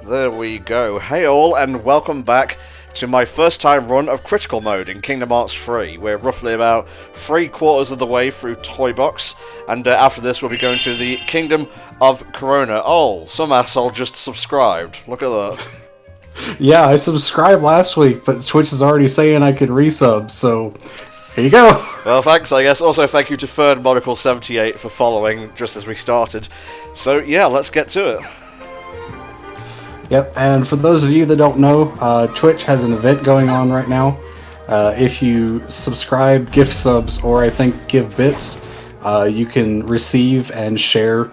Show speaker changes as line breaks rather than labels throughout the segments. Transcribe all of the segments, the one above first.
There we go. Hey all, and welcome back to my first time run of Critical Mode in Kingdom Hearts 3. We're roughly about 3/4 of the way through Toy Box, and after this we'll be going to the Kingdom of Corona. Oh, some asshole just subscribed. Look at that.
Yeah, I subscribed last week, but Twitch is already saying I could resub, so here you go.
Well, thanks, I guess. Also, thank you to ThirdMonocle78 for following just as we started. So, yeah, let's get to it.
Yep, and for those of you that don't know, Twitch has an event going on right now. If you subscribe, gift subs, or I think give bits, you can receive and share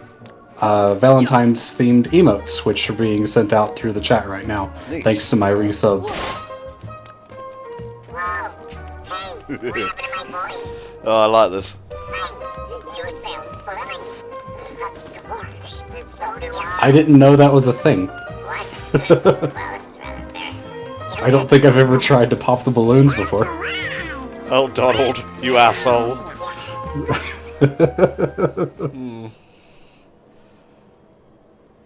Valentine's-themed emotes, which are being sent out through the chat right now,
Neat.
thanks to my resub.
Whoa! Hey, what happened to my voice?
Oh, I like this.
Hey, you sound funny. Of course, and so do I.
I didn't know that was a thing.
What? Well, this is rather embarrassing.
I don't think I've ever tried to pop the balloons before.
Oh, Donald, you asshole.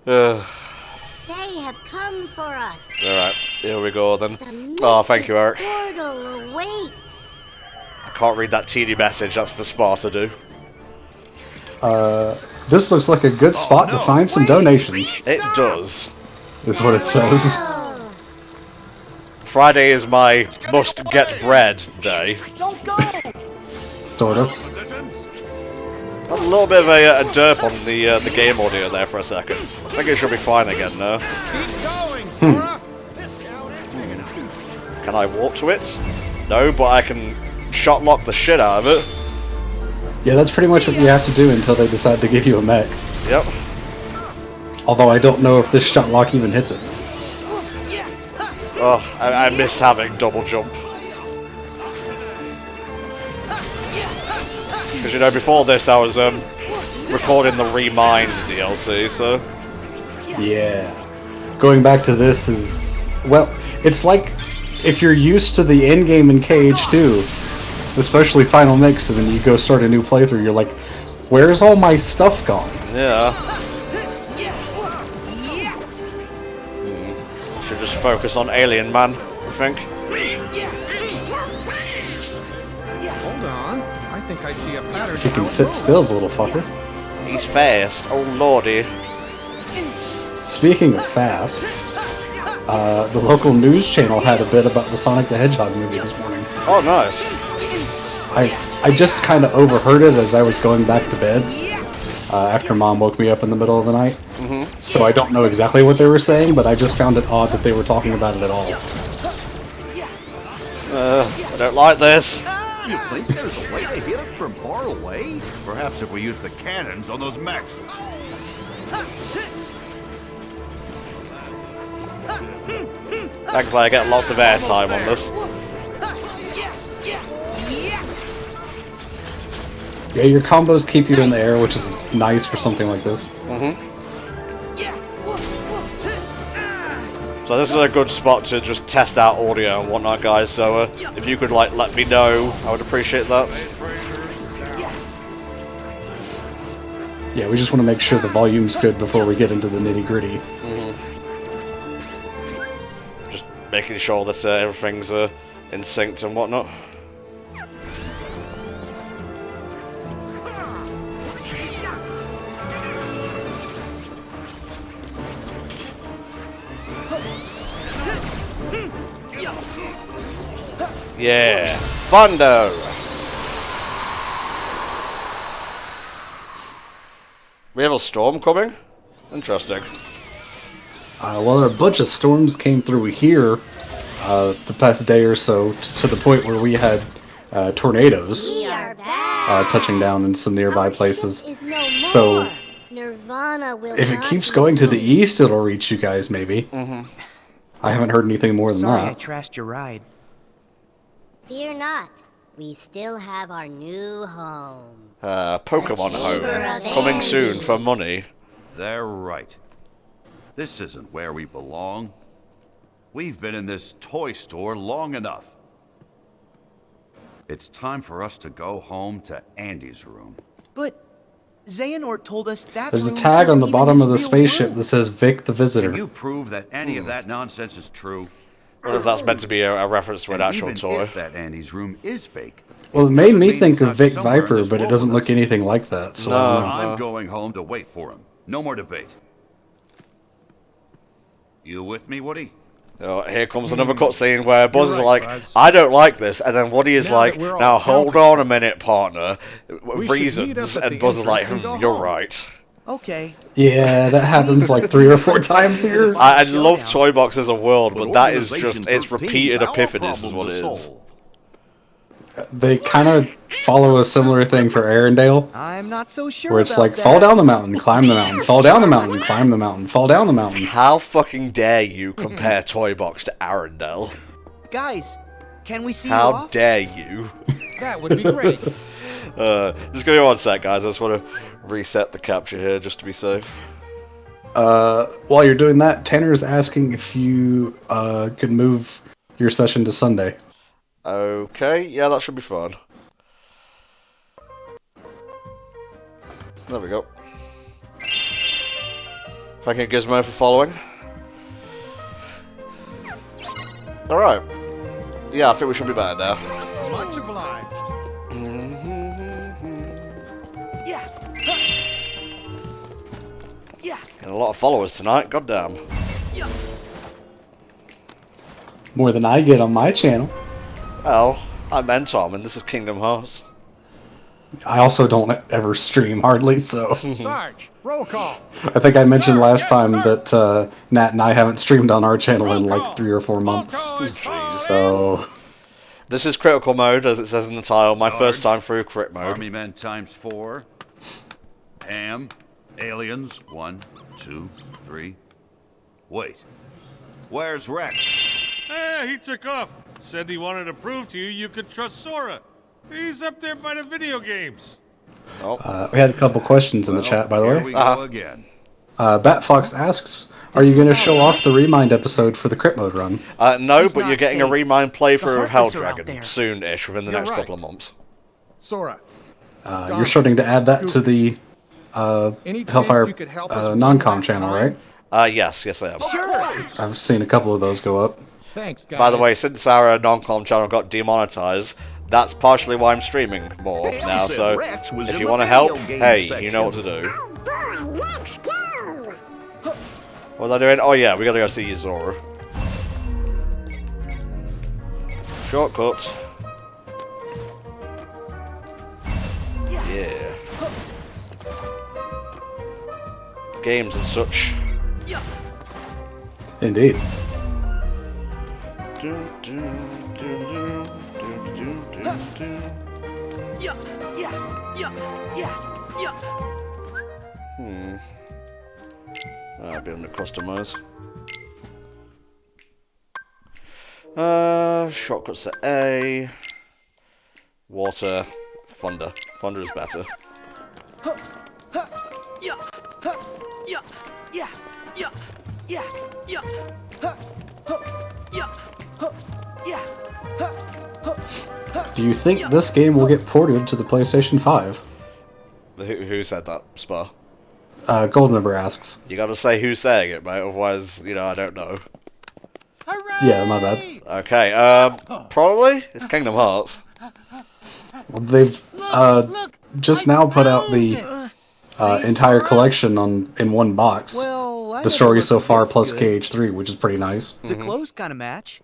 They have come for us.
Alright, here we go then.
The
Oh, thank you, Eric.
portal awaits.
I can't read that teeny message, that's for Spa to do.
This looks like a good spot to find some donations,
It does.
is what it says.
Friday is my must-get-bread day.
Sort of.
A little bit of a derp on the game audio there for a second. I think it should be fine again now. Can I walk to it? No, but I can shot lock the shit out of it.
Yeah, that's pretty much what you have to do until they decide to give you a mech.
Yep.
Although I don't know if this shot lock even hits it.
Oh, I miss having double jump. Because, you know, before this I was recording the Remind DLC, so...
Yeah. Going back to this is... Well, it's like if you're used to the endgame in KH2, especially Final Mix, and then you go start a new playthrough, you're like, where's all my stuff gone?
Yeah. Should just focus on Alien Man, I think.
Hold on. I think I see a pattern.
If you can sit still, the little fucker.
He's fast. Oh lordy.
Speaking of fast, the local news channel had a bit about the Sonic the Hedgehog movie this morning.
Oh, nice.
I just kind of overheard it as I was going back to bed after Mom woke me up in the middle of the night. So I don't know exactly what they were saying, but I just found it odd that they were talking about it at all.
I don't like this.
You think there's a way to hit it from far away? Perhaps if we use the cannons on those mechs.
Thankfully I get lots of airtime on this.
Yeah, your combos keep you in the air, which is nice for something like this.
So this is a good spot to just test out audio and whatnot, guys, so if you could, like, let me know, I would appreciate that.
Yeah, we just want to make sure the volume's good before we get into the nitty-gritty.
Just making sure that everything's in sync and whatnot. Yeah, Thunder! We have a storm coming? Interesting.
Well, a bunch of storms came through here the past day or so, to the point where we had tornadoes
We are back.
touching down in some nearby places.
Is no more.
So,
Nirvana will
if it
not
keeps
be
going to the
reached.
east, it'll reach you guys, maybe. I haven't heard anything more than
Sorry I
that.
trashed your ride.
Fear not. We still have our new home.
Pokemon
Chamber
Home.
of
Coming soon
Andy.
for money.
They're right. This isn't where we belong. We've been in this toy store long enough. It's time for us to go home to Andy's room.
But Xehanort told us that
There's a
room
tag on
isn't
the
even
bottom
his
of the
real
spaceship
room.
that says Vic the Visitor.
Can you prove that any of that nonsense is true?
I wonder if that's meant to be a reference to an
And
actual
even
toy.
if that Andy's room is fake,
Well, it made
doesn't
me
mean
think
it's
of
not
Vic
somewhere in
Viper,
this
but it
world
doesn't
with
look
us.
anything like that, so I don't know.
I'm going home to wait for him. No more debate. You with me, Woody?
Oh, here comes another cutscene where Buzz is
right,
like,
Buzz.
I don't like this, and then Woody is
Now
like,
that we're all
now hold
accounted
on
for,
a minute, partner.
should meet
Reasons,
up at
and
the
Buzz is like,
entrance and go
you're
home."
right.
Okay.
Yeah, that happens like 3 or 4 times here.
I love Toy Box as a world, but that is
Organization
just, it's
13's
repeated
our
epiphanies is
problem
what
to
it is.
solve.
They kind of follow a similar thing for Arendelle,
I'm not so sure
where it's
about
like,
that.
fall down the mountain, climb the mountain, fall down the mountain, climb the mountain, fall down the mountain.
How fucking dare you compare Toy Box to Arendelle?
Guys, can we see you
How
off?
dare you?
That would be great.
Just give me 1 sec, guys. I just want to reset the capture here just to be safe.
While you're doing that, Tanner's asking if you could move your session to Sunday.
Okay, yeah, that should be fun. There we go. Thank you, Gizmo, for following. Alright. Yeah, I think we should be better now.
Much obliged.
Yeah. Yeah.
Getting a lot of followers tonight, goddamn.
Yeah.
More than I get on my channel.
Well, I'm Entom, and this is Kingdom Hearts.
I also don't ever stream hardly, so
Sarge, roll call.
I think I mentioned
Sir,
last
yes,
time
sir.
that Nat and I haven't streamed on our channel in
Roll
like
call.
3 or 4 months.
Roll call is called
So
This is critical mode, as it says in the title. My first time through crit mode.
Army men times 4. Ham. Aliens. 1, 2, 3. Wait. Where's Rex?
He took off. Said he wanted to prove to you you could trust Sora. He's up there by the video games.
we had a couple questions in the chat, by the
Here
way.
we go again.
Batfox asks, are you going to show off the Remind episode for the crit mode run?
No,
He's
but
not
you're getting a
safe.
Remind playthrough
The
of Hell
Heartless are out
Dragon
there.
soon-ish, within the
You're
next
right.
couple of months.
Sora,
You're starting to add that to the
any chance
Hellfire
you could help us one
non-com
last
channel,
time?
right?
Yes, I am.
I've seen a couple of those go up.
Thanks, guys.
By the way, since our non-com channel got demonetized, that's partially why I'm streaming more now,
said
so
Rex was
if
in
you
the
want to help,
video game
hey, you
section.
know what to do.
Oh boy, let's go!
What was I doing? Oh yeah, we gotta go see Zora. Shortcut. Yeah. Games and such.
Indeed.
Yeah. Yeah. Yeah. Yeah. Yeah.
I'll be able to customize. Shortcuts to A. Water. Thunder. Thunder is better.
Yeah. Yeah. Yeah. Yeah. Yeah. Yeah. Yeah. Yeah.
Do you think this game will get ported to the PlayStation 5?
Who said that, Spa?
Goldmember asks.
You gotta say who's saying it, mate, otherwise, I don't know.
Yeah, my bad.
Okay, probably? It's Kingdom Hearts.
Well, they've just now put out the entire collection in one box.
Well, I
The
never
story
worked
so
with
far
this
plus
good.
KH3, which is pretty nice.
The clothes kind of match.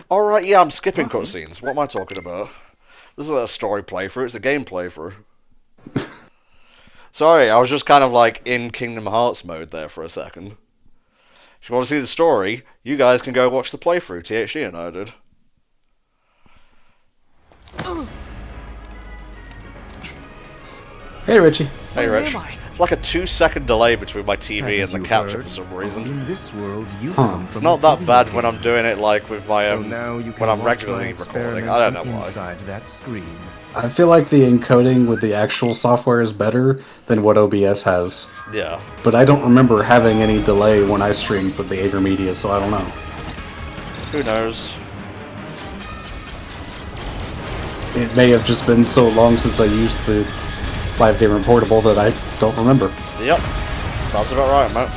Alright, yeah, I'm skipping cutscenes. What am I talking about? This is a story playthrough, it's a game playthrough. Sorry, I was just kind of like in Kingdom Hearts mode there for a second. If you want to see the story, you guys can go watch the playthrough THD and I did.
Hey, Richie.
Hey,
Where
Rich.
am I?
It's like a 2-second delay between my TV and
Haven't
the
you
capture
heard?
for some reason.
In this world, you come
It's
from
not
a
that
video
bad
game.
when I'm doing it like with my
So now you can
when I'm
watch
regularly
my
recording.
experiment
I don't know
from
why.
inside that screen.
I feel like the encoding with the actual software is better than what OBS has.
Yeah.
But I don't remember having any delay when I streamed with the AverMedia, so I don't know.
Who knows?
It may have just been so long since I used the live game reportable that I don't remember.
Yep. Sounds about right, mate.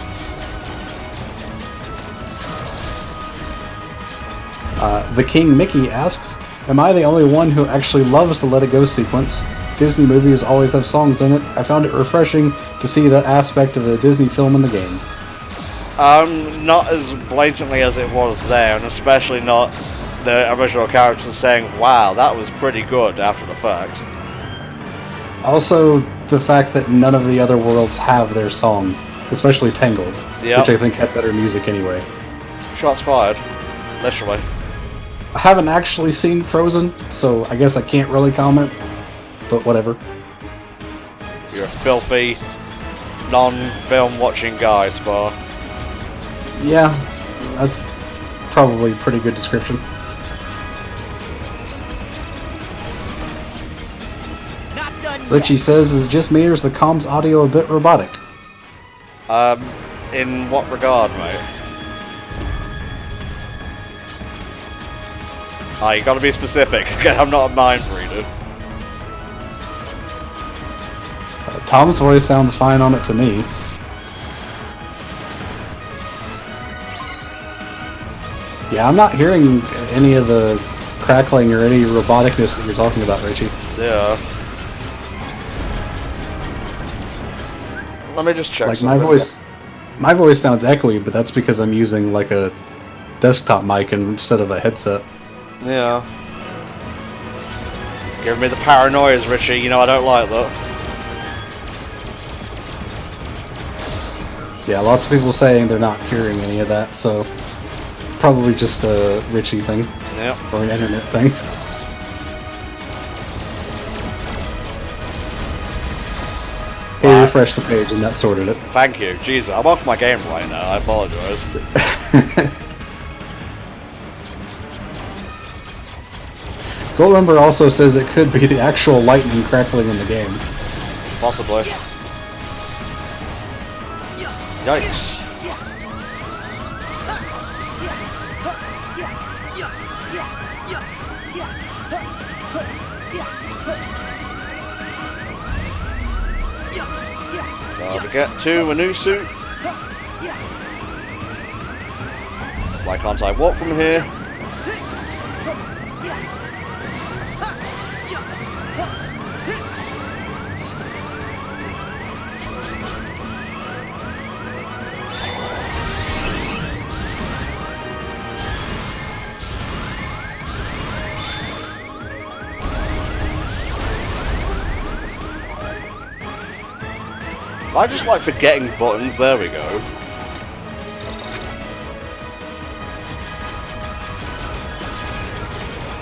The King Mickey asks, am I the only one who actually loves the Let It Go sequence? Disney movies always have songs in it. I found it refreshing to see that aspect of a Disney film in the game.
Not as blatantly as it was there, and especially not the original characters saying, wow, that was pretty good after the fact.
Also, the fact that none of the other worlds have their songs, especially Tangled,
Yep.
which I think had better music anyway.
Shots fired. Literally.
I haven't actually seen Frozen, so I guess I can't really comment, but whatever.
You're a filthy, non-film watching guy, Spar.
Yeah, that's probably a pretty good description.
Not done yet.
Richie says, is it just me or is the comms audio a bit robotic?
In what regard, mate? You gotta be specific. I'm not a mind reader.
Tom's voice sounds fine on it to me. Yeah, I'm not hearing any of the crackling or any roboticness that you're talking about, Richie.
Yeah. Let me just check
Like
something.
my voice sounds echoey, but that's because I'm using like a desktop mic instead of a headset.
Yeah. Give me the paranoias, Richie. You know I don't like that.
Yeah, lots of people saying they're not hearing any of that, so probably just a Richie thing.
Yep.
Or an internet thing. Hey, refresh the page and that sorted it.
Thank you. Jesus, I'm off my game right now. I apologize.
Goldrumber also says it could be the actual lightning crackling in the game.
Possibly. Yikes. Gotta get to a new suit. Why can't I walk from here? I just like forgetting buttons. There we go.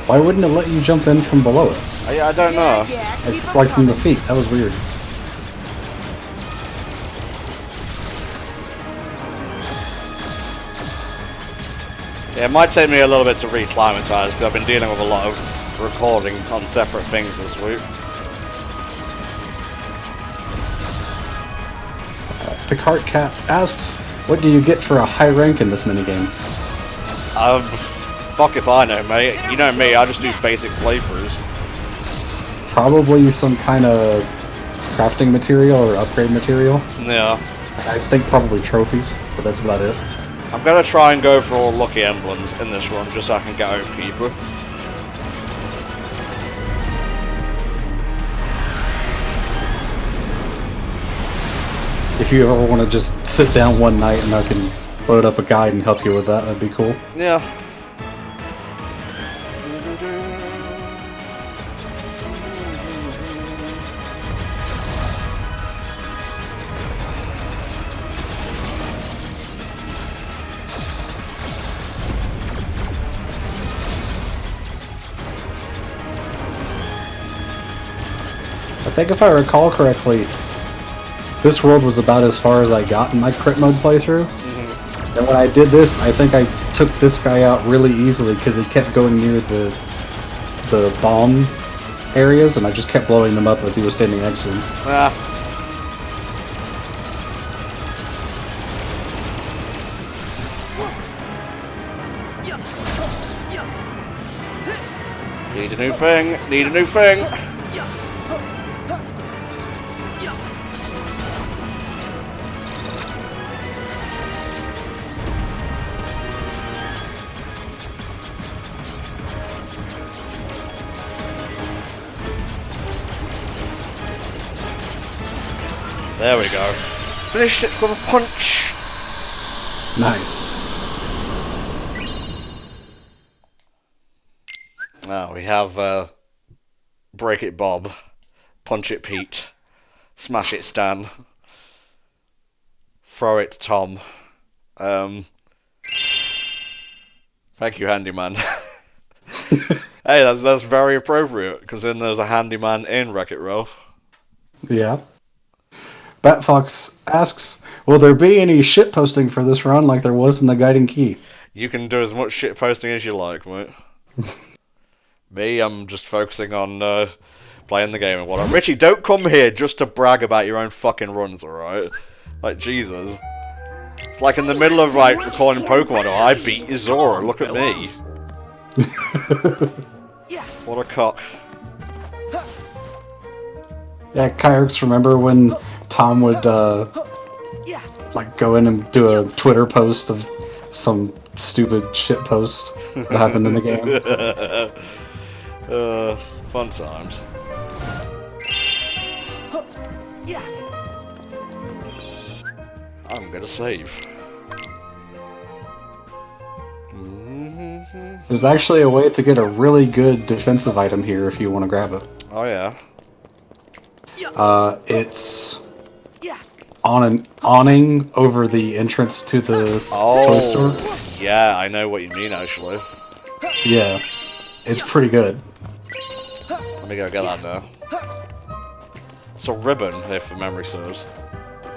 Why wouldn't it let you jump in from below it?
I don't know.
Like from the feet. That was weird.
Yeah, it might take me a little bit to re-climatize because I've been dealing with a lot of recording on separate things this week.
Picard Cat asks, what do you get for a high rank in this minigame?
Fuck if I know, mate. You know me, I just do basic playthroughs.
Probably some kind of crafting material or upgrade material.
Yeah.
I think probably trophies, but that's about it.
I'm gonna try and go for all lucky emblems in this run just so I can get Oathkeeper.
If you ever want to just sit down one night and I can load up a guide and help you with that, that'd be cool.
Yeah.
I think if I recall correctly, this world was about as far as I got in my crit mode playthrough. Mm-hmm. And when I did this, I think I took this guy out really easily because he kept going near the bomb areas, and I just kept blowing them up as he was standing next to them.
Ah. Need a new thing. Need a new thing. There we go. Finished it with a punch.
Nice.
Now we have Break It Bob, Punch It Pete, Smash It Stan, Throw It Tom. Thank you, Handyman. Hey, that's very appropriate, because then there's a Handyman in Wreck-It Ralph.
Yeah. Batfox asks, will there be any shitposting for this run like there was in the Guiding Key?
You can do as much shitposting as you like, mate. Me, I'm just focusing on playing the game and whatnot. Richie, don't come here just to brag about your own fucking runs, alright? Like, Jesus. It's like in the middle of, like, recording Pokemon, oh, I beat Izora, look at me. What a cock.
Yeah, Kyrix, remember when Tom would, like, go in and do a Twitter post of some stupid shit post that happened in the game?
Fun times. I'm gonna save.
There's actually a way to get a really good defensive item here if you want to grab it.
Oh yeah.
It's on an awning over the entrance to the toy store.
Yeah, I know what you mean, actually.
Yeah, it's pretty good.
Let me go get that now. It's a ribbon, if memory serves.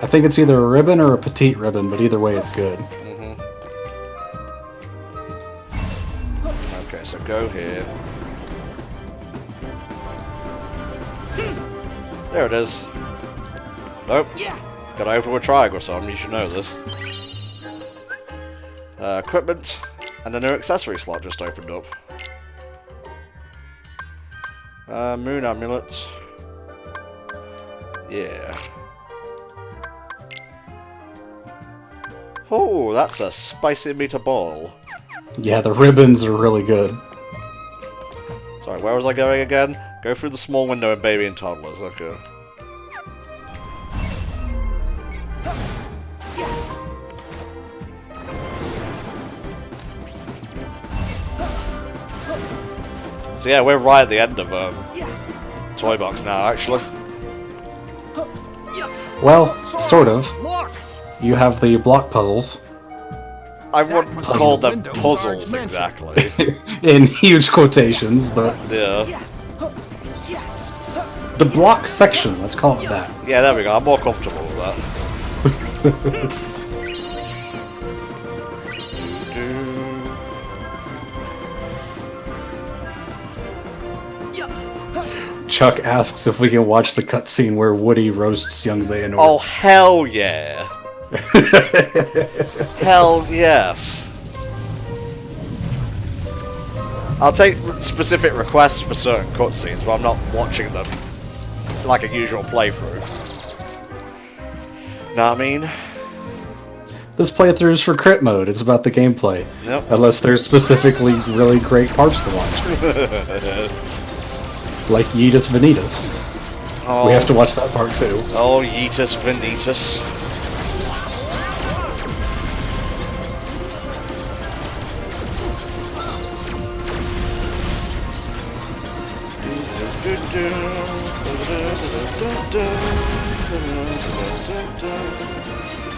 I think it's either a ribbon or a petite ribbon, but either way, it's good.
Okay, so go here. There it is. Nope. Gotta open with triangle, Tom. You should know this. Equipment, and a new accessory slot just opened up. Moon amulets. Yeah. Oh, that's a spicy meatball.
Yeah, the ribbons are really good.
Sorry, where was I going again? Go through the small window in Baby and Toddlers, okay. So yeah, we're right at the end of Toy Box now, actually.
Well, sort of. You have the block puzzles.
I wouldn't call them puzzles, exactly.
In huge quotations, but...
Yeah.
The block section, let's call it that.
Yeah, there we go. I'm more comfortable with that.
Chuck asks if we can watch the cutscene where Woody roasts young Xehanort.
Oh, hell yeah. Hell yes. I'll take specific requests for certain cutscenes, but I'm not watching them like a usual playthrough. Know what I mean?
This playthrough is for crit mode. It's about the gameplay.
Yep.
Unless there's specifically really great parts to watch. Like Yeetus Vanitas.
Oh.
We have to watch that part too.
Oh, Yeetus Vanitas.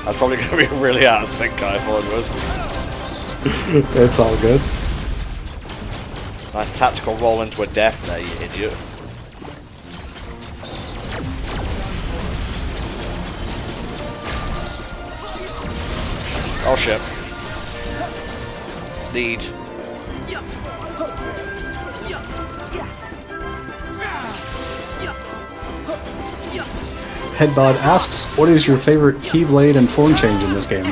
That's probably going to be really out of sync, I apologize.
It's all good.
Nice tactical roll into a death there, you idiot. Oh shit. Lead.
Headbod asks, what is your favorite keyblade and form change in this game?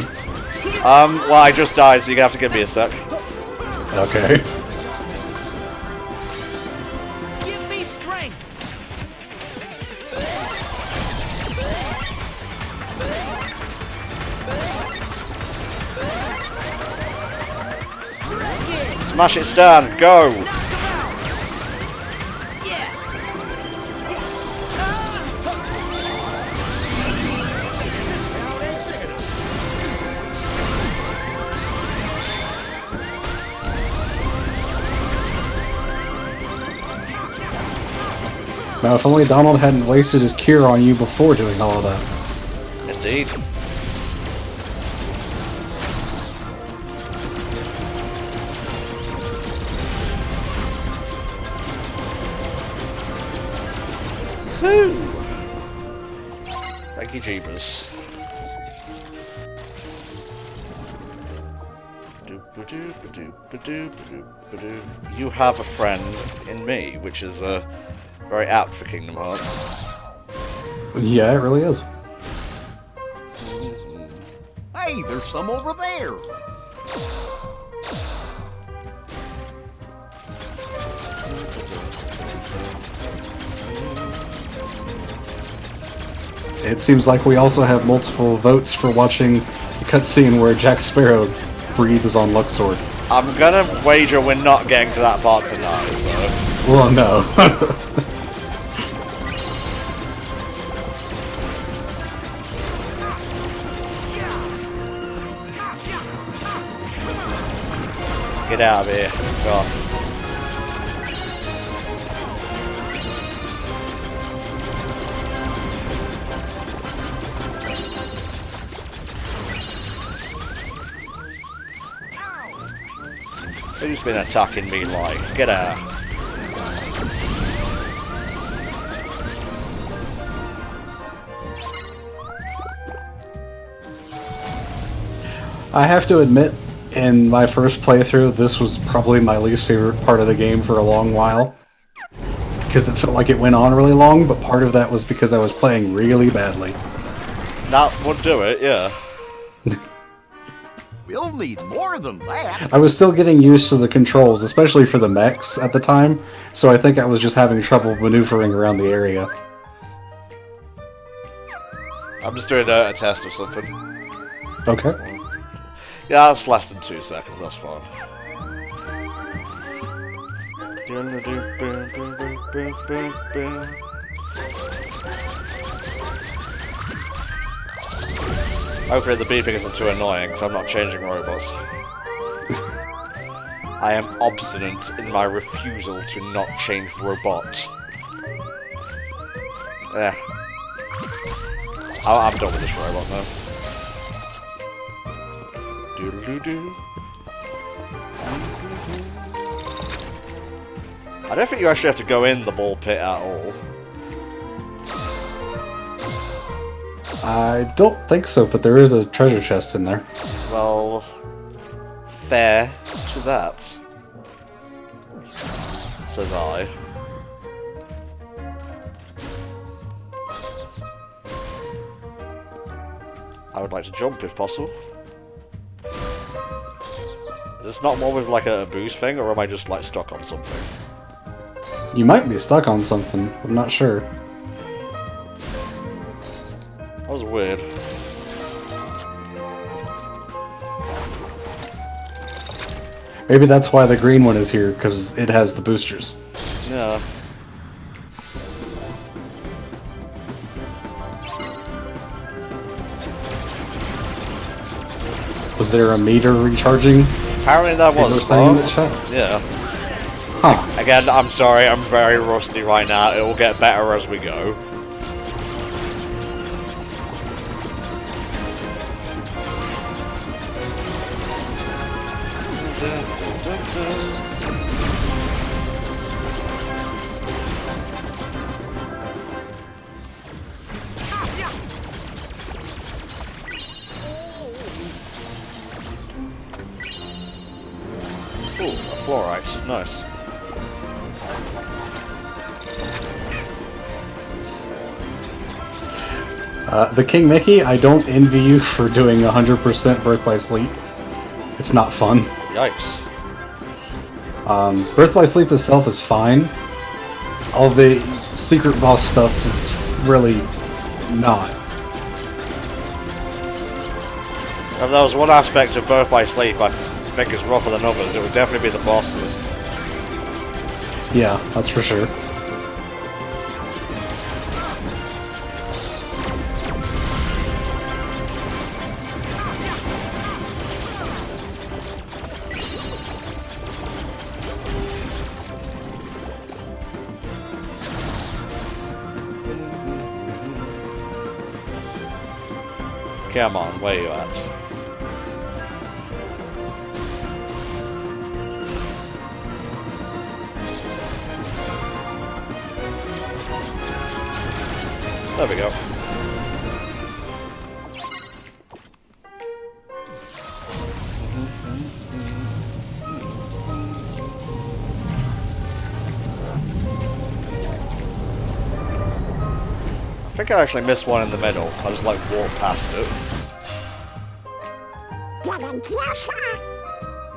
Well, I just died, so you're gonna have to give me a sec.
Okay.
Give me strength.
Smash it, Stan, go!
Now, if only Donald hadn't wasted his cure on you before doing all of that.
Indeed. Whew. Thank you, Jeebus. You have a friend in me, which is very apt for Kingdom Hearts.
Yeah, it really is.
Hey, there's some over there.
It seems like we also have multiple votes for watching the cutscene where Jack Sparrow breathes on Luxord.
I'm gonna wager we're not getting to that part tonight, so...
Well, no.
Get out of here. God. Who's been attacking me like? Get out.
I have to admit, in my first playthrough, this was probably my least favorite part of the game for a long while. Because it felt like it went on really long, but part of that was because I was playing really badly.
That would do it, yeah.
We'll need more than that.
I was still getting used to the controls, especially for the mechs at the time, so I think I was just having trouble maneuvering around the area.
I'm just doing a test of something.
Okay.
Yeah, it's less than 2 seconds, that's fine. Hopefully the beeping isn't too annoying, because I'm not changing robots. I am obstinate in my refusal to not change robots. Yeah. I'm done with this robot now. Doodle-doo-doo. I don't think you actually have to go in the ball pit at all.
I don't think so, but there is a treasure chest in there.
Well, fair to that, says I. I would like to jump if possible. Is this not one with like a boost thing, or am I just like stuck on something?
You might be stuck on something, I'm not sure.
That was weird.
Maybe that's why the green one is here, because it has the boosters.
Yeah.
Was there a meter recharging?
Apparently that was
saying in the chat?
Yeah.
Huh.
Again, I'm sorry, I'm very rusty right now. It will get better as we go. Ooh, a fluorite. Nice.
The King Mickey, I don't envy you for doing 100% Birth by Sleep. It's not fun.
Yikes.
Birth by Sleep itself is fine. All the secret boss stuff is really not.
If there was one aspect of Birth by Sleep I think is rougher than others, it would definitely be the bosses.
Yeah, that's for sure.
Come on, where you at? There we go. I think I actually missed one in the middle. I just like walked past it.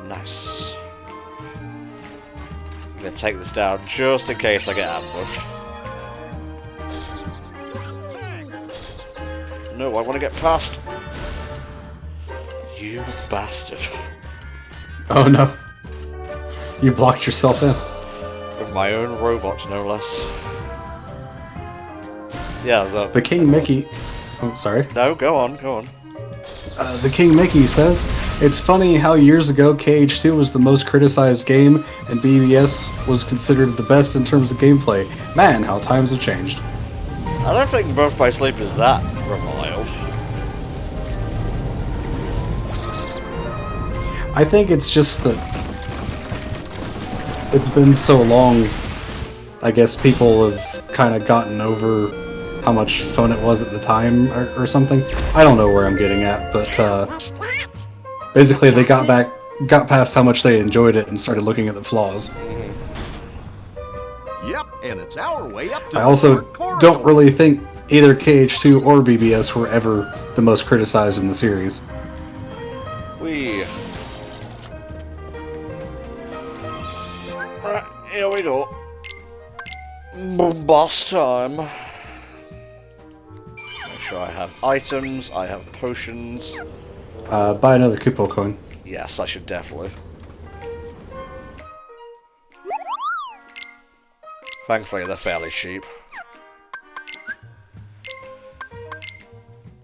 Nice. I'm gonna take this down just in case I get ambushed. No, I want to get past. You bastard.
Oh no. You blocked yourself in.
With my own robot, no less. Yeah, there's a...
The King Mickey... Oh, sorry.
No, go on, go on.
The King Mickey says, it's funny how years ago KH2 was the most criticized game and BBS was considered the best in terms of gameplay. Man, how times have changed.
I don't think Birth by Sleep is that reviled.
I think it's just that it's been so long, I guess people have kind of gotten over how much fun it was at the time or something. I don't know where I'm getting at, but basically they got past how much they enjoyed it and started looking at the flaws.
Yep, and it's our way up to
I also
the corridor.
don't really think either KH2 or BBS were ever the most criticized in the series.
Alright, here we go. Boss time. Make sure I have items, I have potions.
Buy another Kupo coin.
Yes, I should definitely. Thankfully, they're fairly cheap.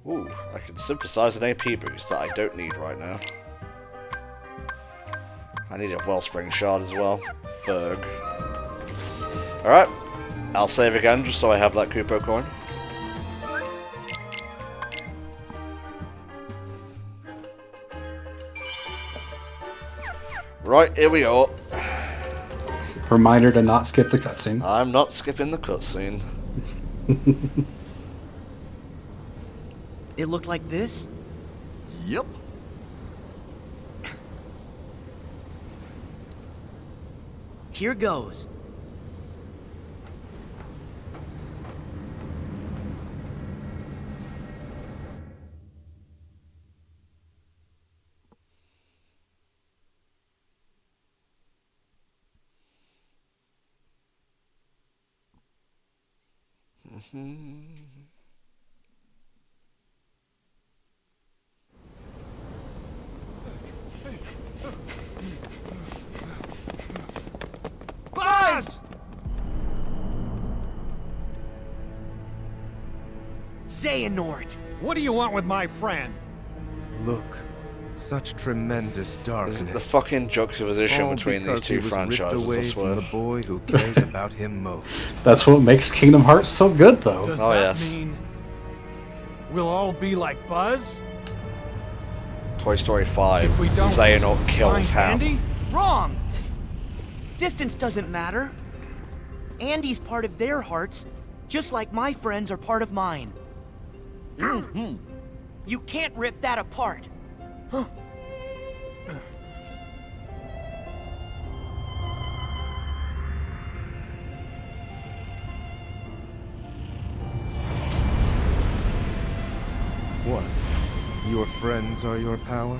Ooh, I can synthesize an AP boost that I don't need right now. I need a Wellspring Shard as well. Ferg. Alright, I'll save again just so I have that Kupo coin. Right, here we go.
Reminder to not skip the cutscene.
I'm not skipping the cutscene.
It looked like this?
Yep.
Here goes.
Buzz!
Xehanort!
What do you want with my friend?
Look, such tremendous darkness.
The fucking juxtaposition
All
between these
because
two
he was ripped
franchises, I
away
swear.
from the boy who cares about him most.
That's what makes Kingdom Hearts so good, though.
Does
Oh,
that
yes.
mean we'll all be like Buzz?
Toy Story 5,
If we don't
Xehanort kills
find
Ham.
Andy?
Wrong! Distance doesn't matter. Andy's part of their hearts, just like my friends are part of mine. You can't rip that apart.
What? Your friends are your power?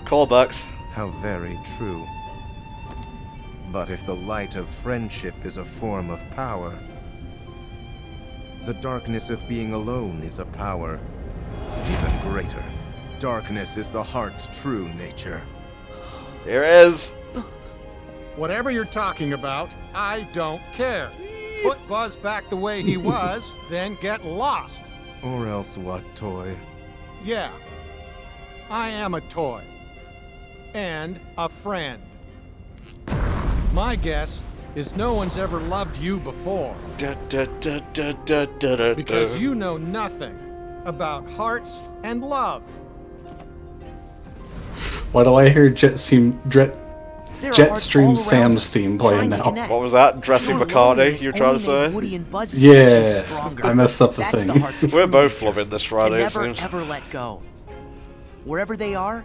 Callbacks.
How very true. But if the light of friendship is a form of power, the darkness of being alone is a power even greater. Darkness is the heart's true nature.
Here it is.
Whatever you're talking about, I don't care. Put Buzz back the way he was, then get lost.
Or else what, Toy?
Yeah, I am a toy. And a friend. My guess is no one's ever loved you before. Because you know nothing about hearts and love.
Why do I hear Jetstream
There are hearts all around
Sam's
us,
theme playing
trying to
now?
connect.
What was that? Dressy
Your
Bacardi,
loneliness
you were trying to
only made
say?
Woody and Buzz's
Yeah,
connection stronger.
I messed up the
That's
thing.
the heart's
We're
true
both
nature,
loving this
to
Friday, it
never
seems.
ever let go. Wherever they are,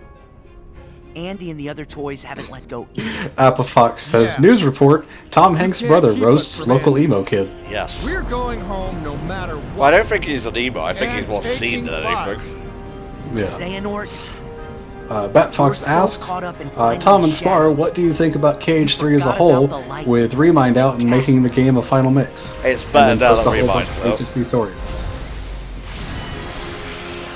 Andy and the other toys haven't let go either.
Apafox says,
Yeah.
news report, Tom Hanks'
can't
brother
keep
roasts
us from
local
Andy.
emo kid.
Yes.
We're going home no matter what.
Well, I don't think he's an emo. I think he's
And
more seen
taking
than
lives.
anything.
Yeah.
Xehanort,
Batfox
We're so
asks,
caught up in finding
Tom
the
and Spar,
shadows.
what do you think about KH3
We
as a
forgot
whole,
about the light.
with Remind out and making the game a final mix?
It's better
And then
now
post
than
a whole
Remind,
bunch of
though.
HFC storylines.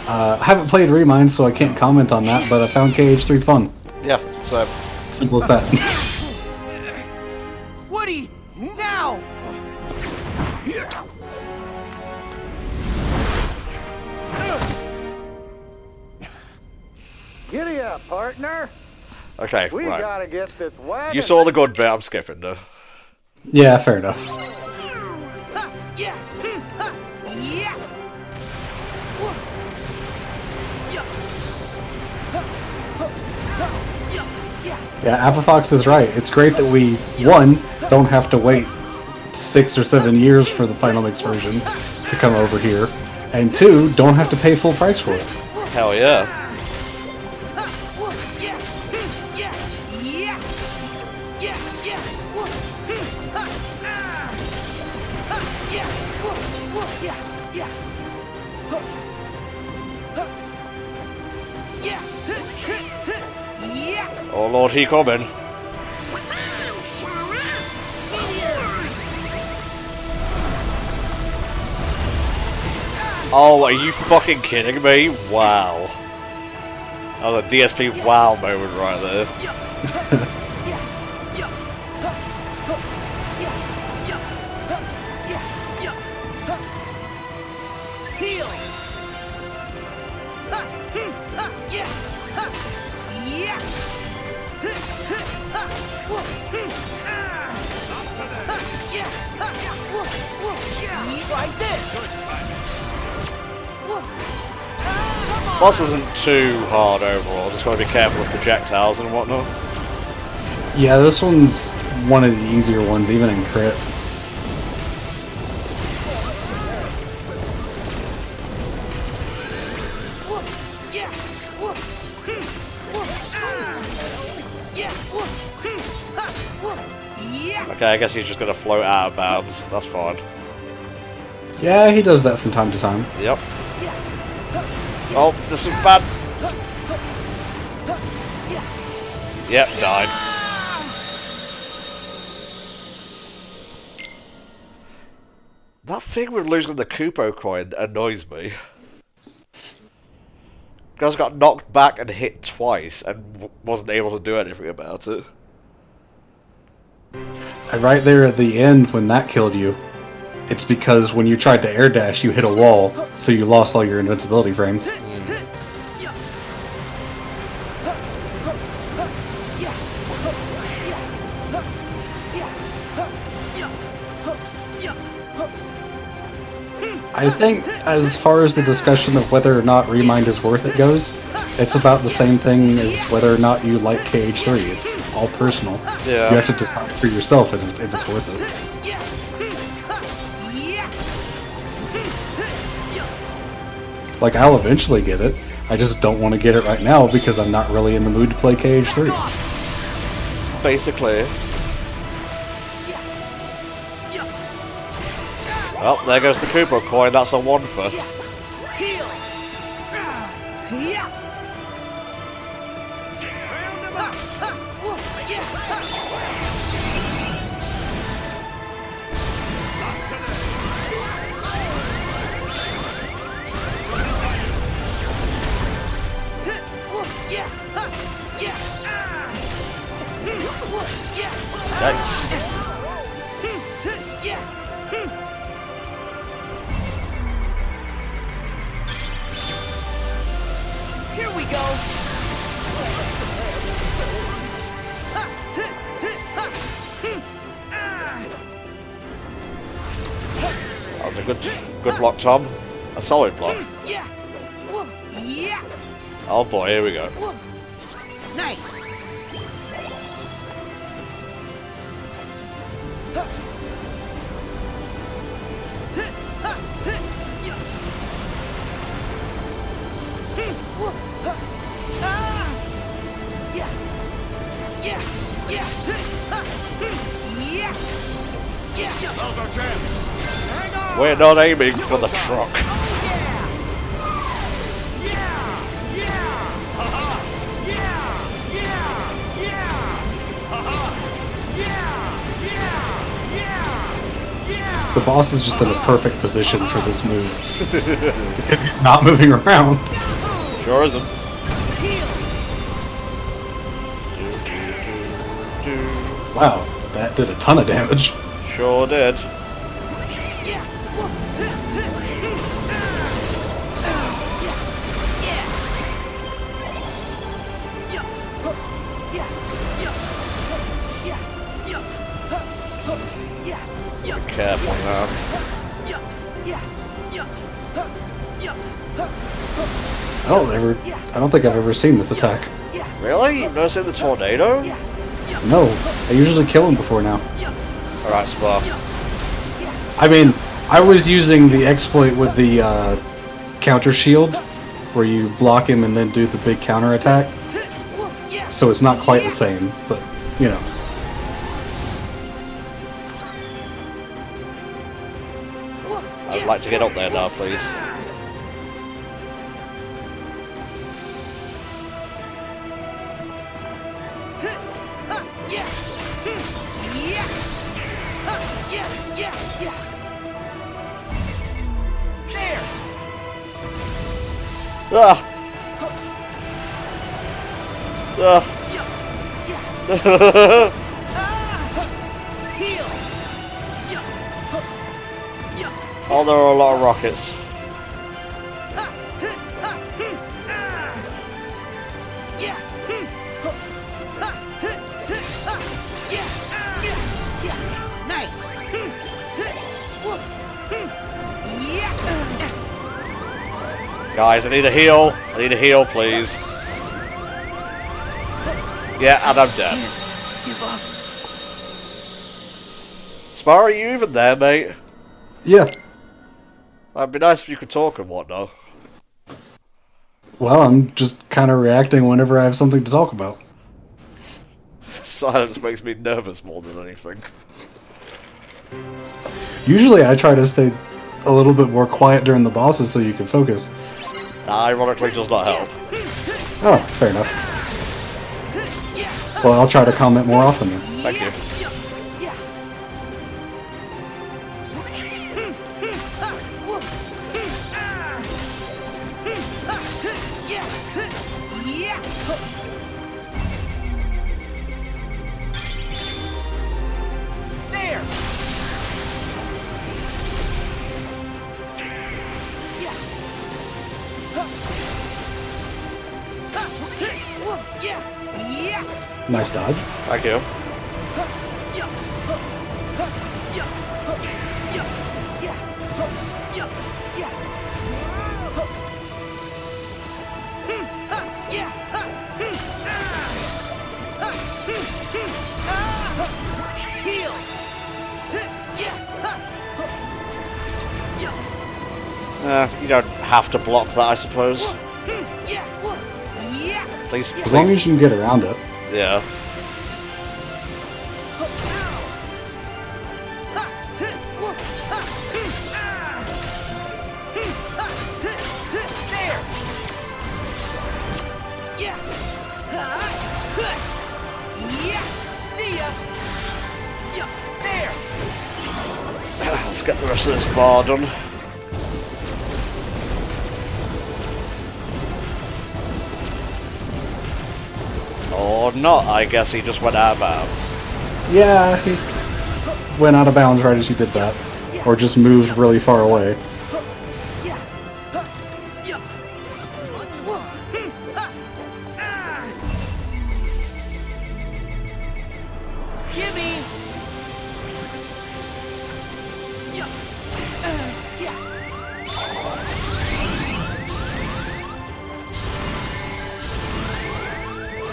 I haven't played Remind, so I can't comment on that, but I found KH3 fun.
Yeah, so...
Simple as that.
Woody, now!
Giddy up, partner.
Okay,
We
right.
gotta get this wagon.
You saw the good bit, I'm skipping though.
Yeah, fair enough.
Yeah! Yeah!
Yeah, Apafox is right. It's great that we, one, don't have to wait 6 or 7 years for the final mix version to come over here, and two, don't have to pay full price for it.
Hell yeah. Oh lord, he coming. Oh, are you fucking kidding me? Wow. That was a DSP wow moment right there.
Like this!
Boss isn't too hard overall, just gotta be careful with projectiles and whatnot.
Yeah, this one's one of the easier ones, even in crit.
Okay, I guess he's just gonna float out of bounds, that's fine.
Yeah, he does that from time to time.
Yep. Oh, this is bad. Yep, died. That thing with losing the Kupo coin annoys me. Guys got knocked back and hit twice and wasn't able to do anything about it.
And right there at the end when that killed you, it's because when you tried to air dash, you hit a wall, so you lost all your invincibility frames. I think as far as the discussion of whether or not Remind is worth it goes, it's about the same thing as whether or not you like KH3. It's all personal.
Yeah.
You have to decide for yourself if it's worth it. Like, I'll eventually get it. I just don't want to get it right now because I'm not really in the mood to play KH3.
Basically. Well, there goes the Kupo coin, that's a 1 for. Yikes.
Here we go!
That was a good block, Tom. A solid block. Oh boy, here we go.
Nice.
We're not aiming for the truck.
The boss is just in a perfect position for this move. Because he's not moving around.
Sure isn't.
Wow, that did a ton of damage.
Sure did. Be careful now.
I don't think I've ever seen this attack.
Really? You've never seen the tornado?
No, I usually kill him before now.
Alright, Spar.
I mean, I was using the exploit with the counter shield, where you block him and then do the big counter attack. So it's not quite the same, but, you know.
I'd like to get up there now, please. Ah! Ah! Oh, there are a lot of rockets. Guys, I need a heal. I need a heal, please. Yeah, and I'm dead. Spar, are you even there, mate?
Yeah.
That'd be nice if you could talk and whatnot.
Well, I'm just kind of reacting whenever I have something to talk about.
Silence makes me nervous more than anything.
Usually I try to stay a little bit more quiet during the bosses so you can focus.
That ironically does not help.
Oh, fair enough. Well, I'll try to comment more often then.
Thank you.
Nice dodge.
Thank you. You don't have to block that, I suppose. Please,
As long as you can get around it.
Yeah. Let's get the rest of this bar done. Or not, I guess he just went out of bounds.
Yeah, he went out of bounds right as you did that. Or just moved really far away.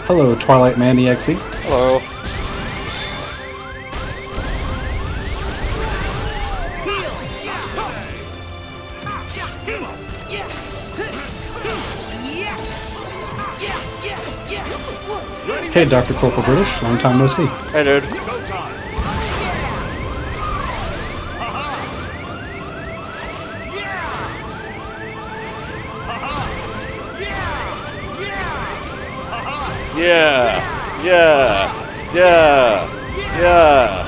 Hello, Twilight Man EXE.
Hello.
Hey, Dr. Corporal British. Long time no see.
Hey, dude. Yeah. Yeah. Yeah. Yeah.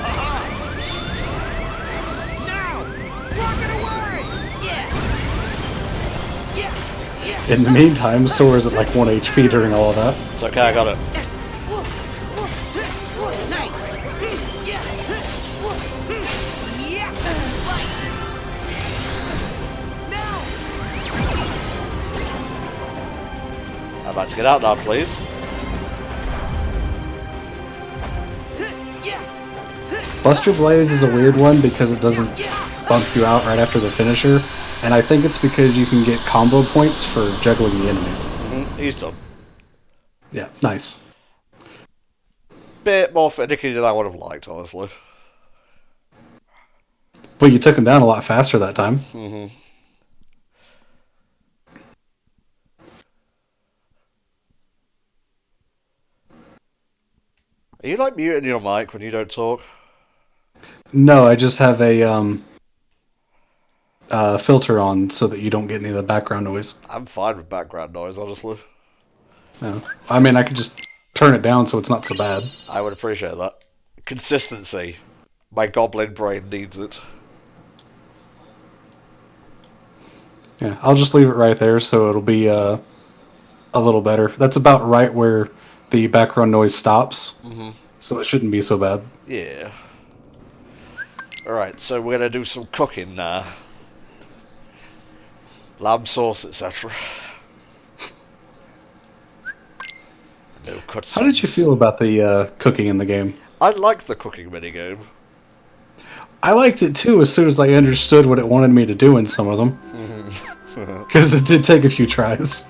In the meantime, Sora's at like 1 HP during all of that.
It's okay, I got it. I'm about to get out now, please.
Buster Blaze is a weird one because it doesn't bump you out right after the finisher, and I think it's because you can get combo points for juggling the enemies.
He's done.
Yeah, nice.
Bit more finicky than I would have liked, honestly.
But you took him down a lot faster that time.
Are you like muting your mic when you don't talk?
No, I just have a filter on so that you don't get any of the background noise.
I'm fine with background noise, honestly.
No. I mean, I could just turn it down so it's not so bad.
I would appreciate that. Consistency. My goblin brain needs it.
Yeah, I'll just leave it right there so it'll be a little better. That's about right where the background noise stops. So it shouldn't be so bad.
Yeah. Alright, so we're gonna do some cooking now. Lamb sauce, etc. No cutscenes.
How did you feel about the cooking in the game?
I liked the cooking minigame.
I liked it too as soon as I understood what it wanted me to do in some of them. Because it did take a few tries.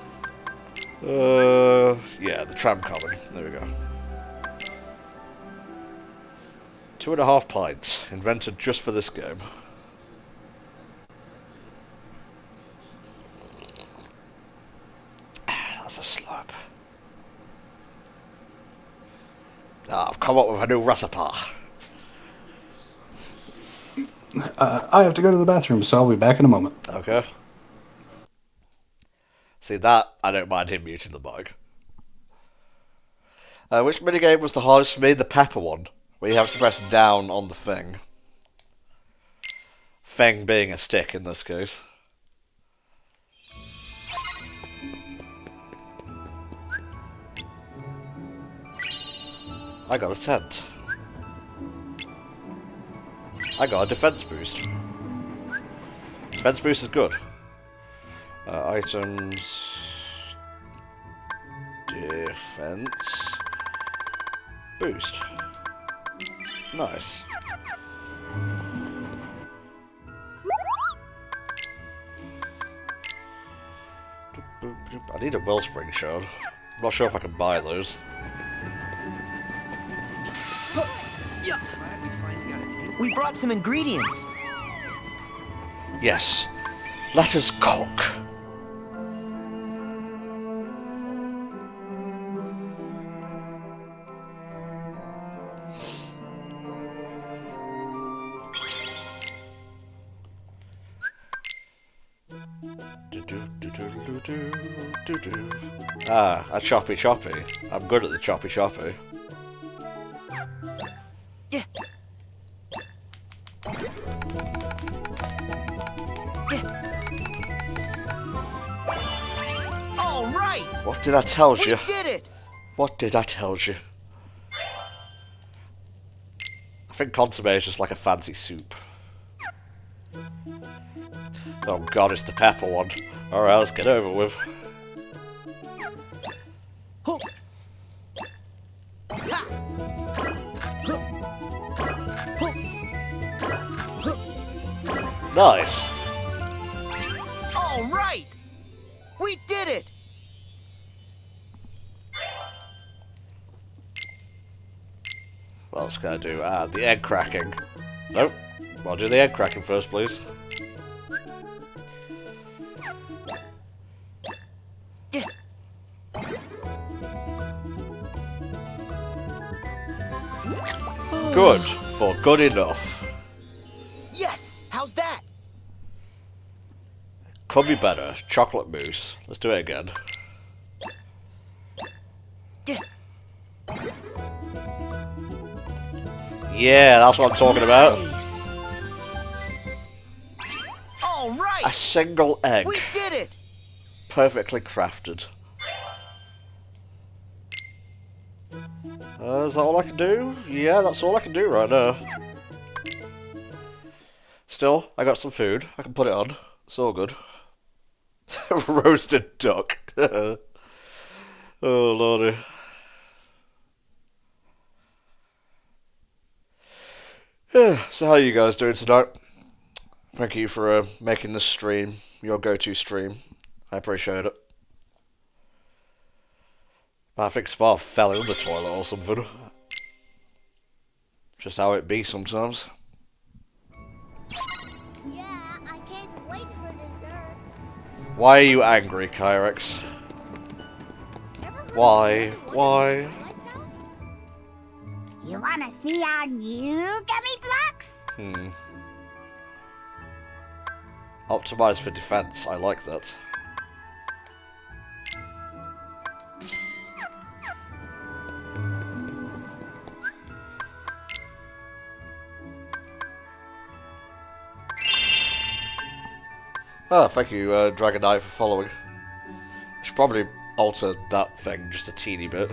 Yeah, the tram coming. There we go. 2.5 pints, invented just for this game. That's a slurp. I've come up with a new recipe.
I have to go to the bathroom, so I'll be back in a moment.
Okay. See that? I don't mind him muting the mic. Which minigame was the hardest for me? The pepper one, where you have to press down on the thing. Thing being a stick in this case. I got a tent. I got a defense boost. Defense boost is good. Items... Defense... Boost. Nice. I need a wellspring shard. I'm not sure if I can buy those.
We brought some ingredients.
Yes. Let us cook. Ah, a choppy choppy. I'm good at the choppy choppy.
Yeah. All right.
What did I tell you?
We did it.
What did I tell you? I think consomme is just like a fancy soup. Oh god, it's the pepper one. Alright, let's get over with. Nice.
All right. We did it.
What else can I do? Ah, the egg cracking. Nope. I'll do the egg cracking first, please. Good for good enough.
Yes! How's that?
Could be better. Chocolate mousse. Let's do it again. Yeah, that's what I'm talking about.
All right!
A single egg.
We did it!
Perfectly crafted. Is that all I can do? Yeah, that's all I can do right now. Still, I got some food. I can put it on. It's all good. Roasted duck. Oh, lordy. So how are you guys doing tonight? Thank you for making this stream your go-to stream. I appreciate it. I think Spa fell in the toilet or something. Just how it be sometimes.
Yeah, I can't wait for dessert.
Why are you angry, Kyrex? Why? Why?
You wanna see our new gummy blocks?
Optimize for defense. I like that. Oh, thank you, Dragon Knight, for following. I should probably alter that thing just a teeny bit.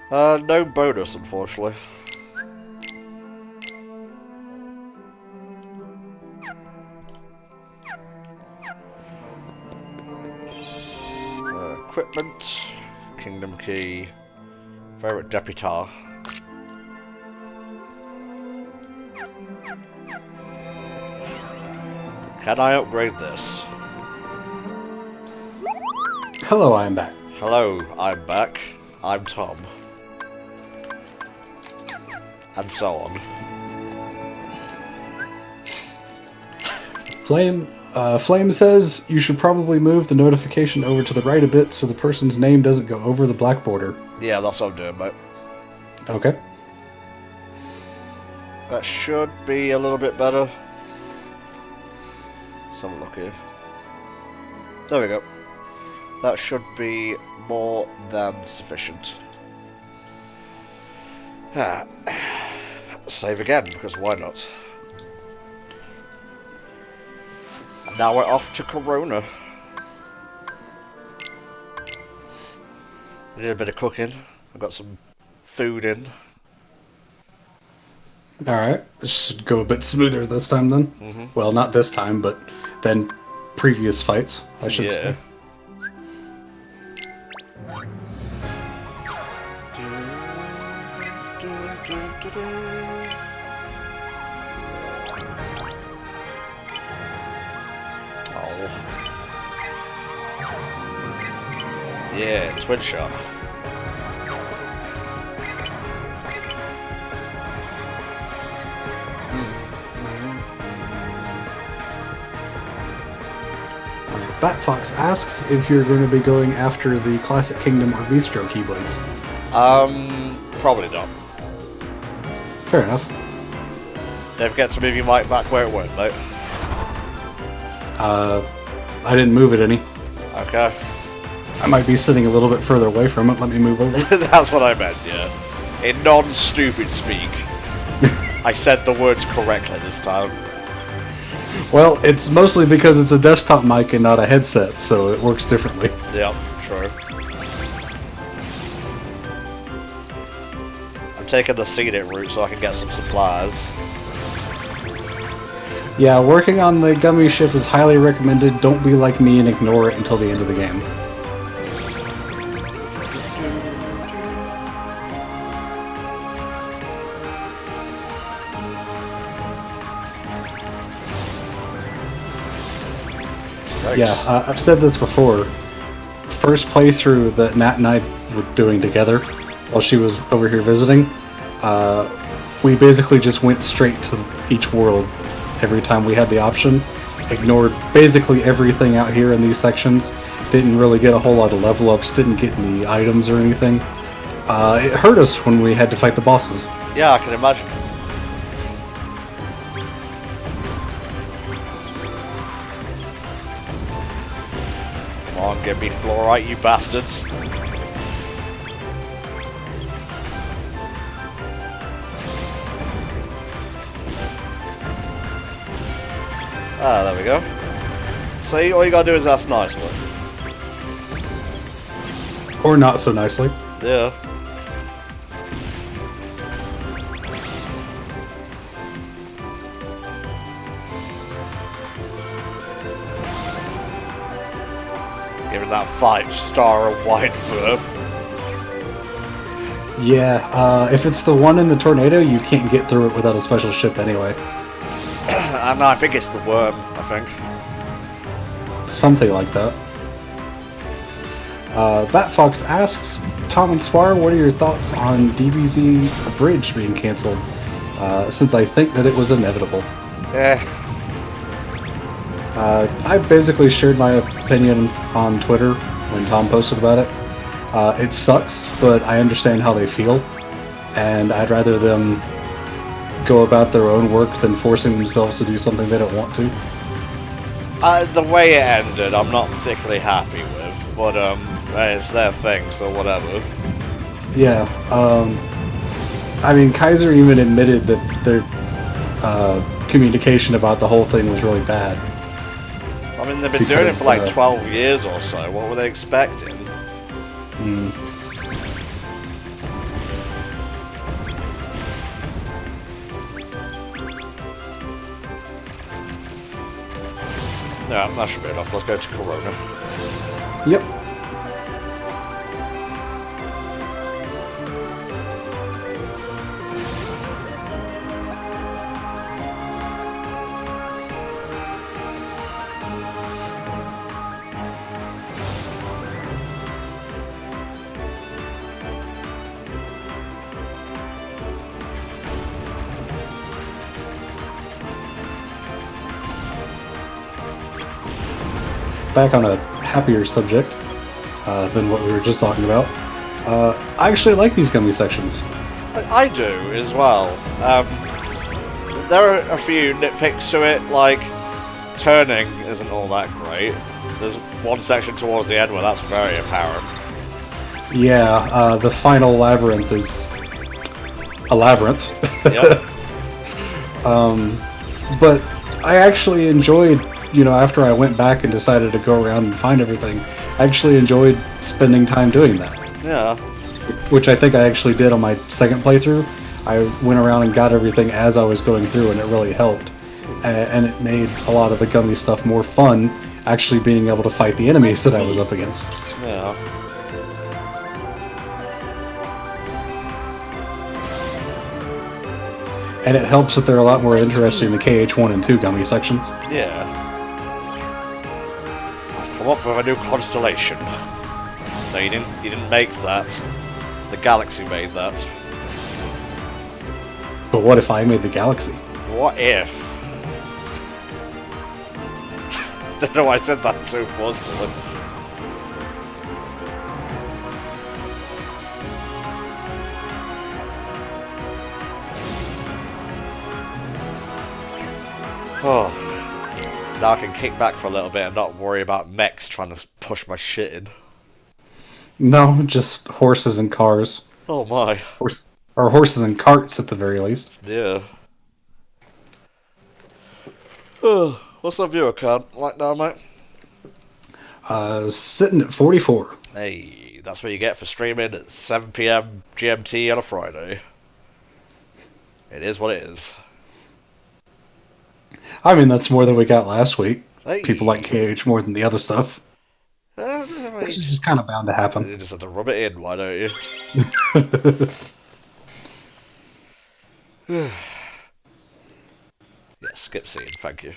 No bonus, unfortunately. Equipment, Kingdom Key, Favorite Deputar. Can I upgrade this?
Hello, I'm back.
Hello, I'm back. I'm Tom. And so on.
Flame says you should probably move the notification over to the right a bit so the person's name doesn't go over the black border.
Yeah, that's what I'm doing, mate.
Okay.
That should be a little bit better. Let's have a look here. There we go. That should be more than sufficient. Save again, because why not? And now we're off to Corona. I did a bit of cooking. I got some food in.
Alright, this should go a bit smoother this time then. Well, not this time, but then previous fights, I should say.
Yeah, twin shot.
Batfox asks if you're going to be going after the Classic Kingdom or Bistro Keyblades.
Probably not.
Fair enough.
Don't forget to move your mic back where it went, mate.
I didn't move it any.
Okay.
I might be sitting a little bit further away from it. Let me move over.
That's what I meant, yeah. In non-stupid speak. I said the words correctly this time.
Well, it's mostly because it's a desktop mic and not a headset, so it works differently.
Yep, true. I'm taking the scenic route so I can get some supplies.
Yeah, working on the gummy ship is highly recommended. Don't be like me and ignore it until the end of the game. Yeah, I've said this before. first playthrough that Nat and I were doing together while she was over here visiting, we basically just went straight to each world every time we had the option. Ignored basically everything out here in these sections. Didn't really get a whole lot of level ups, didn't get any items or anything. It hurt us when we had to fight the bosses.
Yeah, I can imagine. Come on, give me fluorite, you bastards. Ah, there we go. See, all you gotta do is ask nicely.
Or not so nicely.
Yeah. Give it that 5-star wide berth.
Yeah, if it's the one in the tornado, you can't get through it without a special ship anyway.
No, I think it's the worm, I think.
Something like that. Batfox asks, Tom and Swire, what are your thoughts on DBZ Bridge being cancelled? Since I think that it was inevitable. I basically shared my opinion on Twitter when Tom posted about it. It sucks, but I understand how they feel, and I'd rather them go about their own work than forcing themselves to do something they don't want to.
The way it ended, I'm not particularly happy with, but it's their thing, so whatever.
Yeah, I mean, Kaiser even admitted that their communication about the whole thing was really bad.
I mean, they've been doing it for like 12 years or so. What were they expecting? Yeah, that should be enough. Let's go to Corona.
Yep. Back on a happier subject than what we were just talking about. I actually like these gummy sections.
I do as well. There are a few nitpicks to it, like turning isn't all that great. There's one section towards the end where that's very apparent.
Yeah, the final labyrinth is a labyrinth.
Yep.
But I actually enjoyed, after I went back and decided to go around and find everything, I actually enjoyed spending time doing that.
Yeah.
Which I think I actually did on my second playthrough. I went around and got everything as I was going through, and it really helped. And it made a lot of the gummy stuff more fun, actually being able to fight the enemies that I was up against.
Yeah.
And it helps that they're a lot more interesting than the KH1 and 2 gummy sections.
Yeah. I've come up with a new constellation. No, you didn't make that. The galaxy made that.
But what if I made the galaxy?
What if? I don't know why I said that so forcefully. Oh. Now I can kick back for a little bit and not worry about mechs trying to push my shit in.
No, just horses and cars.
Oh my.
Or horses and carts at the very least.
Yeah. Oh, what's our viewer count like now, mate?
Sitting at 44.
Hey, that's what you get for streaming at 7 PM GMT on a Friday. It is what it is.
I mean, that's more than we got last week.
Hey.
People like KH more than the other stuff. Which is just kind of bound to happen.
You just have to rub it in, why don't you? Yeah, skip scene, thank you.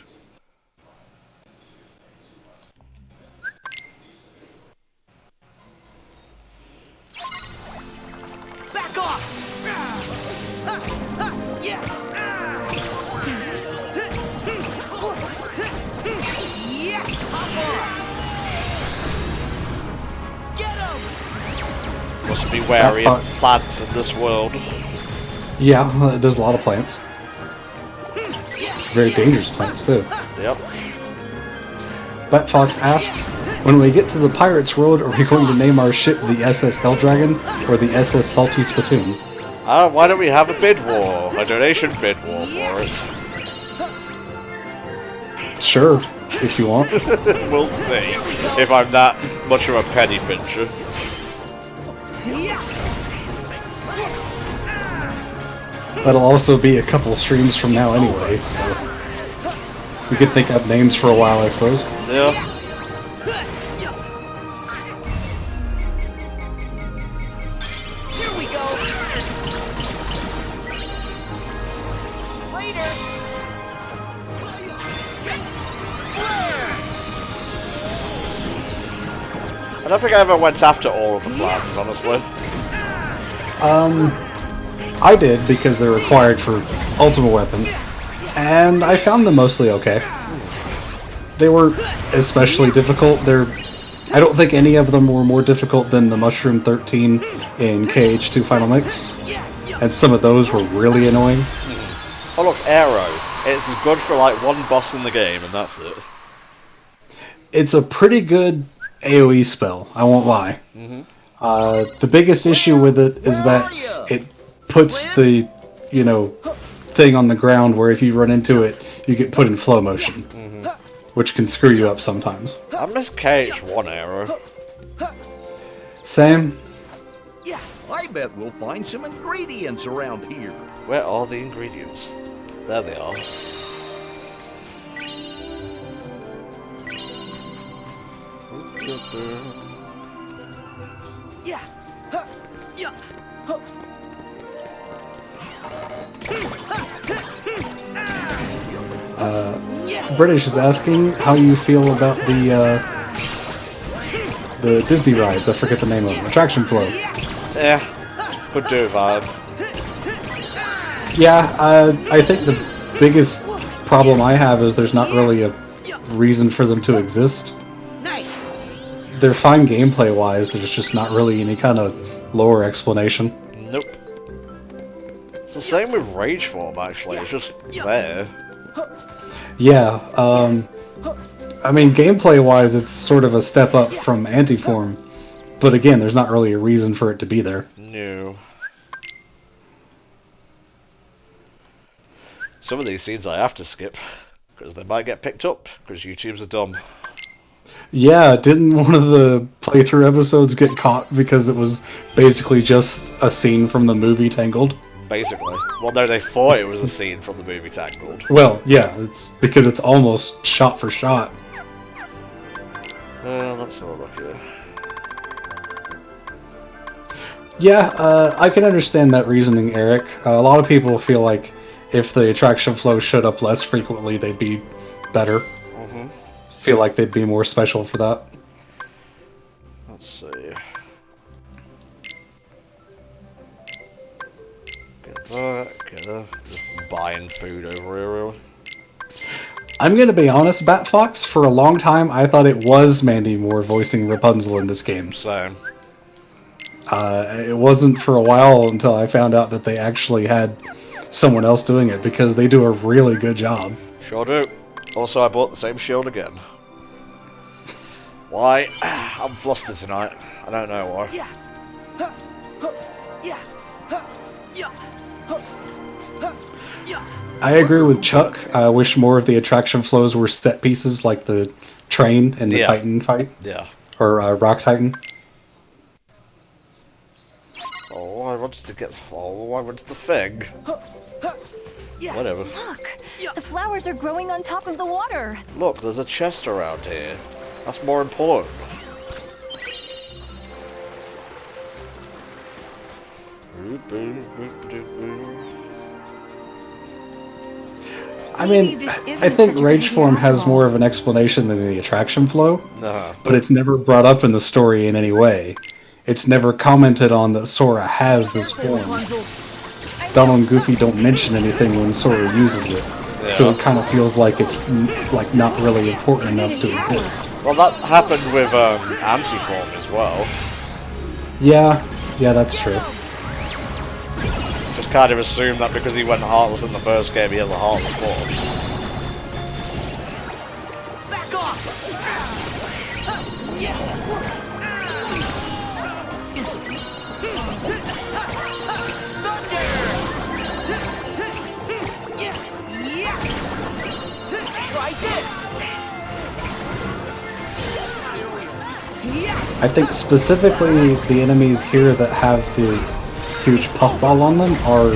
Must be wary of plants in this world.
Yeah, there's a lot of plants. Very dangerous plants, too.
Yep.
Batfox asks, when we get to the Pirates World, are we going to name our ship the SS Helldragon or the SS Salty Spittoon?
Why don't we have a bid war? A donation bid war for it.
Sure, if you want.
We'll see if I'm that much of a penny pincher.
That'll also be a couple streams from now anyway, so we could think up names for a while, I suppose.
Yeah.
Here we go. Later.
I don't think I ever went after all of the flans, honestly.
I did because they're required for Ultimate Weapon, and I found them mostly okay. They were especially difficult. I don't think any of them were more difficult than the Mushroom 13 in KH2 Final Mix, and some of those were really annoying.
Oh look, Aero. It's good for like one boss in the game, and that's it.
It's a pretty good AoE spell, I won't lie. The biggest issue with it is that it puts the, thing on the ground where if you run into it, you get put in flow motion, which can screw you up sometimes.
I miss KH1 Aero.
Same.
Yeah, I bet we'll find some ingredients around here.
Where are the ingredients? There they are.
Yeah. Yeah.
British is asking how you feel about the Disney rides. I forget the name of them. Attraction Flow.
Yeah, could do vibe.
Yeah, I think the biggest problem I have is there's not really a reason for them to exist.
Nice.
They're fine gameplay-wise, there's just not really any kind of lore explanation.
Nope. It's the same with Rage Form, actually. It's just there.
Yeah, I mean, gameplay-wise, it's sort of a step up from Antiform, but again, there's not really a reason for it to be there.
No. Some of these scenes I have to skip, because they might get picked up, because YouTubes are dumb.
Yeah, didn't one of the playthrough episodes get caught because it was basically just a scene from the movie Tangled?
Basically. Well, no, they thought it was a scene from the movie Tangled.
Well, yeah, it's because it's almost shot for shot.
Let's have a look here.
Yeah, I can understand that reasoning, Eric. A lot of people feel like if the attraction flow showed up less frequently, they'd be better. Feel like they'd be more special for that.
Let's see. Get that, just buying food over here, really.
I'm gonna be honest, Batfox, for a long time I thought it was Mandy Moore voicing Rapunzel in this game.
Same.
It wasn't for a while until I found out that they actually had someone else doing it, because they do a really good job.
Sure do. Also, I bought the same shield again. Why? I'm flustered tonight. I don't know why.
Yeah. Yeah. Yeah. Yeah.
I agree with Chuck. I wish more of the attraction flows were set pieces like the train in the Titan fight.
Yeah.
Or Rock Titan.
Oh, I wanted to get... Oh, I wanted the thing. Whatever.
Look! The flowers are growing on top of the water!
Look, there's a chest around here. That's more important.
I mean, I think Rage Form has more of an explanation than the attraction flow, but it's never brought up in the story in any way. it's never commented on that Sora has this form. Donald and Goofy don't mention anything when Sora uses it, so it kind of feels like it's like not really important enough to exist.
Well, that happened with Anti-Form as well.
Yeah, that's true.
Just kind of assume that because he went Heartless in the first game, he has a Heartless form.
Back off!
I think specifically the enemies here that have the huge puffball on them are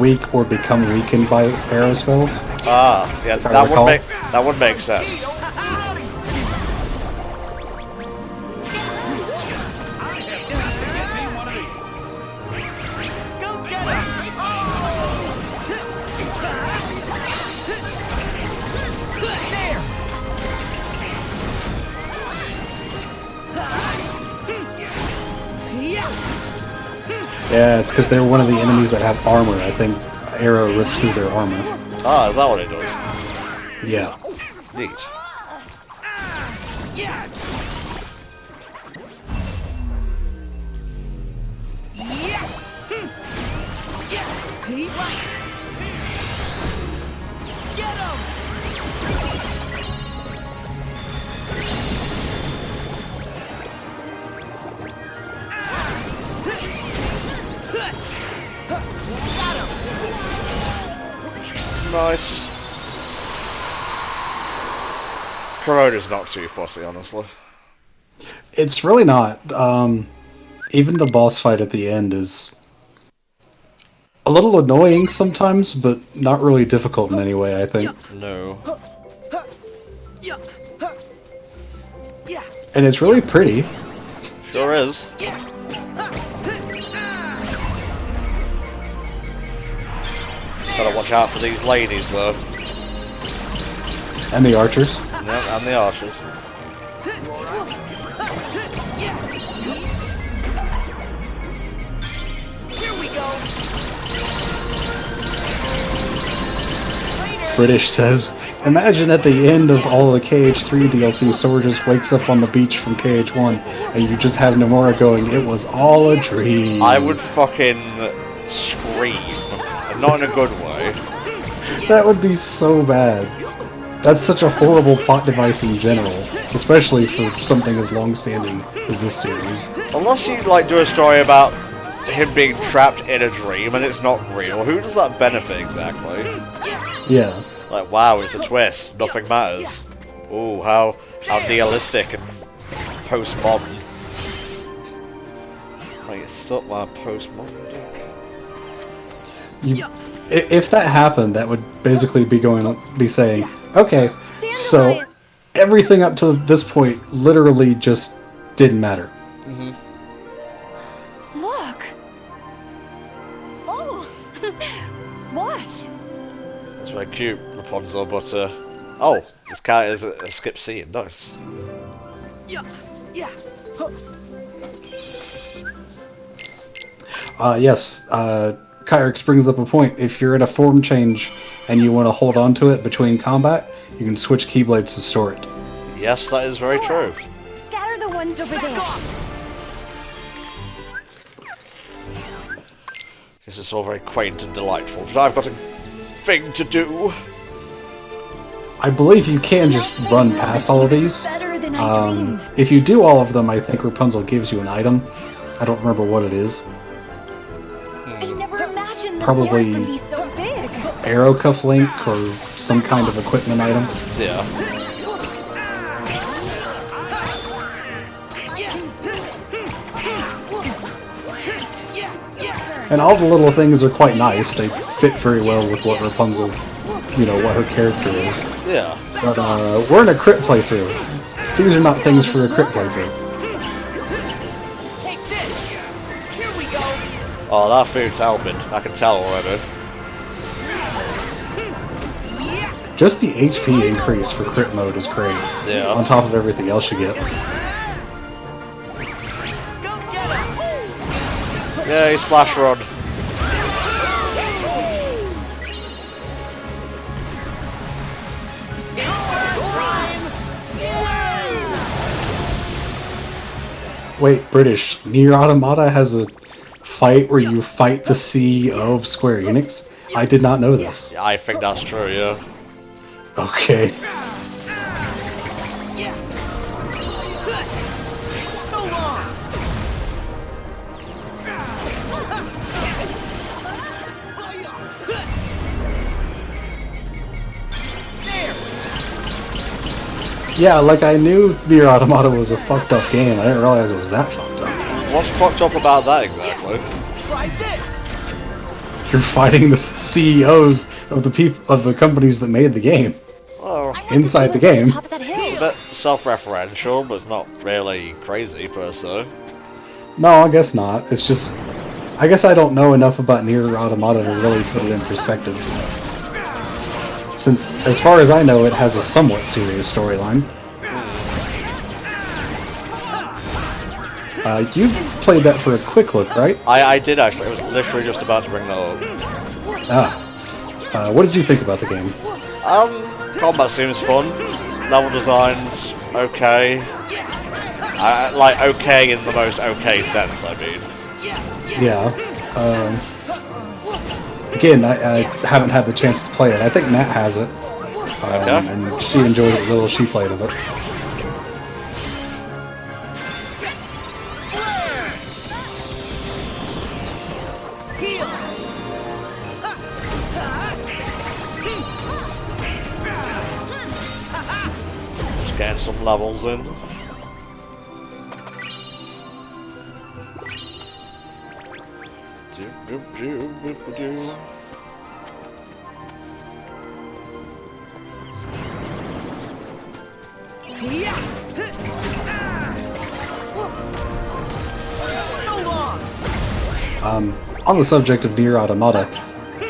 weak or become weakened by arrow spells.
Ah, yeah, that would make sense.
Yeah, it's because they're one of the enemies that have armor. I think arrow rips through their armor.
Ah, is that what it does?
Yeah.
Neat. Nice. Corona's not too fussy, honestly.
It's really not. Even the boss fight at the end is a little annoying sometimes, but not really difficult in any way, I think.
No.
And it's really pretty.
Sure is. Gotta watch out for these ladies, though.
And the archers.
Yeah, and the archers.
Here we go.
British says, imagine at the end of all the KH3 DLC, Sora just wakes up on the beach from KH1, and you just have Nomura going, it was all a dream.
I would fucking scream. And not in a good way.
That would be so bad. That's such a horrible plot device in general, especially for something as long-standing as this series.
Unless you, like, do a story about him being trapped in a dream and it's not real, who does that benefit exactly?
Yeah.
Like, wow, it's a twist. Nothing matters. Ooh, how nihilistic and postmodern. Wait, stop my postmodern.
If that happened, that would basically be saying, okay, so everything up to this point literally just didn't matter.
Mm-hmm. Look! Oh! Watch!
That's very cute, Rapunzel, but, oh, this guy is a skip scene. Nice.
Yeah.
Yes, Kyrix brings up a point. If you're at a form change and you want to hold on to it between combat, you can switch Keyblades to store it.
Yes, that is very true.
Scatter the ones over there.
This is all very quaint and delightful, but I've got a thing to do.
I believe you can just run past all of these. If you do all of them, I think Rapunzel gives you an item. I don't remember what it is.
I never imagined the
Probably
would be so big.
arrow cuff link or some kind of equipment item.
Yeah.
And all the little things are quite nice. They fit very well with what Rapunzel, what her character is.
Yeah.
But we're in a crit playthrough. These are not things for a crit playthrough.
Take this. Here we go.
Oh, that food's helping. I can tell already.
Just the HP increase for crit mode is great.
Yeah.
On top of everything else you get.
Go get him.
Yay, splash run.
Wait, British. Nier Automata has a fight where you fight the CEO of Square Enix? I did not know this.
Yeah, I think that's true, yeah.
Okay. Yeah, like I knew Nier Automata was a fucked up game. I didn't realize it was that fucked up.
What's fucked up about that exactly?
You're fighting the CEOs of the companies that made the game.
Well,
inside the game.
It's a bit self-referential, but it's not really crazy per se.
No, I guess not. It's just, I guess I don't know enough about Nier Automata to really put it in perspective. Since, as far as I know, it has a somewhat serious storyline. You played that for a quick look, right?
I did actually. I was literally just about to bring that up.
What did you think about the game?
Combat seems fun. Level designs okay. Like okay in the most okay sense, I mean.
Yeah. Again, I haven't had the chance to play it. I think Nat has it. And she enjoyed it little she played of it.
Just getting some levels in.
On the subject of Nier Automata,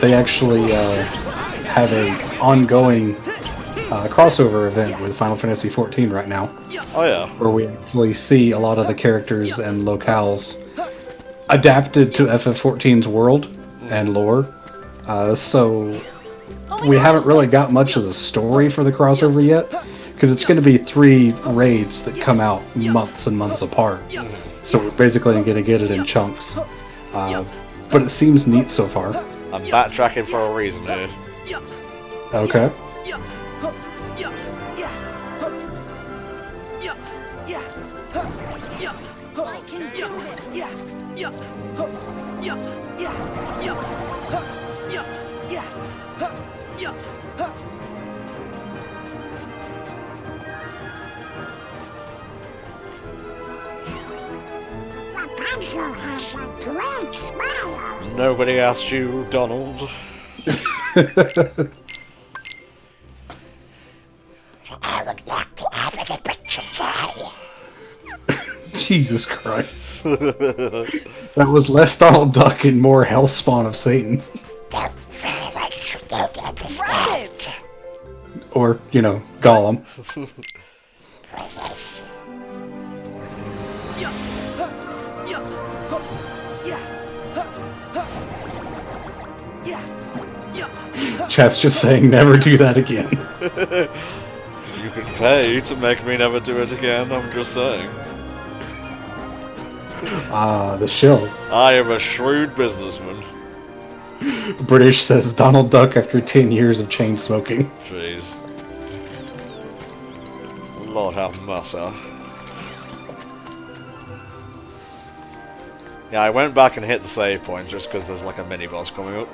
they actually have a ongoing crossover event with Final Fantasy XIV right now.
Oh yeah.
Where we actually see a lot of the characters and locales adapted to FF14's world and lore. So we haven't really got much of the story for the crossover yet, because it's going to be 3 raids that come out months and months apart. So we're basically going to get it in chunks. But it seems neat so far.
I'm backtracking for a reason here.
Okay.
I can do
Rapunzel has a great smile.
Nobody asked you, Donald.
I would like to have a picture today.
Jesus Christ. That was less Donald Duck and more Hellspawn of Satan.
Don't feel like you don't understand.
Or, you know, Gollum.
Brothers.
Chat's just saying never do that again.
You can pay to make me never do it again, I'm just saying.
The shill.
I am a shrewd businessman.
British says Donald Duck after 10 years of chain smoking.
Jeez. Lord have mercy. Yeah, I went back and hit the save point just because there's like a mini-boss coming up.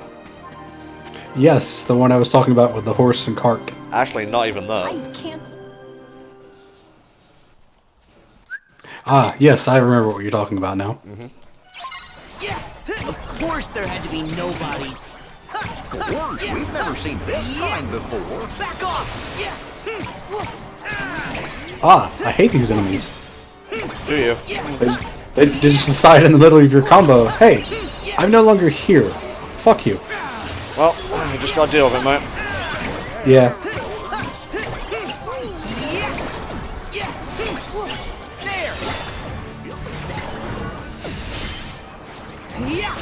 Yes, the one I was talking about with the horse and cart.
Actually, not even that.
I can't.
Ah, yes, I remember what you're talking about now.
Of course there had to be nobodies.
Horse, we've never seen this kind before.
Back off!
Ah, I hate these enemies.
Do you?
They just decide in the middle of your combo, hey, I'm no longer here. Fuck you.
Well, you just gotta deal with it, mate.
Yeah.
Heal.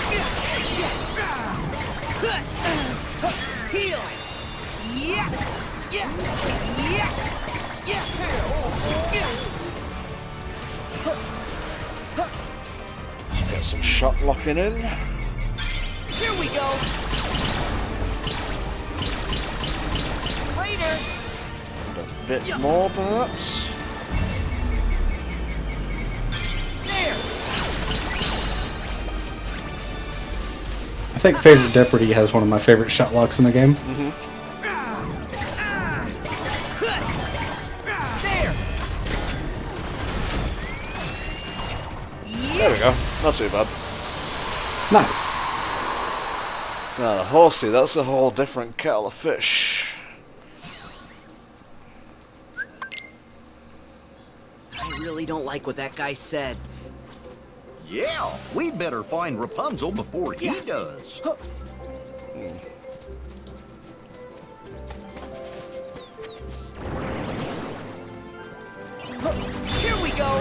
Get some shot locking in.
Here we go. Later.
And a bit more, perhaps.
There.
I think Favorite Deputy has one of my favorite shot locks in the game.
There we go. Not too bad.
Nice.
Now the horsey, that's a whole different kettle of fish.
I really don't like what that guy said.
Yeah, we'd better find Rapunzel before he does.
Here we go.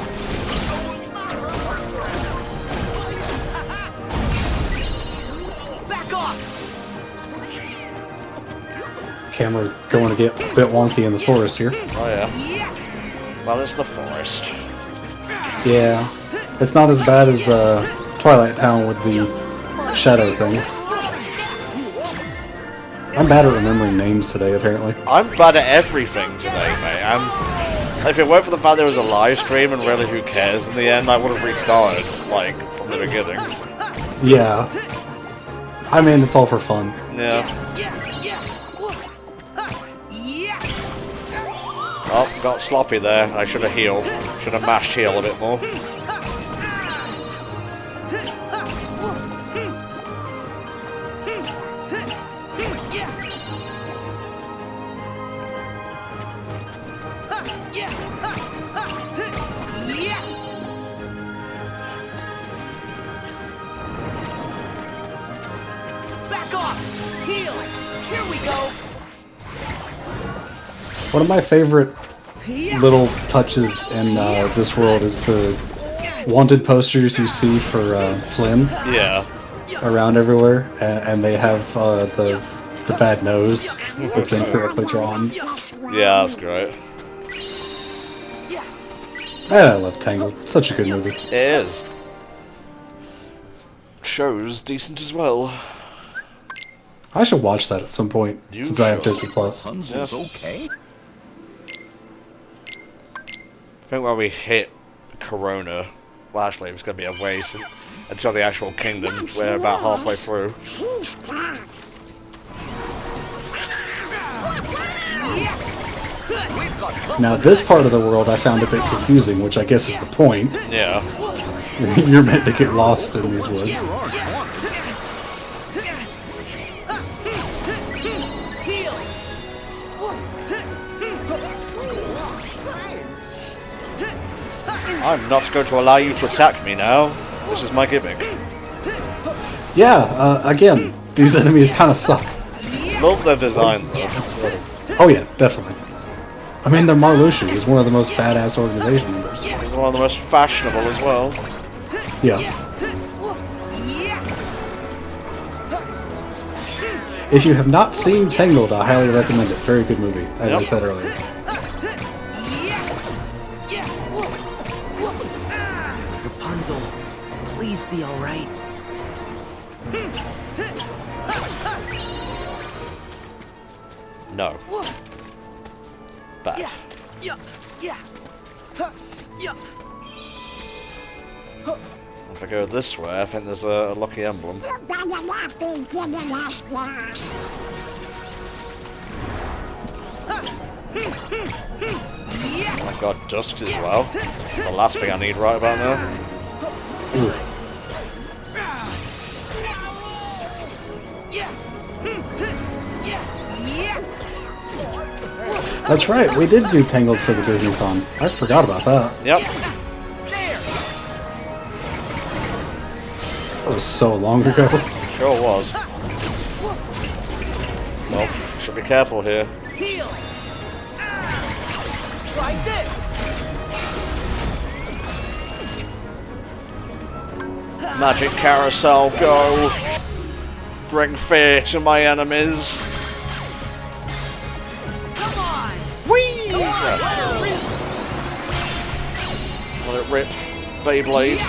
Back off.
Camera's going to get a bit wonky in the forest here.
Oh yeah. Well, it's the forest.
Yeah. It's not as bad as Twilight Town with the shadow thing. I'm bad at remembering names today, apparently.
I'm bad at everything today, mate. If it weren't for the fact there was a live stream and really who cares in the end, I would have restarted, like, from the beginning.
Yeah. I mean, it's all for fun.
Yeah. Oh, got sloppy there. I should have healed. Should have mashed heal a bit more.
Back off. Heal. Here we go.
One of my favorite little touches in this world is the wanted posters you see for Flynn.
Yeah.
Around everywhere, and they have the bad nose that's incorrectly drawn.
Yeah, that's great.
And I love Tangled. Such a good movie.
It is. Show's decent as well.
I should watch that at some point, since I have Disney Plus.
Rapunzel's okay?
I think when we hit Corona, well, actually, it's going to be a ways until the actual kingdom. We're about halfway through.
Now, this part of the world I found a bit confusing, which I guess is the point.
Yeah.
You're meant to get lost in these woods.
I'm not going to allow you to attack me now. This is my gimmick.
Yeah, again, these enemies kind of suck.
Love their design, though.
Oh yeah, definitely. I mean, they're Marluxia. He's one of the most badass organization members.
He's one of the most fashionable as well.
Yeah. If you have not seen Tangled, I highly recommend it. Very good movie, as I said earlier.
Rapunzel, please be all right.
No. Bad. If I go this way, I think there's a lucky emblem. Oh my god, dusks as well. The last thing I need right about now.
Ooh. That's right, we did do Tangled for the Disney Con. I forgot about that.
Yep.
That was so long ago.
Sure was. Well, should be careful here.
Heal. Try this.
Magic carousel, go! Bring fear to my enemies!
Come on!
Whee! Let it rip, Beyblade.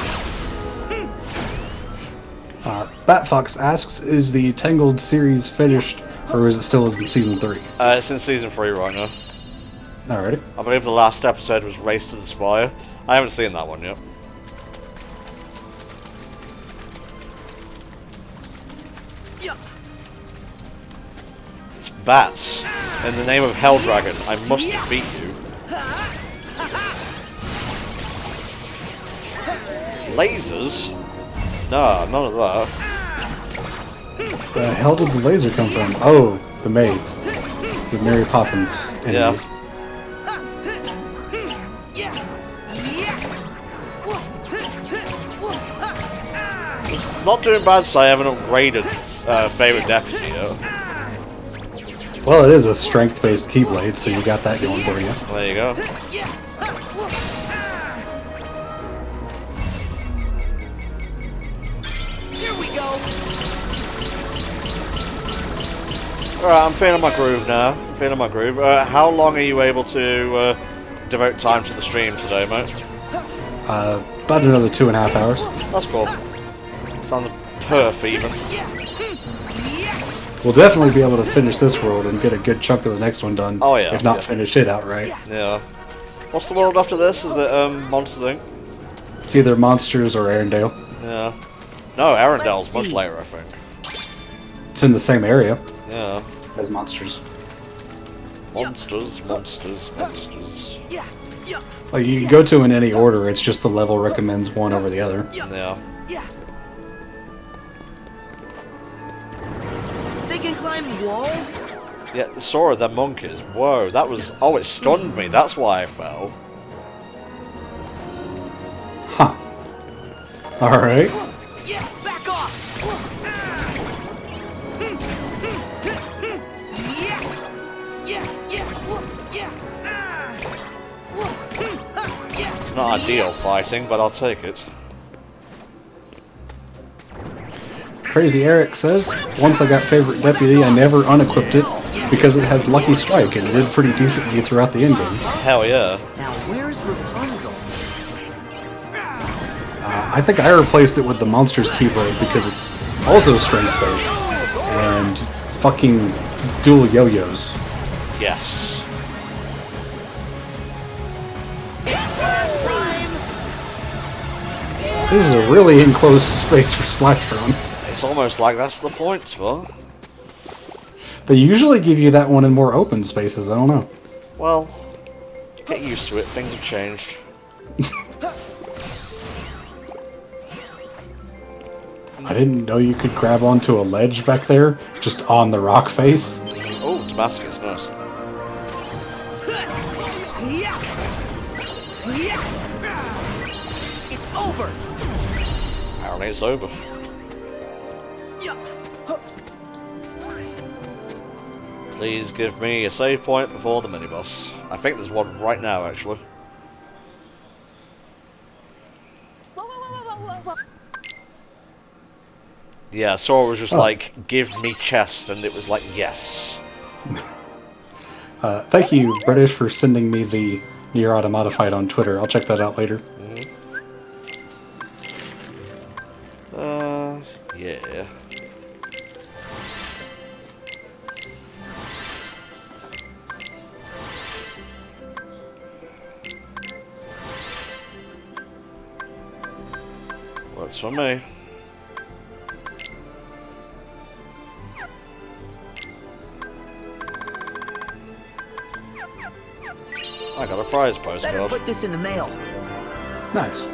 Batfox asks, is the Tangled series finished, or is it still in Season 3?
It's in Season 3 right now.
Alrighty.
I believe the last episode was Race to the Spire. I haven't seen that one yet. It's bats. In the name of Hell Dragon, I must defeat you. Lasers? Nah, none of that.
Where the hell did the laser come from? Oh, the maids. The Mary Poppins enemies.
It's not doing bad, so I haven't upgraded favorite deputy yet.
Well, it is a strength-based Keyblade, so you got that going for you.
There you go.
Here we go.
Alright, I'm feeling my groove now. I'm feeling my groove. How long are you able to devote time to the stream today, mate?
About another 2.5 hours.
That's cool. Sounds perf even.
We'll definitely be able to finish this world and get a good chunk of the next one done.
Oh yeah.
If not finish it outright.
Yeah. What's the world after this? Is it Monsters Inc?
It's either Monsters or Arendelle.
Yeah. No, Arendelle's much later, I think.
It's in the same area.
Yeah.
As Monsters.
Monsters.
Like, you can go to in any order, it's just the level recommends one over the other.
Yeah.
They can climb walls?
Yeah, Sora, they're monkeys. Whoa, that was... Oh, it stunned me. That's why I fell.
Huh. Alright.
Back off!
It's not ideal fighting, but I'll take it.
Crazy Eric says, once I got favorite deputy, I never unequipped it because it has Lucky Strike and it did pretty decently throughout the endgame.
Hell yeah.
Now where's Rapunzel?
I think I replaced it with the Monsters Keyblade because it's also strength-based and fucking dual yo-yos.
Yes.
This is a really enclosed space for Splashtron.
It's almost like that's the point spot.
They usually give you that one in more open spaces, I don't know.
Well, get used to it, things have changed.
I didn't know you could grab onto a ledge back there, just on the rock face.
Oh, Damascus, nice.
It's over!
Apparently it's over. Please give me a save point before the mini-boss. I think there's one right now, actually. Yeah, Sora was just like, give me chest, and it was like, yes.
Thank you, British, for sending me the Nier Automata fight on Twitter. I'll check that out later.
Yeah. Works for me. I got a prize
Better
postcard.
put this in the mail.
Nice.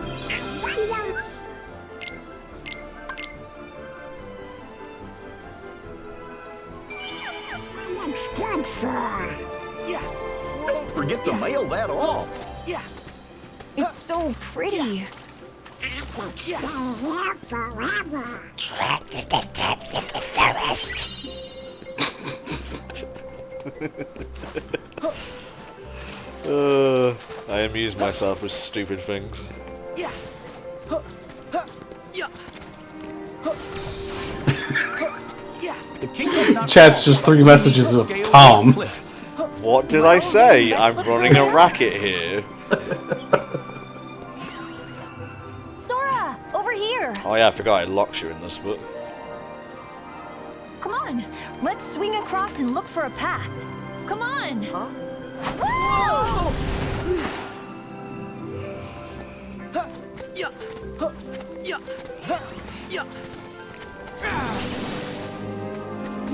Looks good for.
Don't forget to mail that off.
It's so pretty.
I can stay here forever. Trapped at the depths of the forest.
I amuse myself with stupid things.
chat's just 3 messages of Tom.
What did I say? I'm running a racket here.
Sora, over here.
Oh yeah, I forgot it locks you in this book.
Come on, let's swing across and look for a path. Come on. Huh?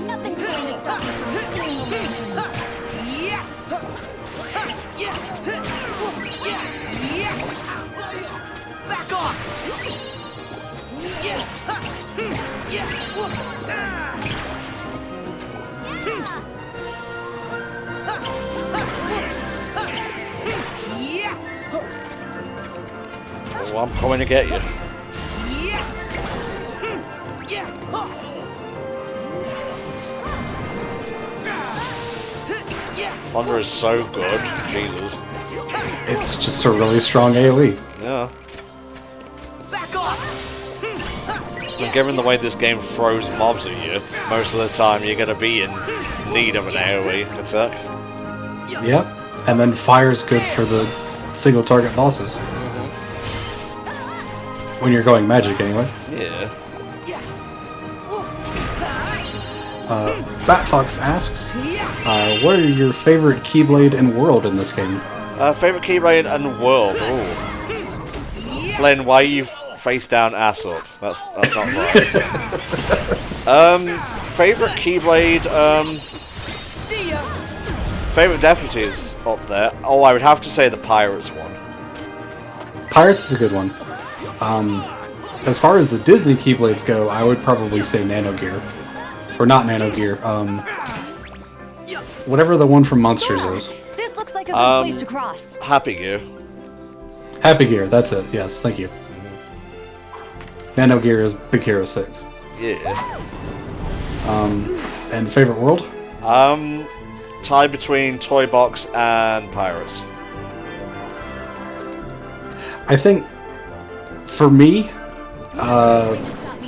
Nothing's going to stop me from seeing
Back off!
Oh, I'm coming to get you. Thunder is so good. Jesus.
It's just a really strong AoE.
Yeah. And given the way this game throws mobs at you, most of the time you're going to be in need of an AoE attack.
Yep. And then fire's good for the single target bosses. When you're going magic, anyway.
Yeah.
Batfox asks, what are your favorite Keyblade and world in this game?
Favorite Keyblade and world? Ooh. Flynn, why are you face down, ass up? That's not right. Favorite Keyblade, favorite deputies up there. Oh, I would have to say the Pirates one.
Pirates is a good one. As far as the Disney Keyblades go, I would probably say Nano Gear. Or not Nano Gear, whatever the one from Monsters is.
This looks like a good place to cross.
Happy Gear.
Happy Gear, that's it. Yes, thank you. Nano Gear is Big Hero 6.
Yeah.
And favorite world?
Tie between Toy Box and Pirates.
I think, for me,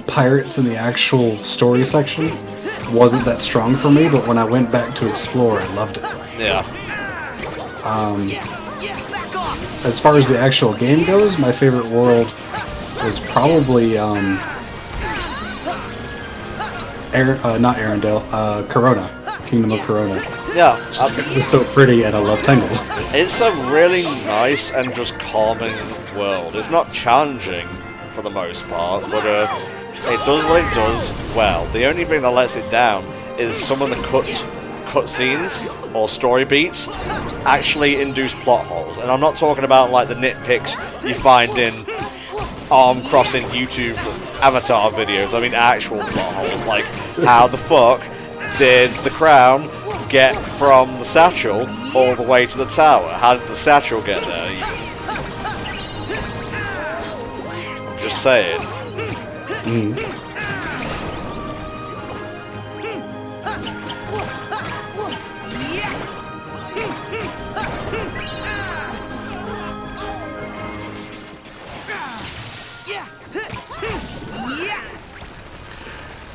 Pirates in the actual story section wasn't that strong for me, but when I went back to explore, I loved it.
Yeah.
As far as the actual game goes, my favorite world was probably not Arendelle, Corona, Kingdom of Corona.
Yeah.
It's so pretty, and I love Tangled.
It's a really nice and just calming world. It's not challenging for the most part, but it does what it does well. The only thing that lets it down is some of the cutscenes or story beats actually induce plot holes. And I'm not talking about like the nitpicks you find in arm-crossing YouTube avatar videos. I mean actual plot holes, like how the fuck did the crown get from the satchel all the way to the tower? How did the satchel get there? I'm just saying.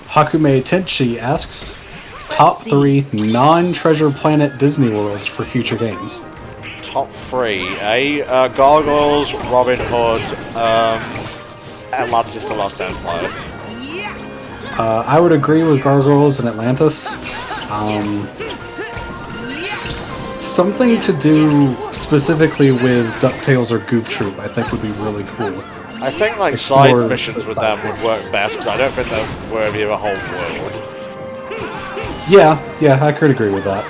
Hakume Tenchi asks, top 3 non-Treasure Planet Disney worlds for future games.
Top 3, Gargoyles, Robin Hood, Atlantis the Lost Empire.
I would agree with Gargoyles and Atlantis. Something to do specifically with DuckTales or Goof Troop I think would be really cool.
I think like side missions with them would work best, because I don't think they're worthy of a whole world.
Yeah, I could agree with that.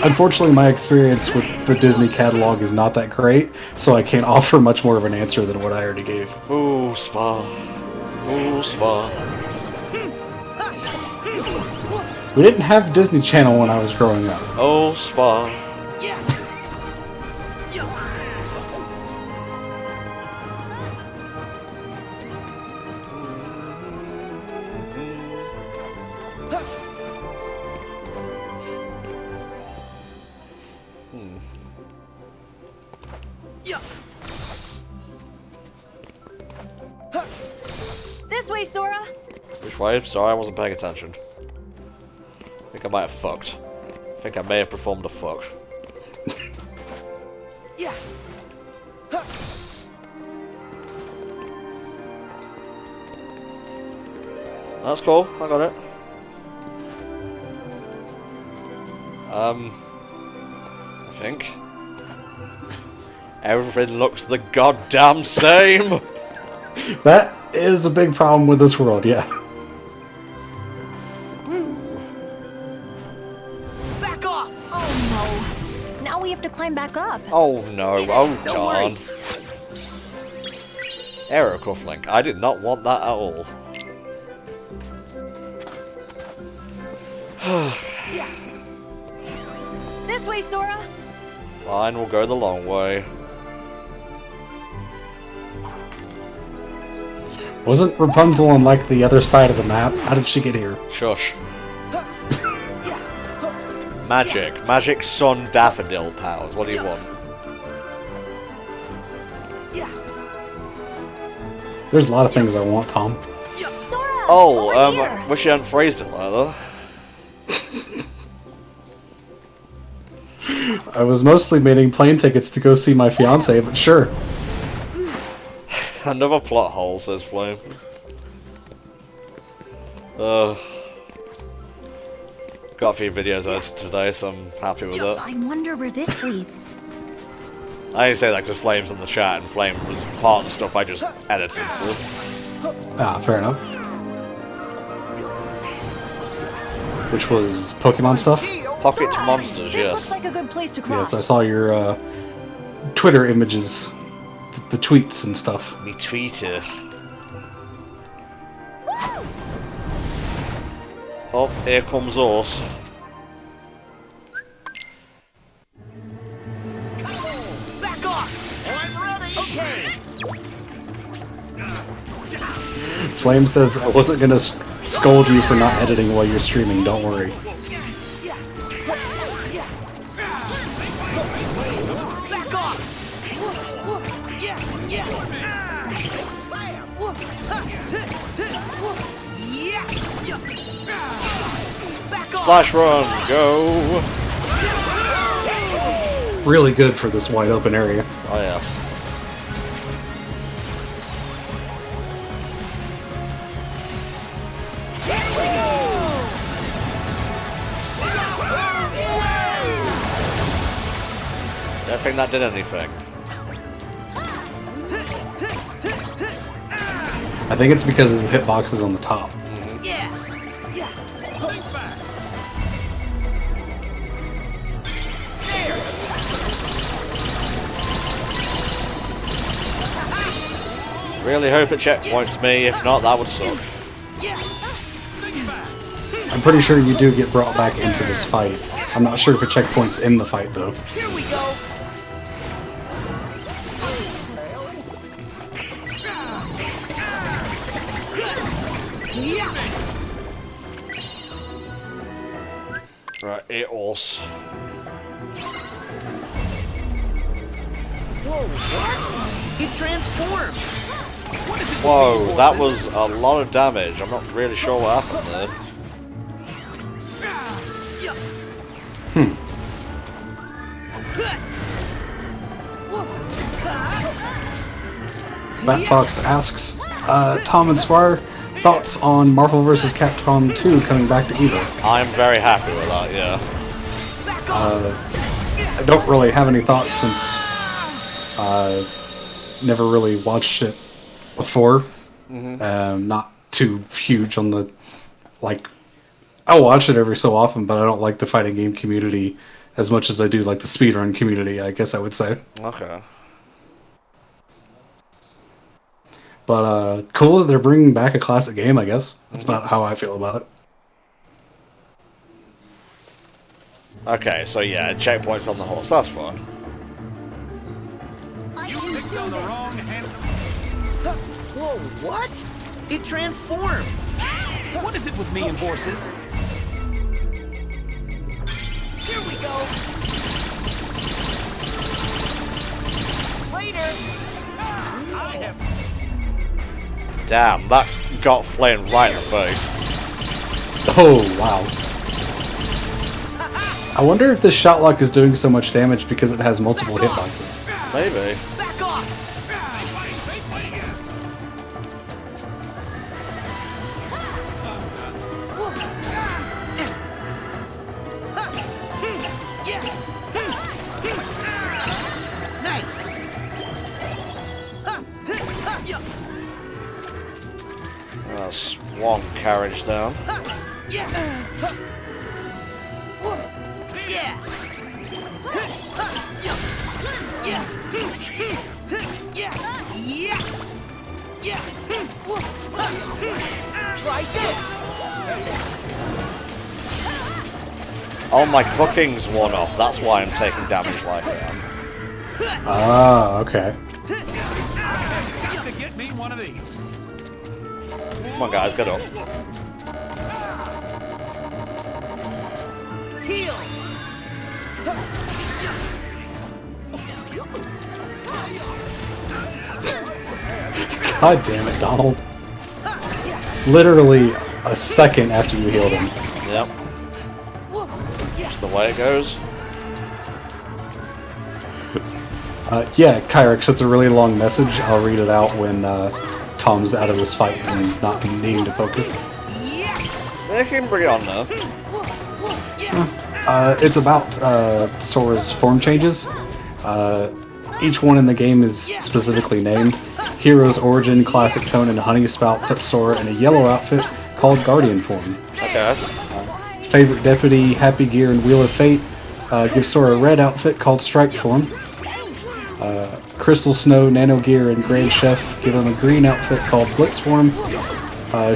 Unfortunately, my experience with the Disney catalog is not that great, so I can't offer much more of an answer than what I already gave.
Ooh, Spa. Ooh, Spa.
We didn't have Disney Channel when I was growing up.
Oh, Spa.
This way, Sora.
Which way? Sorry, I wasn't paying attention. I think I might have fucked. I think I may have performed a fuck.
Yeah.
That's cool. I got it. I think everything looks the goddamn same.
That is a big problem with this world, yeah.
Back off!
Oh no. Now we have to climb back up.
Oh no, oh darn. Aero cufflink. I did not want that at all.
This way, Sora.
Fine, we'll go the long way.
Wasn't Rapunzel on like the other side of the map? How did she get here?
Shush. Magic. Magic Sun Daffodil powers. What do you want?
There's a lot of things I want, Tom.
Sora.
Oh, wish you hadn't phrased it like that.
I was mostly meaning plane tickets to go see my fiance, but sure.
Another plot hole, says Flame. Got a few videos edited today, so I'm happy with it.
I wonder where this leads.
I didn't say that because Flame's in the chat, and Flame was part of the stuff I just edited, so...
Ah, fair enough. Which was Pokemon stuff?
Pocket Monsters,
This
yes.
looks like a good place to cross.
Yes, I saw your Twitter images, the tweets and stuff.
Me tweeter. Oh, here comes us.
Back off! I'm ready! Okay!
Flame says, I wasn't gonna scold you for not editing while you're streaming, don't worry.
Back off!
Flash run, go!
Really good for this wide open area.
Oh, yes. Don't think that did anything.
I think it's because his hitbox is on the top.
Really hope it checkpoints me, if not, that would suck.
I'm pretty sure you do get brought back into this fight. I'm not sure if it checkpoints in the fight, though.
Here we go!
Right, it was.
Whoa, what? It transformed! What is it?
Whoa, that was a lot of damage. I'm not really sure what happened there.
Batfox asks, Tom and Swar, thoughts on Marvel vs. Capcom 2 coming back to Evo?
I'm very happy with that, yeah.
I don't really have any thoughts since never really watched it before. Not too huge on the, like, I'll watch it every so often, but I don't like the fighting game community as much as I do like the speedrun community, I guess I would say.
Okay.
But cool that they're bringing back a classic game, I guess. That's about how I feel about it.
Okay, so yeah, checkpoints on the horse, that's fine.
Whoa, what? It transformed! What is it with me and horses? Here we go! Later!
Damn, that got Flame right in the face.
Oh, wow. I wonder if this shot lock is doing so much damage because it has multiple hitboxes.
Maybe.
Back off!
Swung carriage down. Oh, my cooking's worn off. That's why I'm taking damage like I am.
Ah, okay.
Got to get me one of these.
Come on, guys, get up.
Heal!
God damn it, Donald. Literally a second after you healed him.
Yep. Just the way it goes.
Yeah, Kyrix, it's a really long message. I'll read it out when Tom's out of this fight and not needing to focus.
They can bring it on now.
It's about Sora's form changes. Each one in the game is specifically named. Hero's Origin, Classic Tone, and Honey Spout put Sora in a yellow outfit called Guardian form.
Okay.
Favorite Deputy, Happy Gear, and Wheel of Fate give Sora a red outfit called Strike form. Crystal Snow, Nano Gear, and Grand Chef give him a green outfit called Blitz form.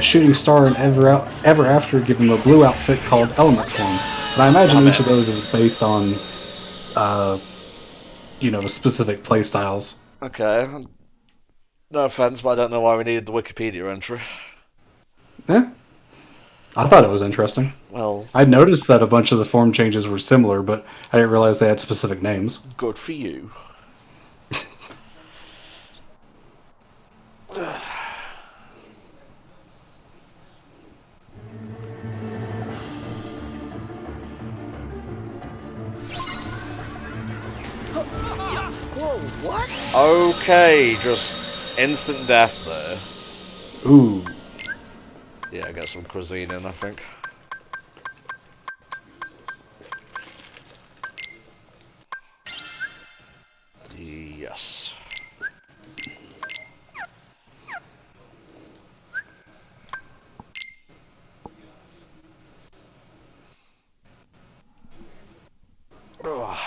Shooting Star and Ever After give him a blue outfit called Element form. And I imagine each of those is based on, specific playstyles.
Okay. No offense, but I don't know why we needed the Wikipedia entry.
Yeah. I thought it was interesting.
Well,
I'd noticed that a bunch of the form changes were similar, but I didn't realize they had specific names.
Good for you.
Whoa, what?
Okay, just instant death there.
Ooh.
Yeah, get some cuisine in, I think. Yes. Oh.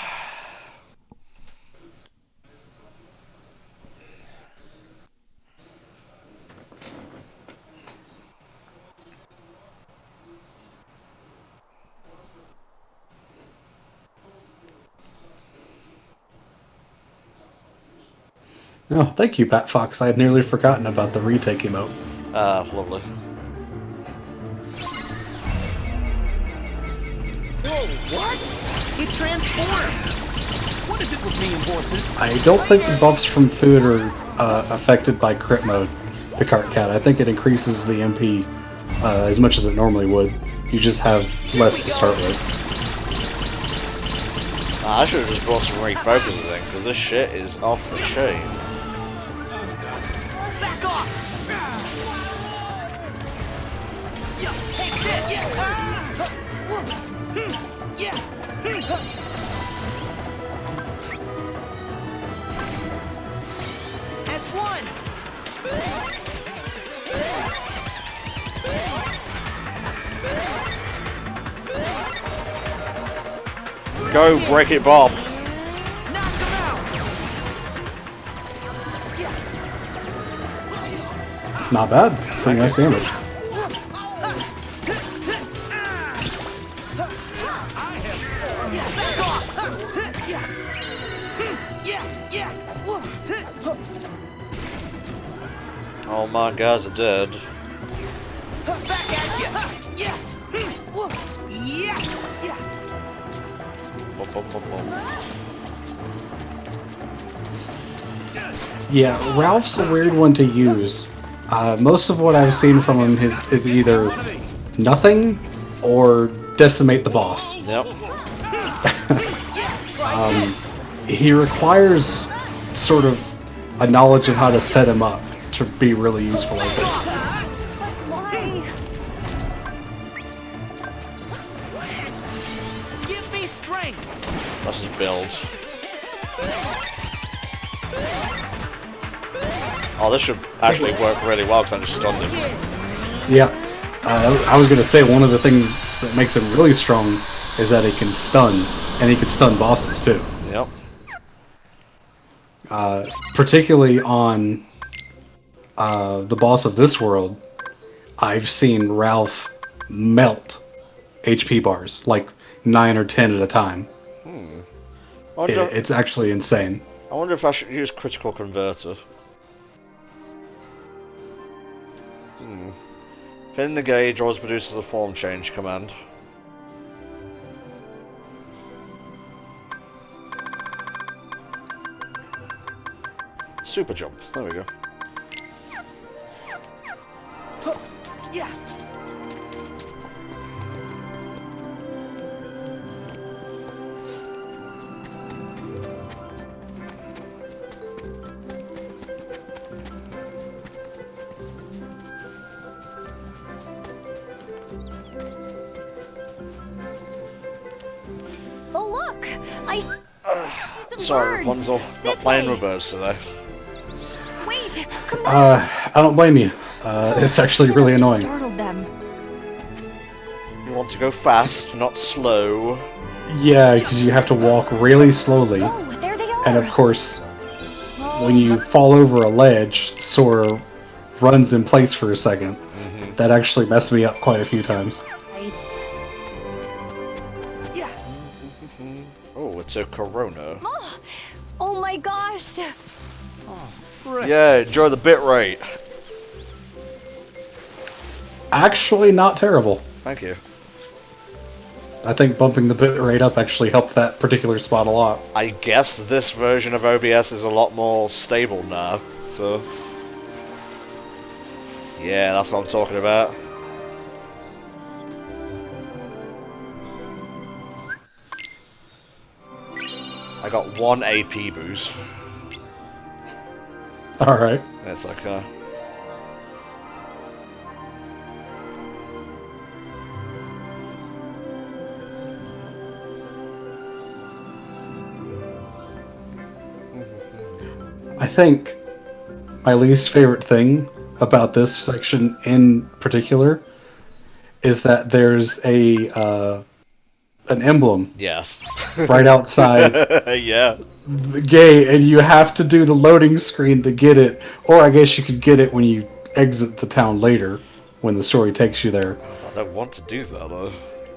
Oh, thank you, Pat Fox. I had nearly forgotten about the retake emote.
Lovely.
Whoa, what? It transformed! What is it with me and horses?
I don't think the buffs from food are affected by crit mode, the Cart Cat. I think it increases the MP as much as it normally would. You just have less to start with.
I should have just brought some refocusers in, because this shit is off the chain.
Back off! Take this! S1!
Go, break it, Bob.
Not bad. Pretty nice damage.
All my guys are dead.
Back at you!
Bum, bum, bum, bum.
Yeah, Ralph's a weird one to use. Most of what I've seen from him is either nothing or decimate the boss.
Yep.
He requires sort of a knowledge of how to set him up to be really useful, I think.
Why?
Give me strength!
That's his build. Oh, this should actually work really well because I just stunned him.
Yeah. I was going to say, one of the things that makes him really strong is that he can stun, and he can stun bosses too.
Yep.
Particularly on the boss of this world, I've seen Ralph melt HP bars, like 9 or 10 at a time. It's actually insane.
I wonder if I should use Critical Converter. Pin the gauge always produces a form change command. Super jump. There we go.
Yeah.
Oh, look!
Sorry, Rapunzel. Not playing with birds today.
Wait, come on!
I don't blame you. It's actually really annoying.
Startled them.
You want to go fast, not slow.
Yeah, because you have to walk really slowly.
Oh, there they are!
And of course, when you fall over a ledge, Sora runs in place for a second. That actually messed me up quite a few times.
Yeah.
Oh, it's a Corona.
Oh my gosh!
Yeah, enjoy the bit rate.
Actually, not terrible.
Thank you.
I think bumping the bit rate up actually helped that particular spot a lot.
I guess this version of OBS is a lot more stable now, so... Yeah, that's what I'm talking about. I got 1 AP boost.
Alright.
It's like,
I think my least favorite thing about this section in particular is that there's an emblem
yes.
right outside
yeah.
the gate, and you have to do the loading screen to get it, or I guess you could get it when you exit the town later, when the story takes you there.
I don't want to do that, though.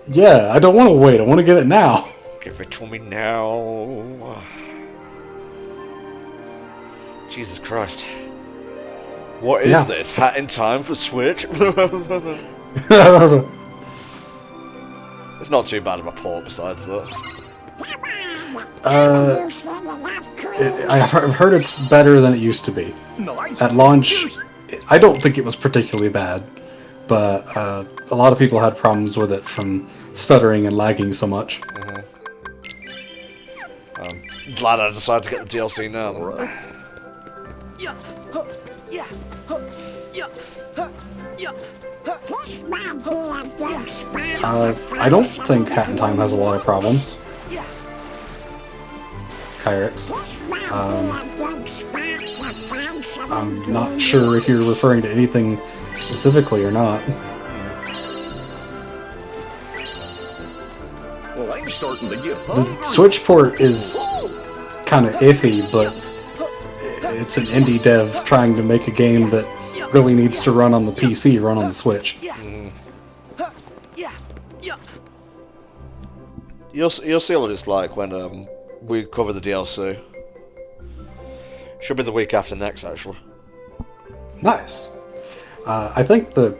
Yeah, I don't want to wait, I want to get it now.
Give it to me now. Jesus Christ. What is this? Hat in time for Switch? It's not too bad of a port besides that.
I've heard it's better than it used to be. At launch, I don't think it was particularly bad, but a lot of people had problems with it from stuttering and lagging so much.
Glad I decided to get the DLC now. Then.
I don't think Hat in Time has a lot of problems. Kyrix. I'm not sure if you're referring to anything specifically or not.
Well, I'm starting to get
The
hungry.
Switch port is kind of iffy, but it's an indie dev trying to make a game that really needs to run on the PC, run on the Switch.
You'll see what it's like when we cover the DLC. Should be the week after next, actually.
Nice. I think the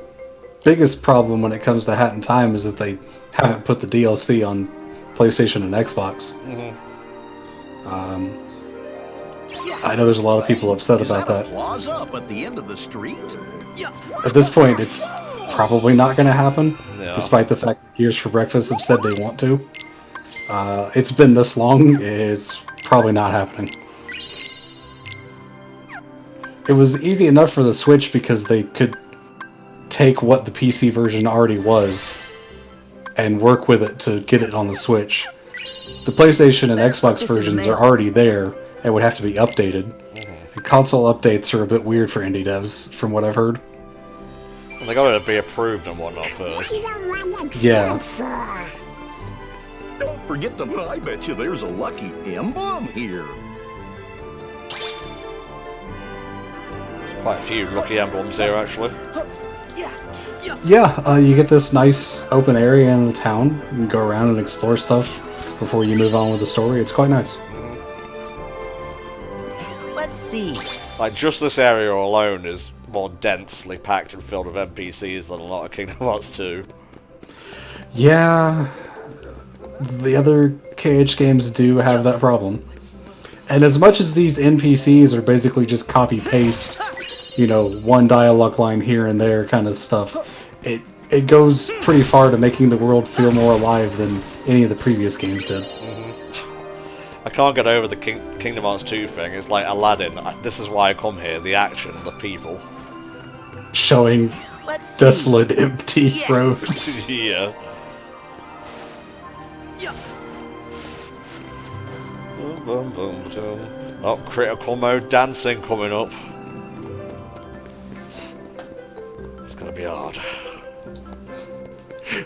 biggest problem when it comes to Hat in Time is that they haven't put the DLC on PlayStation and Xbox. I know there's a lot of people upset about that.
Plaza up at the end of the street?
At this point, it's probably not going to happen,
Yeah.
despite the fact that Gears for Breakfast have said they want to. It's been this long, it's probably not happening. It was easy enough for the Switch because they could take what the PC version already was and work with it to get it on the Switch. The PlayStation and Xbox versions are already there and would have to be updated. And console updates are a bit weird for indie devs, from what I've heard.
And they got to be approved and whatnot first.
Yeah.
Don't forget to... I bet you there's a lucky emblem here.
Quite a few lucky emblems here, actually.
Yeah, you get this nice open area in the town. You can go around and explore stuff before you move on with the story. It's quite nice.
Let's see.
Like, just this area alone is more densely packed and filled with NPCs than a lot of Kingdom Hearts 2.
Yeah, the other KH games do have that problem. And as much as these NPCs are basically just copy-paste, you know, one dialogue line here and there kind of stuff, it goes pretty far to making the world feel more alive than any of the previous games did.
I can't get over the Kingdom Hearts 2 thing. It's like Aladdin. This is why I come here. The action, the people.
Showing desolate, empty roads.
Yeah. Boom, boom, boom. Oh, critical mode dancing coming up. It's gonna be hard.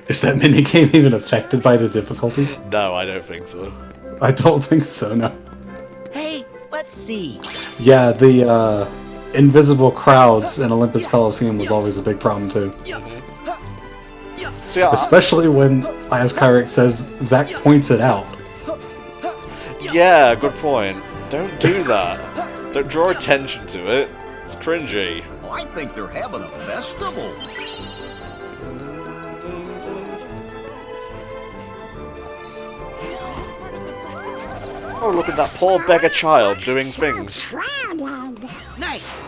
Is that minigame even affected by the difficulty?
No, I don't think so.
I don't think so, no.
Hey, let's see.
Yeah, the invisible crowds in Olympus Coliseum was always a big problem too.
So, yeah,
especially when, as Kyrick says, Zack points it out.
Yeah, good point. Don't do that. Don't draw attention to it. It's cringy.
I think they're having a festival.
Oh, look at that poor beggar child doing things.
Nice.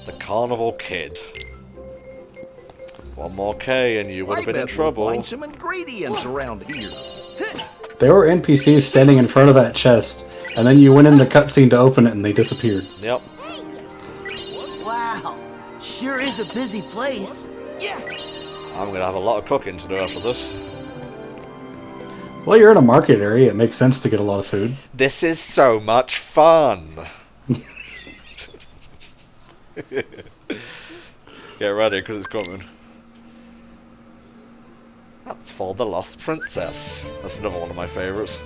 The Carnival Kid. One more K and you would have been in trouble.
Find some ingredients around here.
There were NPCs standing in front of that chest, and then you went in the cutscene to open it and they disappeared.
Yep.
Wow. Sure is a busy place.
I'm gonna have a lot of cooking to do after this.
Well, you're in a market area, it makes sense to get a lot of food.
This is so much fun! Get ready, because it's coming. That's for the Lost Princess. That's another one of my favourites.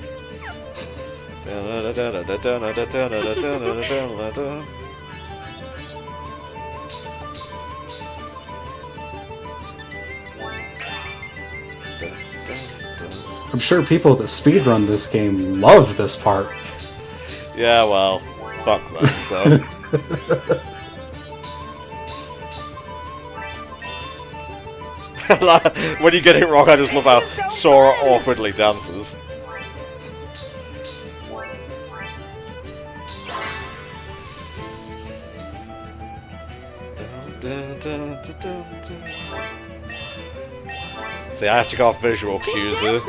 I'm sure people that speedrun this game love this part.
Yeah, well, fuck them, so. When you get it wrong, I just love how Sora awkwardly dances. See, I have to go off visual cues here.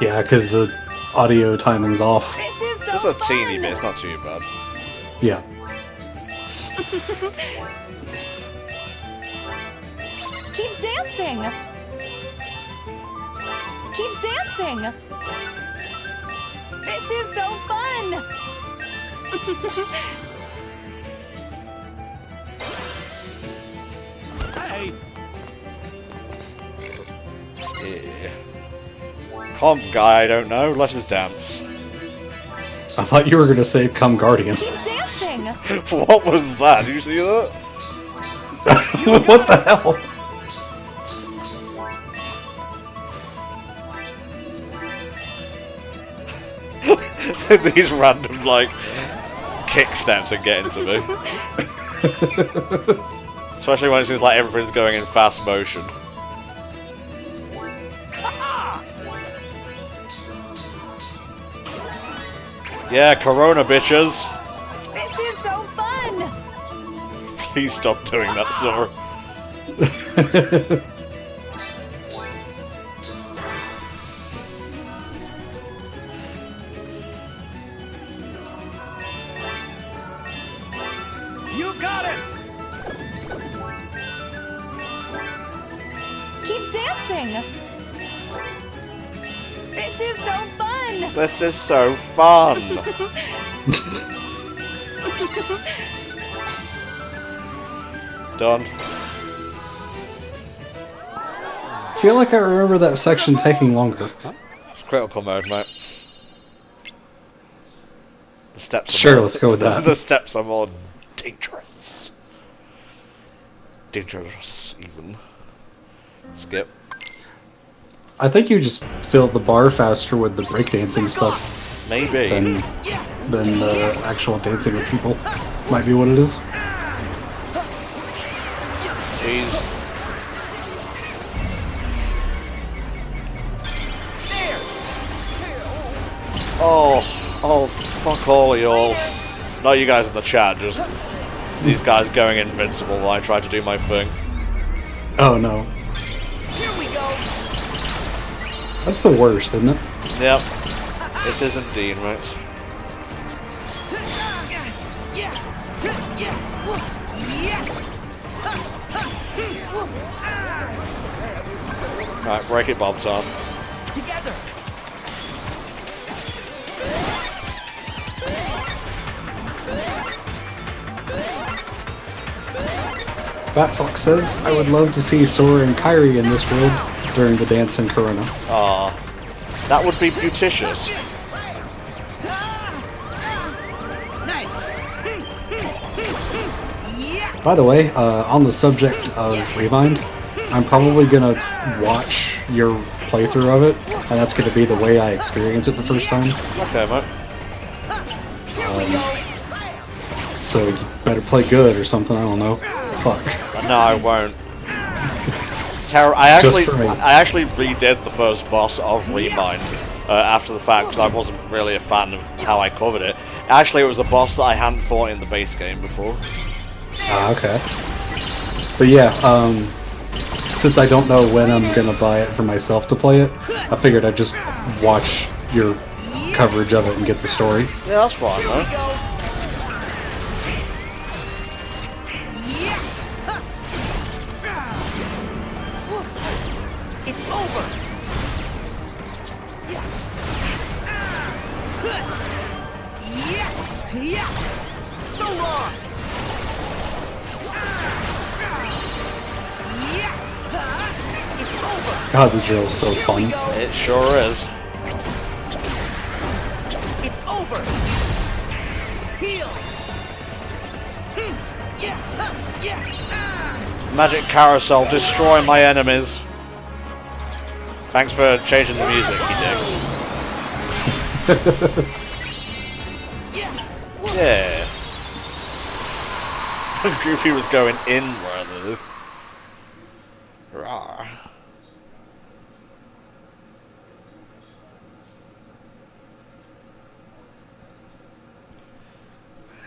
Yeah, because the audio timing's off.
Just a teeny bit, it's not too bad.
Yeah.
Keep dancing! Keep dancing! This is so fun!
Hey!
Yeah. Come, guy, I don't know. Let's just dance.
I thought you were going to say come Guardian.
Keep dancing!
What was that? Did you see that?
What the hell?
These random, like, kick steps are getting to me. Especially when it seems like everything's going in fast motion. Yeah, Corona, bitches.
This is so fun!
Please stop doing that, Sora.
You got it!
Keep dancing! This is so fun!
This is so fun. Done.
I feel like I remember that section taking longer.
It's critical mode, mate. The steps are
Sure,
more,
let's go with that.
The steps are more dangerous. Dangerous, even. Skip.
I think you just filled the bar faster with the breakdancing stuff
Maybe.
than the actual dancing with people. Might be what it is.
Jeez. Oh, fuck all of y'all. Not you guys in the chat, just these guys going invincible while I try to do my thing.
Oh no.
Here we go!
That's the worst, isn't it?
Yep. It is indeed, mate. Right, break it, Bob Tom.
Together!
Batfox says, I would love to see Sora and Kairi in this world during the dance in Corona.
Ah, that would be beauticious.
By the way, on the subject of Rewind, I'm probably gonna watch your playthrough of it, and that's gonna be the way I experience it the first time.
Okay, mate.
So you better play good or something, I don't know. Fuck.
No, I won't. I actually
for me.
redid the first boss of Remind after the fact because I wasn't really a fan of how I covered it. Actually, it was a boss that I hadn't fought in the base game before.
Ah, okay. But yeah, since I don't know when I'm gonna buy it for myself to play it, I figured I'd just watch your coverage of it and get the story.
Yeah, that's fine, man.
It's over! So long! It's over!
God, the drill's so fun.
It sure is.
It's over! Heal!
Magic carousel, destroy my enemies. Thanks for changing the music, you dicks. Yeah. Goofy was going in rather. Rawr.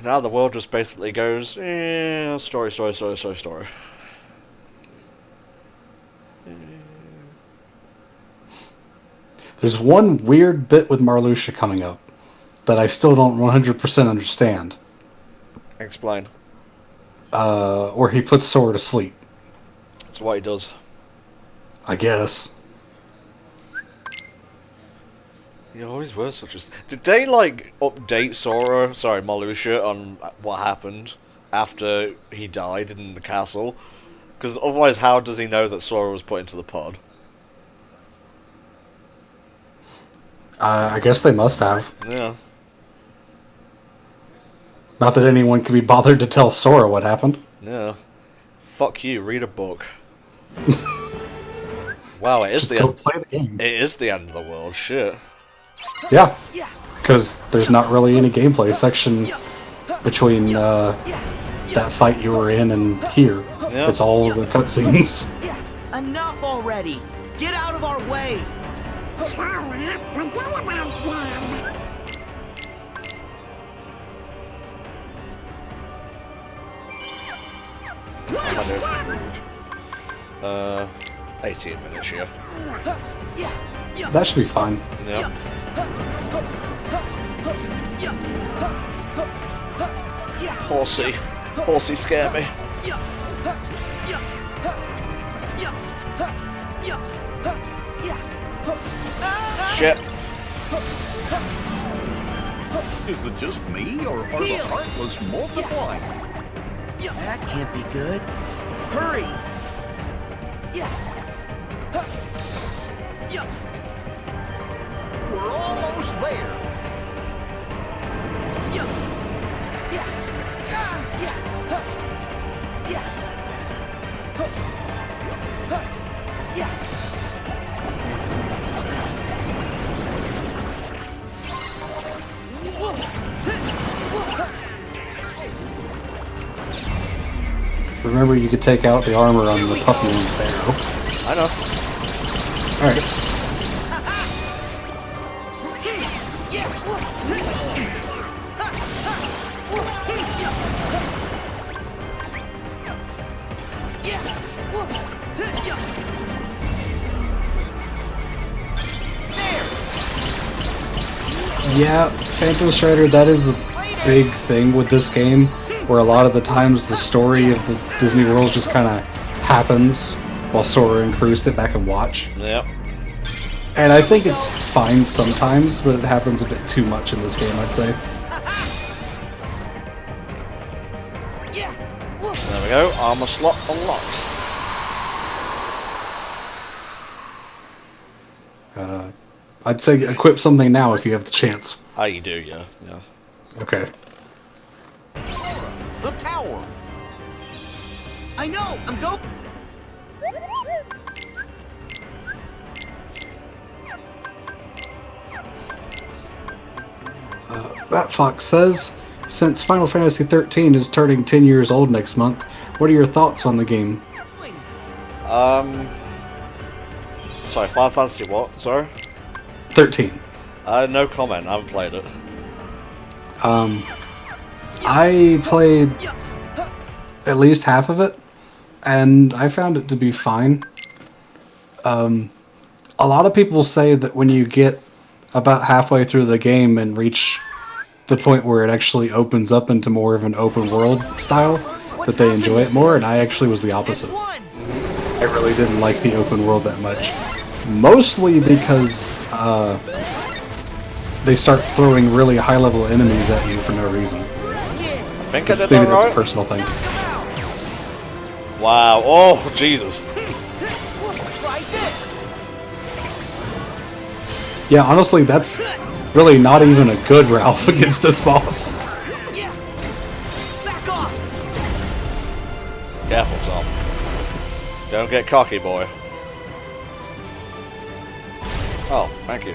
Now the world just basically goes, story.
There's one weird bit with Marluxia coming up that I still don't 100% understand.
Explain.
Where he puts Sora to sleep.
That's what he does.
I guess.
You always were such a... Did they, like, update Marluxia on what happened after he died in the castle? Because otherwise, how does he know that Sora was put into the pod?
I guess they must have.
Yeah.
Not that anyone can be bothered to tell Sora what happened.
Yeah. Fuck you, read a book. Wow, it is
Just
the
go
end.
play the game.
It is the end of the world, shit.
Yeah. Because there's not really any gameplay section between that fight you were in and here.
Yep.
It's all the cutscenes.
Enough already! Get out of our way!
Sora, forget about him.
How am I doing? 18 minutes, yeah.
That should be fine.
Yep. Horsey. Horsey scare me. Shit.
Is it just me, or are the Heartless multiplying?
That can't be good. Hurry!
We're almost there.
Remember, you could take out the armor on the puppy winged barrow.
I know.
Alright. Yeah, Phantom Strider, that is a big thing with this game, where a lot of the times the story of the Disney World just kind of happens while Sora and crew sit back and watch.
Yep.
And I think it's fine sometimes, but it happens a bit too much in this game, I'd say.
There we go. Armor slot unlocked.
I'd say equip something now if you have the chance.
Oh, you do, yeah.
Okay.
The tower.
I know! I'm go.
That Fox says, since Final Fantasy XIII is turning 10 years old next month, what are your thoughts on the game?
Sorry, Final Fantasy what? Sorry?
13.
No comment. I haven't played it.
I played at least half of it, and I found it to be fine. A lot of people say that when you get about halfway through the game and reach the point where it actually opens up into more of an open world style, that they enjoy it more, and I actually was the opposite. I really didn't like the open world that much. Mostly because they start throwing really high-level enemies at you for no reason.
I think I did
Maybe
that
that's
right.
a personal thing.
Wow. Oh, Jesus.
Yeah, honestly, that's really not even a good Ralph against this boss.
Careful, Tom. Don't get cocky, boy. Oh, thank you.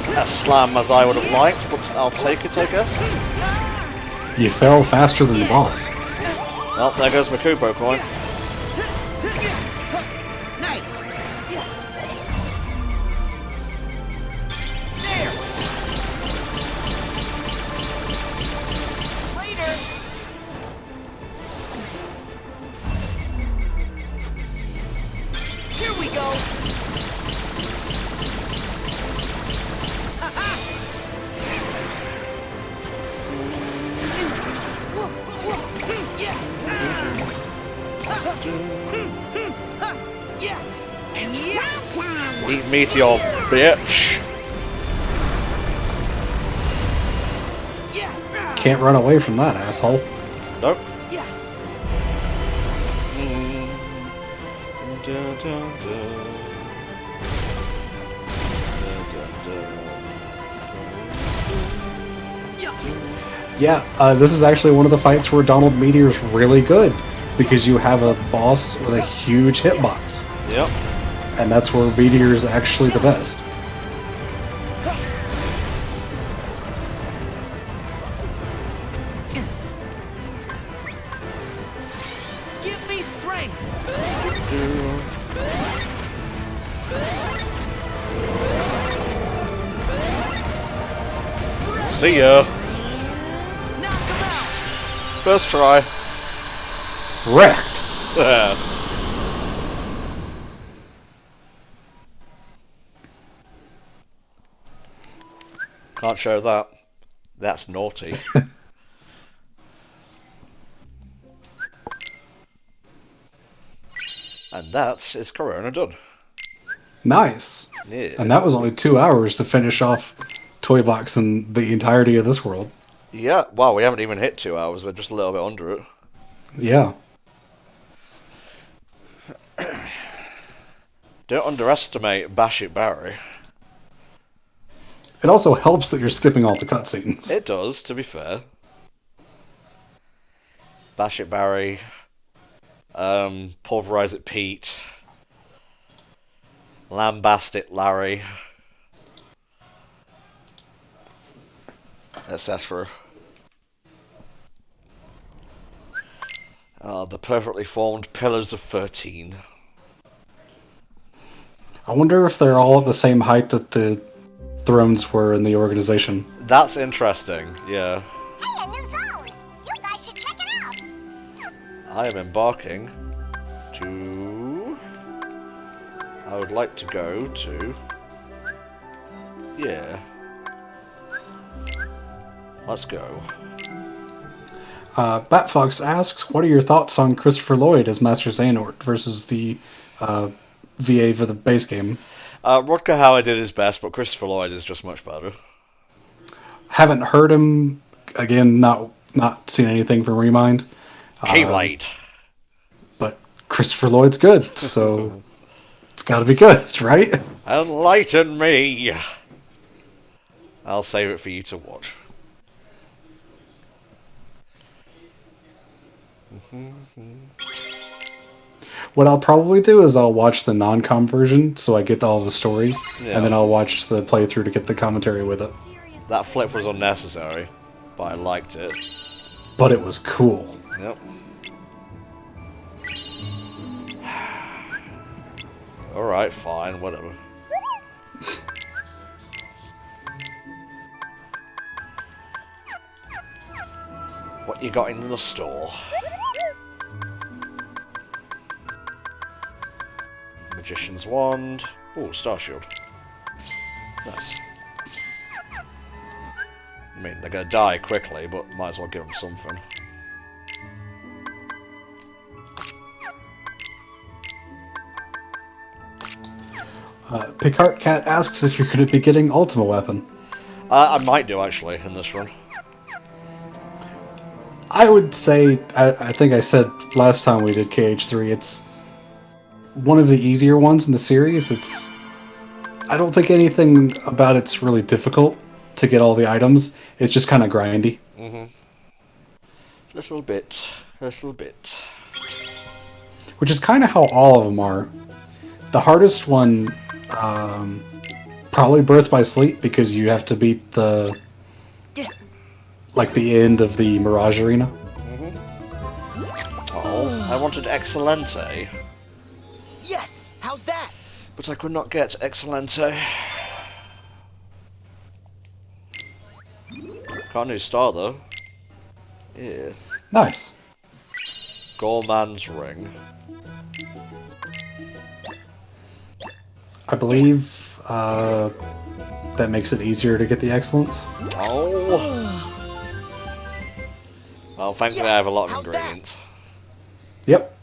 Not as slam as I would have liked, but I'll take it, I guess.
You fell faster than the boss.
Well, there goes my Kupo coin.
Nice. Later. Here we go.
Eat meteor, bitch.
Can't run away from that, asshole.
Nope.
Yeah, this is actually one of the fights where Donald Meteor's really good, because you have a boss with a huge hitbox.
Yep.
And that's where Meteor's actually the best.
Give me strength.
See ya. First try.
Wrecked.
Can't show that. That's naughty. And that is Corona done.
Nice.
Yeah.
And that was only 2 hours to finish off Toy Box and the entirety of this world.
Yeah, wow, we haven't even hit 2 hours, we're just a little bit under it.
Yeah.
Don't underestimate Bash It Barry.
It also helps that you're skipping all the cutscenes.
It does, to be fair. Bash It Barry. Pulverize It Pete. Lambast It Larry. Etc. The perfectly formed Pillars of 13.
I wonder if they're all at the same height that the thrones were in the organization.
That's interesting, yeah.
Hey, a new zone! You guys should check it out!
I am embarking to... I would like to go to... Yeah. Let's go.
Batfox asks, what are your thoughts on Christopher Lloyd as Master Xehanort versus the VA for the base game?
Rutger Hauer did his best, but Christopher Lloyd is just much better.
Haven't heard him. Again, not seen anything from Remind.
Keyblade.
But Christopher Lloyd's good, so it's got to be good, right?
Enlighten me! I'll save it for you to watch.
What I'll probably do is I'll watch the non-com version so I get all the story, and then I'll watch the playthrough to get the commentary with it.
That flip was unnecessary, but I liked it.
But it was cool.
Yep. Alright, fine, whatever. What you got in the store? Magician's Wand. Ooh, Star Shield. Nice. I mean, they're gonna die quickly, but might as well give them something.
Picard Cat asks if you're going to be getting Ultima Weapon.
I might do, actually, in this run.
I would say, I think I said last time we did KH3, it's one of the easier ones in the series. I don't think anything about it's really difficult to get all the items. It's just kind of grindy.
Mm-hmm. Little bit.
Which is kind of how all of them are. The hardest one, probably Birth by Sleep, because you have to beat the end of the Mirage Arena.
Mm-hmm. Oh, I wanted Excelente.
Yes! How's that?
But I could not get Excelente. Got a new star, though. Yeah.
Nice.
Gorman's Ring.
I believe that makes it easier to get the Excellence.
Oh! Well, thankfully I have a lot of ingredients.
Yep.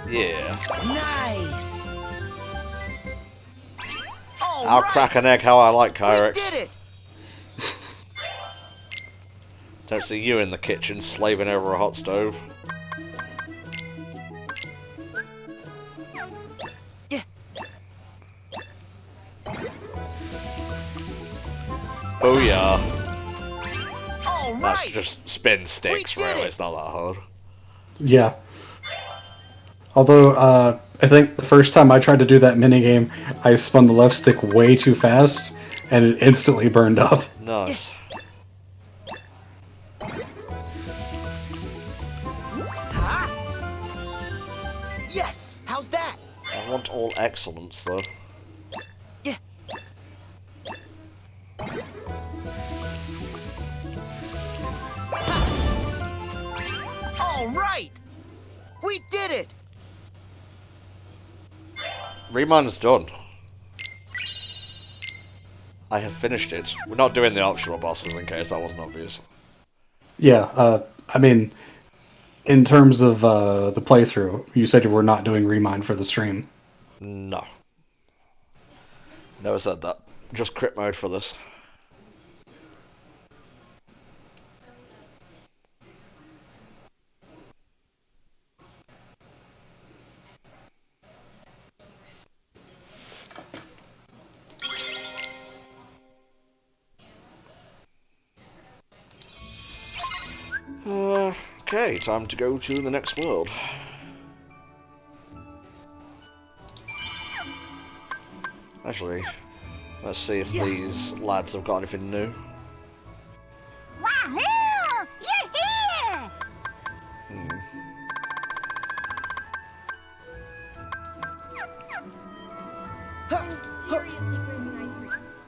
Yeah.
Nice!
I'll crack an egg how I like, Kyrex.
We did it!
Don't see you in the kitchen slaving over a hot stove. Booyah.
All
That's
right.
just spin sticks,
We did
really.
it.
It's not that hard.
Yeah. Although, I think the first time I tried to do that minigame, I spun the left stick way too fast, and it instantly burned up.
Nice.
Yes. How's that?
I want all excellence, though.
Yeah. All right. We did it.
Remind's done. I have finished it. We're not doing the optional bosses in case that wasn't obvious.
Yeah, I mean, in terms of the playthrough, you said you were not doing Remind for the stream.
No. Never said that. Just crit mode for this. Okay, time to go to the next world. Actually, let's see if these lads have got anything new.
Wahoo! You're here!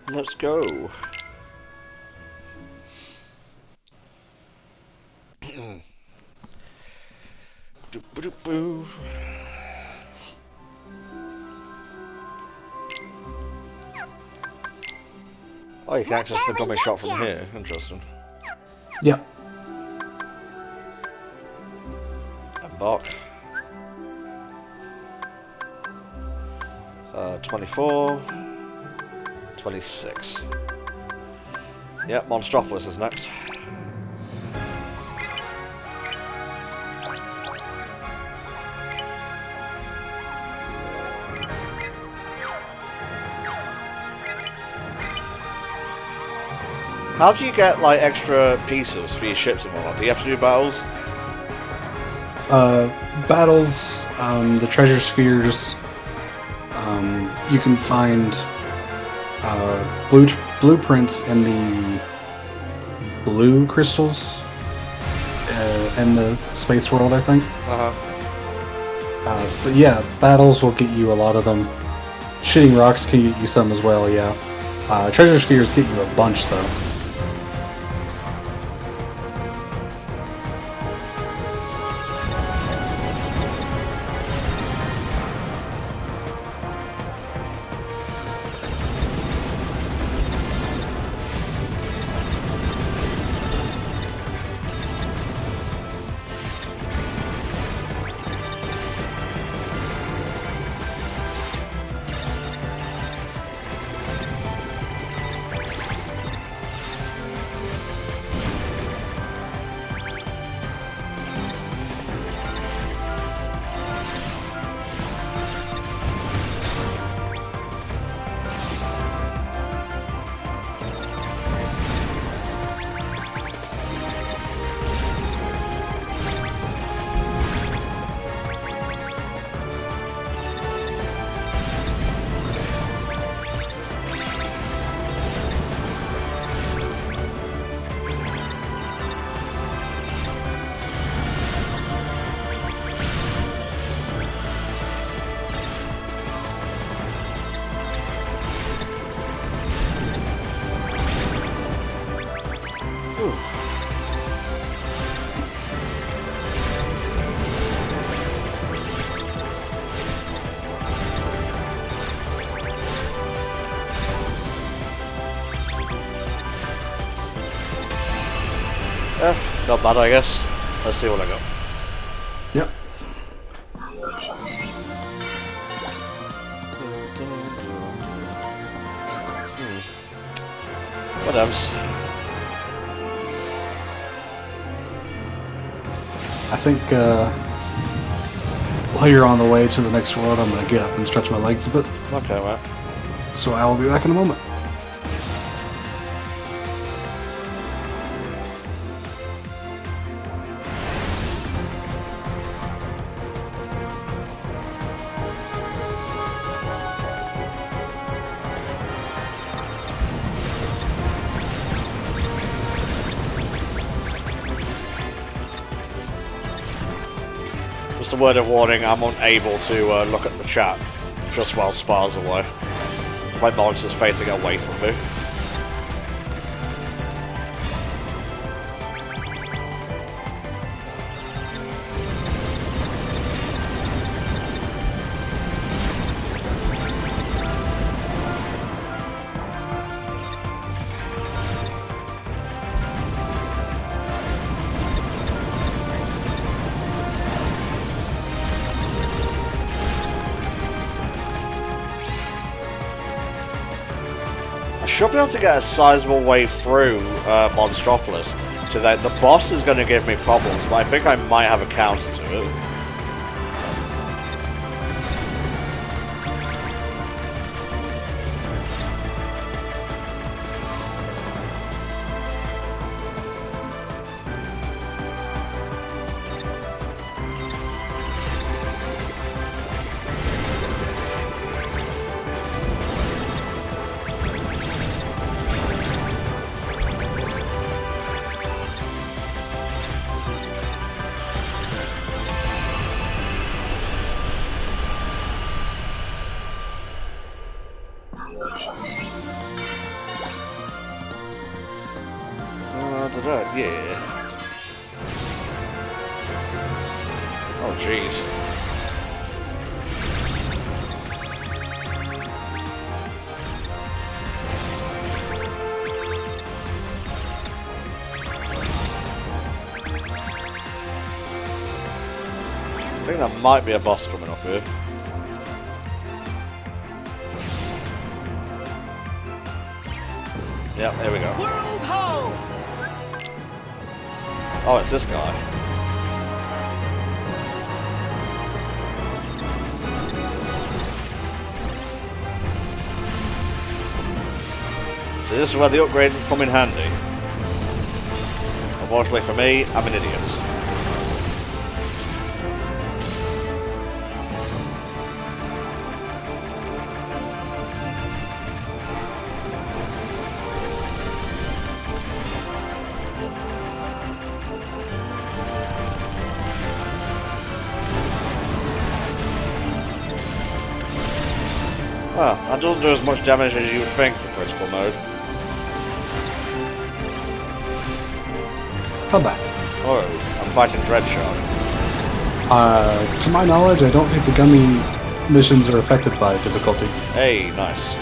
Let's go. Boo. Oh, you can access the gummy shop from here. Interesting.
Yep.
Embark. 24. 26. Yep, Monstropolis is next. How do you get, like, extra pieces for your ships and whatnot? Do you have to do battles?
Battles, the treasure spheres, you can find blueprints in the blue crystals in the space world, I think. But yeah, battles will get you a lot of them. Shooting rocks can get you some as well, yeah. Treasure spheres get you a bunch, though. Not bad, I guess. Let's see what I got. Yep.
Whatevs.
I think while you're on the way to the next world, I'm going to get up and stretch my legs a bit.
Okay, mate.
So I will be back in a moment.
Just a word of warning, I'm unable to look at the chat just while Spar's away. My monitor's facing away from me. Should be able to get a sizable way through Monstropolis. So that the boss is going to give me problems, but I think I might have a counter to it. Yeah. Oh, jeez. I think there might be a boss coming up here. Yep, there we go.
World ho!
Oh, it's this guy. So this is where the upgrade come in handy. Unfortunately for me, I'm an idiot. Well, that doesn't do as much damage as you would think for critical mode.
Come back.
Oh, I'm fighting Dreadshot.
To my knowledge, I don't think the gummy missions are affected by difficulty.
Hey, nice.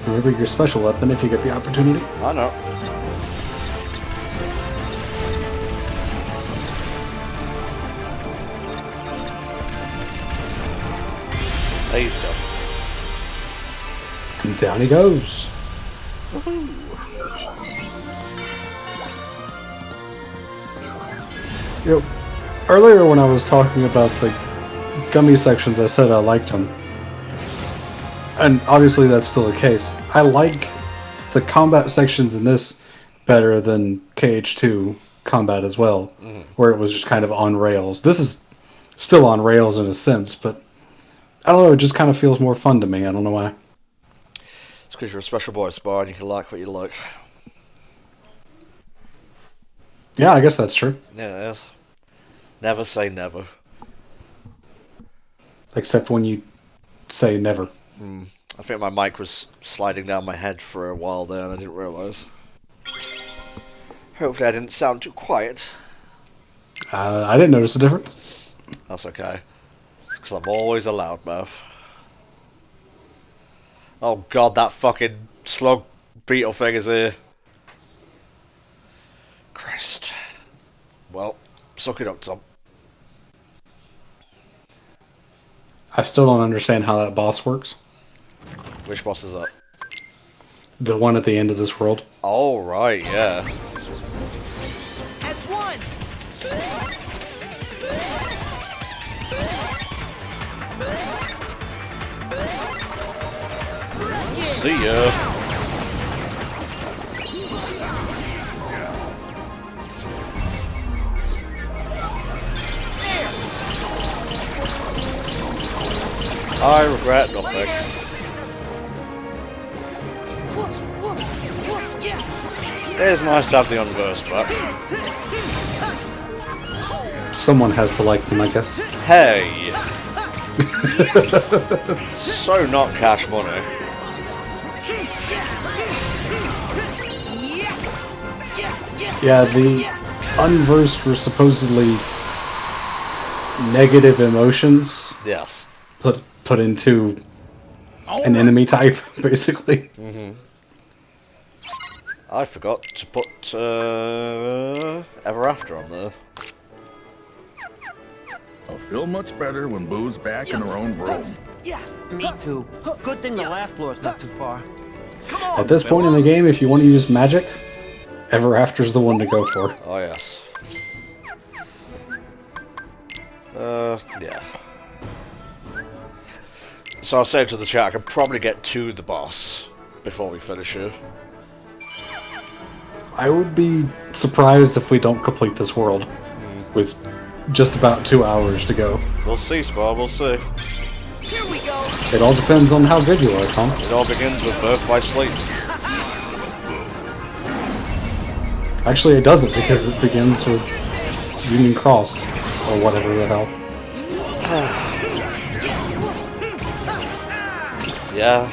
Remember your special weapon if you get the opportunity.
I know. Hey, stuff.
And down he goes. You know, earlier when I was talking about the gummy sections, I said I liked them. And obviously that's still the case. I like the combat sections in this better than KH2 combat as well, where it was just kind of on rails. This is still on rails in a sense, but I don't know, it just kind of feels more fun to me. I don't know why.
It's because you're a special boy, Spy, and you can like what you like.
Yeah, I guess that's true.
Yeah, it is. Never say never.
Except when you say never.
I think my mic was sliding down my head for a while there, and I didn't realise. Hopefully I didn't sound too quiet.
I didn't notice a difference.
That's okay. It's because I'm always a loudmouth. Oh god, that fucking slug beetle thing is here. Christ. Well, suck it up, Tom.
I still don't understand how that boss works.
Which boss is that?
The one at the end of this world.
Oh, right, yeah. See ya. I regret nothing. It is nice to have the Unverse back.
Someone has to like them, I guess.
Hey! So not cash money.
Yeah, the Unversed were supposedly negative emotions.
Yes.
Put into an enemy type, basically.
I forgot to put Ever After on there.
I'll feel much better when Boo's back in her own room.
Me too. Good thing the last floor's not too far.
At this point in the game, if you want to use magic, Ever After's the one to go for.
Oh, yes. Yeah. So I'll say to the chat, I can probably get to the boss before we finish it.
I would be surprised if we don't complete this world with just about 2 hours to go.
We'll see, Spar, we'll see.
Here we go.
It all depends on how good you are, Tom.
It all begins with birth by sleep.
Actually, it doesn't, because it begins with Union Cross, or whatever the hell.
Yeah.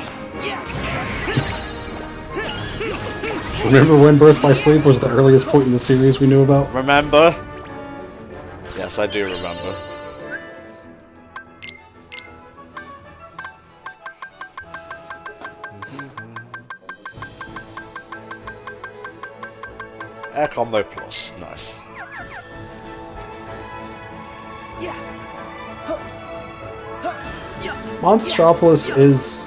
Remember when Birth by Sleep was the earliest point in the series we knew about?
Remember? Yes, I do remember. Air Combo Plus, nice.
Monstropolis is...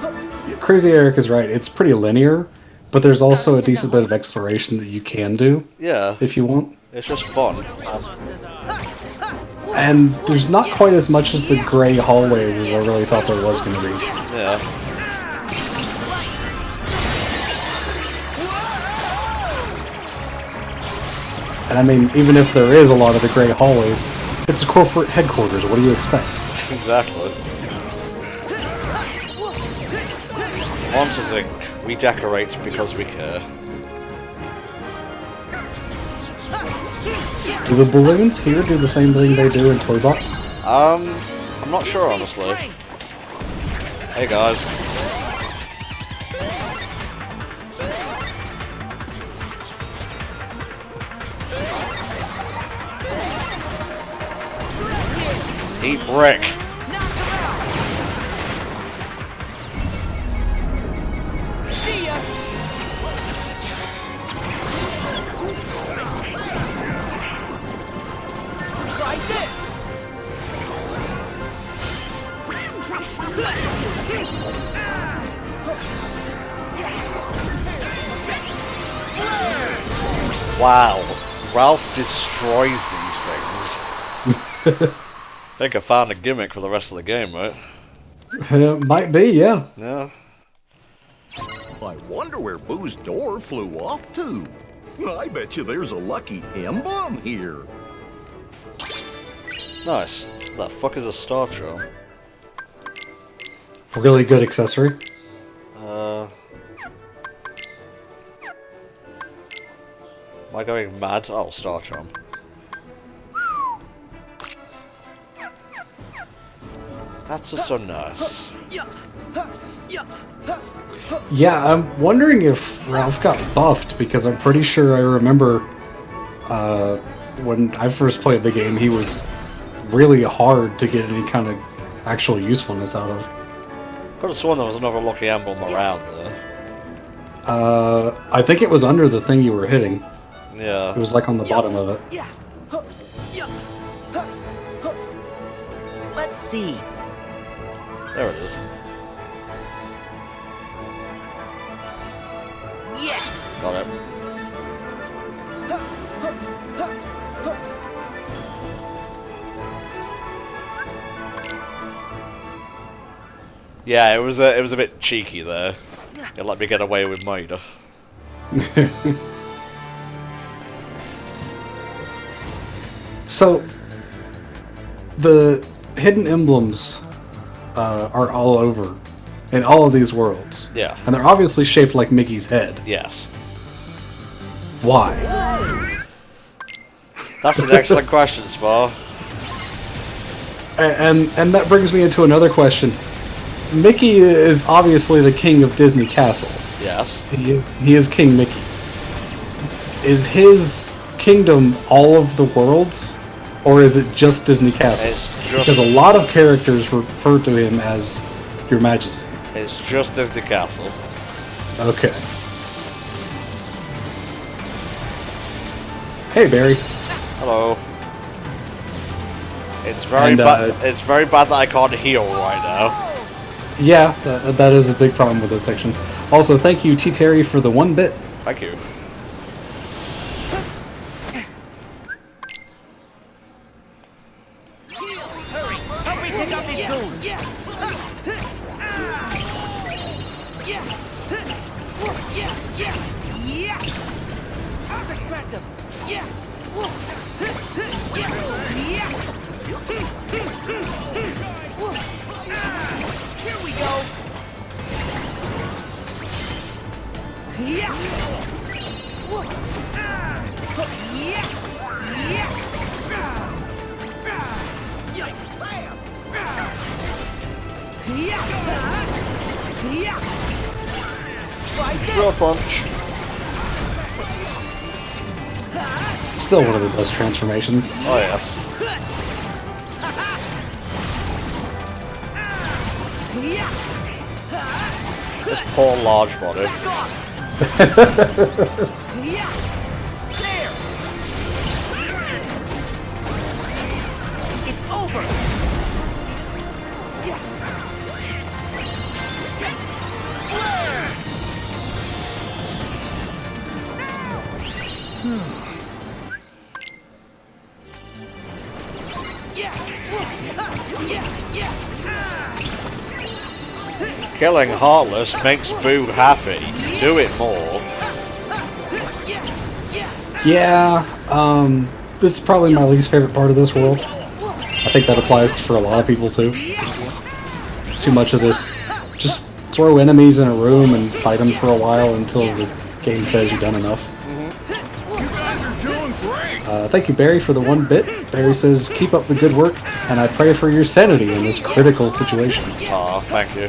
Crazy Eric is right, it's pretty linear, but there's also a decent bit of exploration that you can do.
Yeah.
If you want.
It's just fun.
And there's not quite as much as the gray hallways as I really thought there was going to be.
Yeah.
And I mean, even if there is a lot of the gray hallways, it's a corporate headquarters. What do you expect?
Exactly. Monsters Inc. We decorate because we care.
Do the balloons here do the same thing they do in Toy Box?
I'm not sure, honestly. Hey, guys. Eat brick. Wow, Ralph destroys these things. I think I found a gimmick for the rest of the game, right?
Might be, yeah.
Yeah.
I wonder where Boo's door flew off to. I bet you there's a lucky emblem here.
Nice. The fuck is a star trail?
really good accessory.
Am I going mad? Oh, Star Charm. That's just so nice.
Yeah, I'm wondering if Ralph got buffed, because I'm pretty sure I remember when I first played the game, he was really hard to get any kind of actual usefulness out of.
Could have sworn there was another lucky emblem around there.
I think it was under the thing you were hitting.
Yeah.
It was like on the bottom of it.
Let's see.
There it is.
Yes.
Got it. Yeah, it was a bit cheeky there. It let me get away with murder.
So, the hidden emblems are all over in all of these worlds.
Yeah.
And they're obviously shaped like Mickey's head.
Yes.
Why?
That's an excellent question, Spar.
And that brings me into another question. Mickey is obviously the king of Disney Castle.
Yes.
He is King Mickey. Is his kingdom all of the worlds, or is it just Disney Castle? Because a lot of characters refer to him as Your Majesty.
It's just Disney Castle.
Okay. Hey, Barry.
Hello. It's very bad. It's very bad that I can't heal right now.
Yeah, that is a big problem with this section. Also, thank you, T. Terry, for the 1 bit.
Thank you.
Hurry! Help me pick up these goons! I'll distract them! Here we go!
Draw punch.
Still one of the best transformations.
Oh yes. This poor large body.
It's over!
Killing Heartless makes Boo happy. Do it more.
Yeah, this is probably my least favorite part of this world. I think that applies for a lot of people too. Too much of this, just throw enemies in a room and fight them for a while until the game says you've done enough. Thank you, Barry, for the 1 bit. Barry says, keep up the good work, and I pray for your sanity in this critical situation.
Aw, thank you.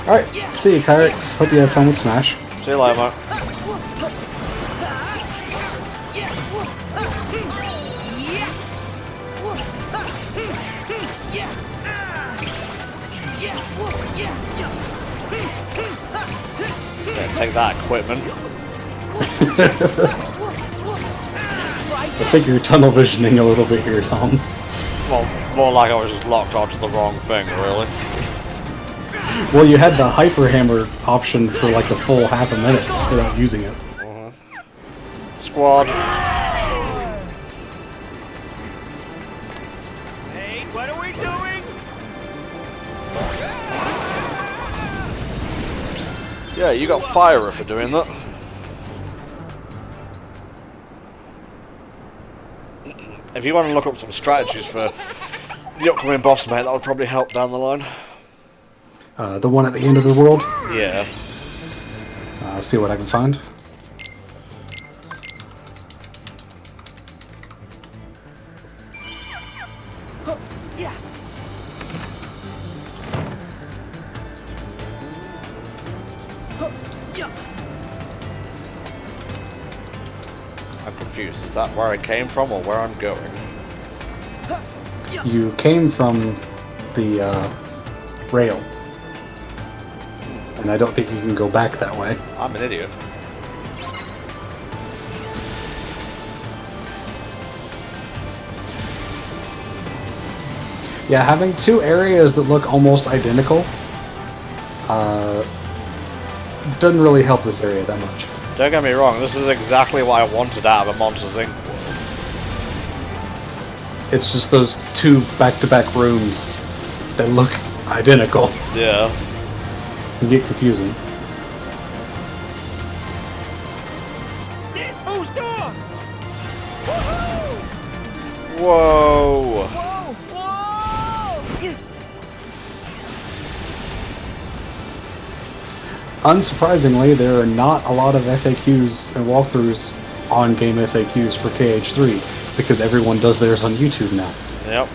Alright, see you, Kyrix. Hope you have fun with Smash.
See you later, mate. Yeah, take that equipment.
I think you're tunnel visioning a little bit here, Tom.
Well, more like I was just locked onto the wrong thing, really.
Well, you had the Hyper Hammer option for like a full half a minute without using it.
Squad.
Hey, what are we doing?
Yeah, you got fire for doing that. If you want to look up some strategies for the upcoming boss, mate, that would probably help down the line.
The one at the end of the world?
Yeah.
I'll see what I can find.
I'm confused. Is that where I came from or where I'm going?
You came from the rail. And I don't think you can go back that way.
I'm an idiot.
Yeah, having two areas that look almost identical doesn't really help this area that much.
Don't get me wrong, this is exactly what I wanted out of a Monsters Inc. world.
It's just those two back-to-back rooms that look identical.
Yeah.
Can get confusing.
There's Boo's door!
Whoa!
Unsurprisingly, there are not a lot of FAQs and walkthroughs on game FAQs for KH3 because everyone does theirs on YouTube now.
Yep.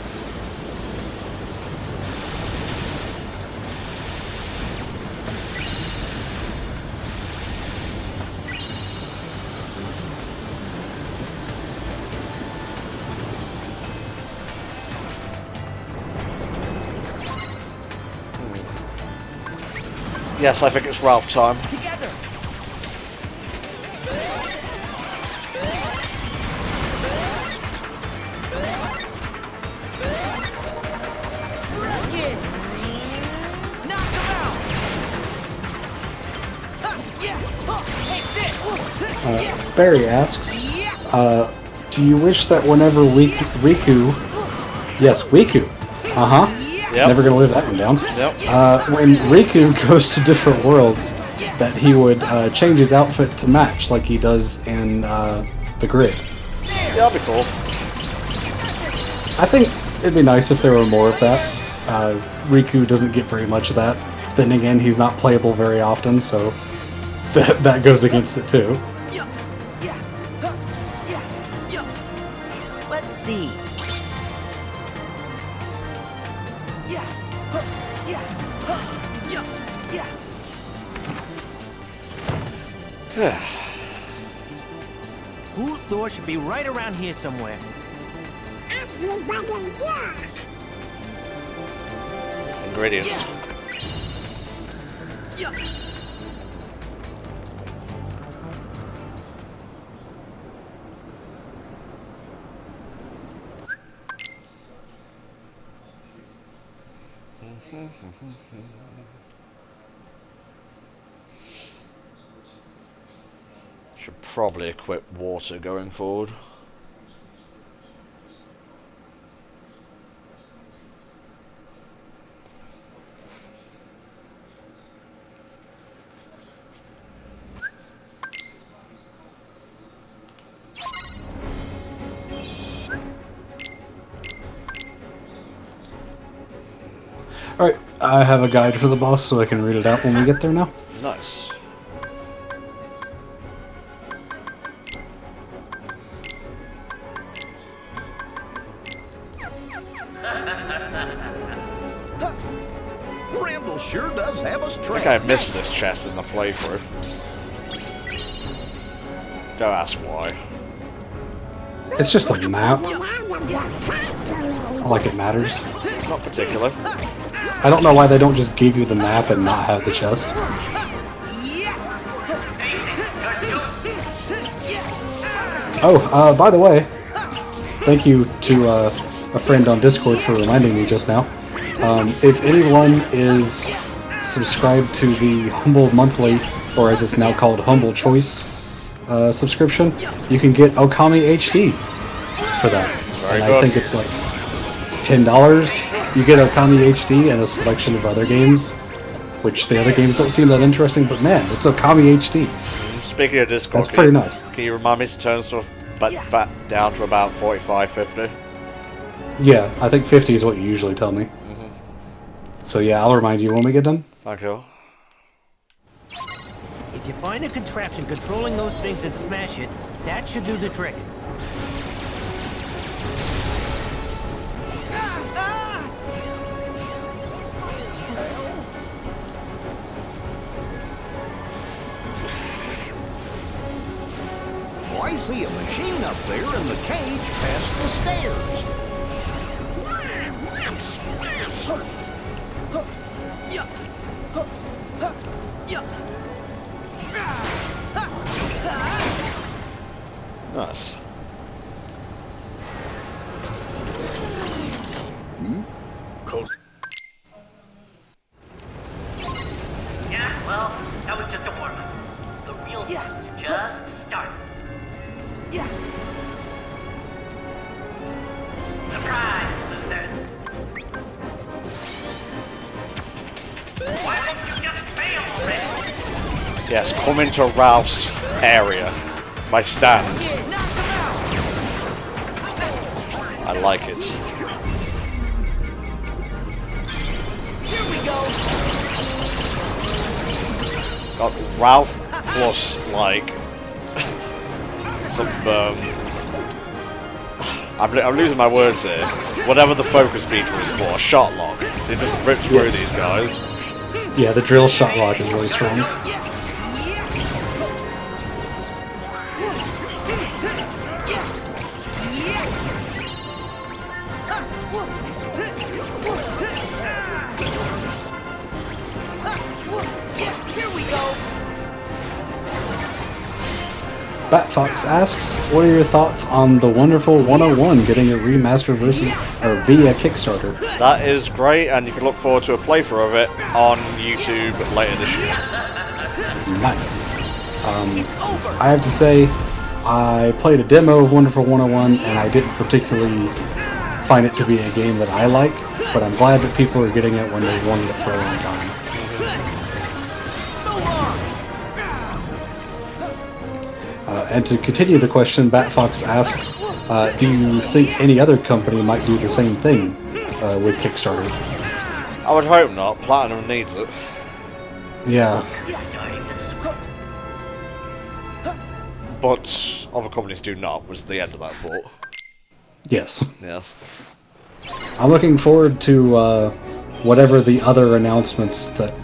Yes, I think it's Ralph time.
Together!
Barry asks, do you wish that whenever Riku... Yes, Riku. Uh-huh.
Yep.
Never gonna live that one down.
Yep.
When Riku goes to different worlds, that he would change his outfit to match like he does in the grid.
Yeah, that'd be cool.
I think it'd be nice if there were more of that. Riku doesn't get very much of that. Then again, he's not playable very often, so that goes against it too.
Let's see.
Boo's door should be right around here somewhere.
Everybody, yeah.
Ingredients. Should probably equip water going forward.
Alright, I have a guide for the boss so I can read it out when we get there now.
Nice.
Randall sure does have us
I
trapped.
think I missed this chest in the playthrough. Don't ask why.
It's just a map. Like it matters.
Not particular.
I don't know why they don't just give you the map and not have the chest. Oh, by the way, thank you to a friend on Discord for reminding me just now. If anyone is subscribed to the Humble Monthly, or as it's now called Humble Choice subscription, you can get Okami HD for that.
Very
and
good.
I think it's like $10. You get Okami HD and a selection of other games. which the other games don't seem that interesting, but man, it's Okami HD.
Speaking of Discord,
That's pretty nice.
Can you remind me to turn stuff back down to about 45, 50?
Yeah, I think 50 is what you usually tell me. So yeah, I'll remind you when we get done.
Thank you.
If you find a contraption controlling those things and smash it, that should do the trick.
I see a machine up there in the cage past the stairs.
Nice.
Coast.
Yeah, well, that was just a warm-up. The real thing's just starting.
Yeah.
Surprise, losers. Why don't you just fail already?
Yes, come into Ralph's area. My stand. I like it.
Here we go.
Got Ralph plus, like, some, I'm losing my words here. Whatever the focus meter is for, shot lock. It just rips through these guys.
Yeah, the drill shot lock is really strong. Batfox asks, what are your thoughts on the wonderful 101 getting a remaster via Kickstarter?
That is great, and you can look forward to a playthrough of it on YouTube later this year.
Nice. I have to say, I played a demo of Wonderful 101, and I didn't particularly find it to be a game that I like, but I'm glad that people are getting it when they've wanted it for a long time. And to continue the question, Batfox asks, do you think any other company might do the same thing with Kickstarter?
I would hope not. Platinum needs it.
Yeah.
But other companies do not, was the end of that thought.
Yes.
Yes.
I'm looking forward to whatever the other announcements that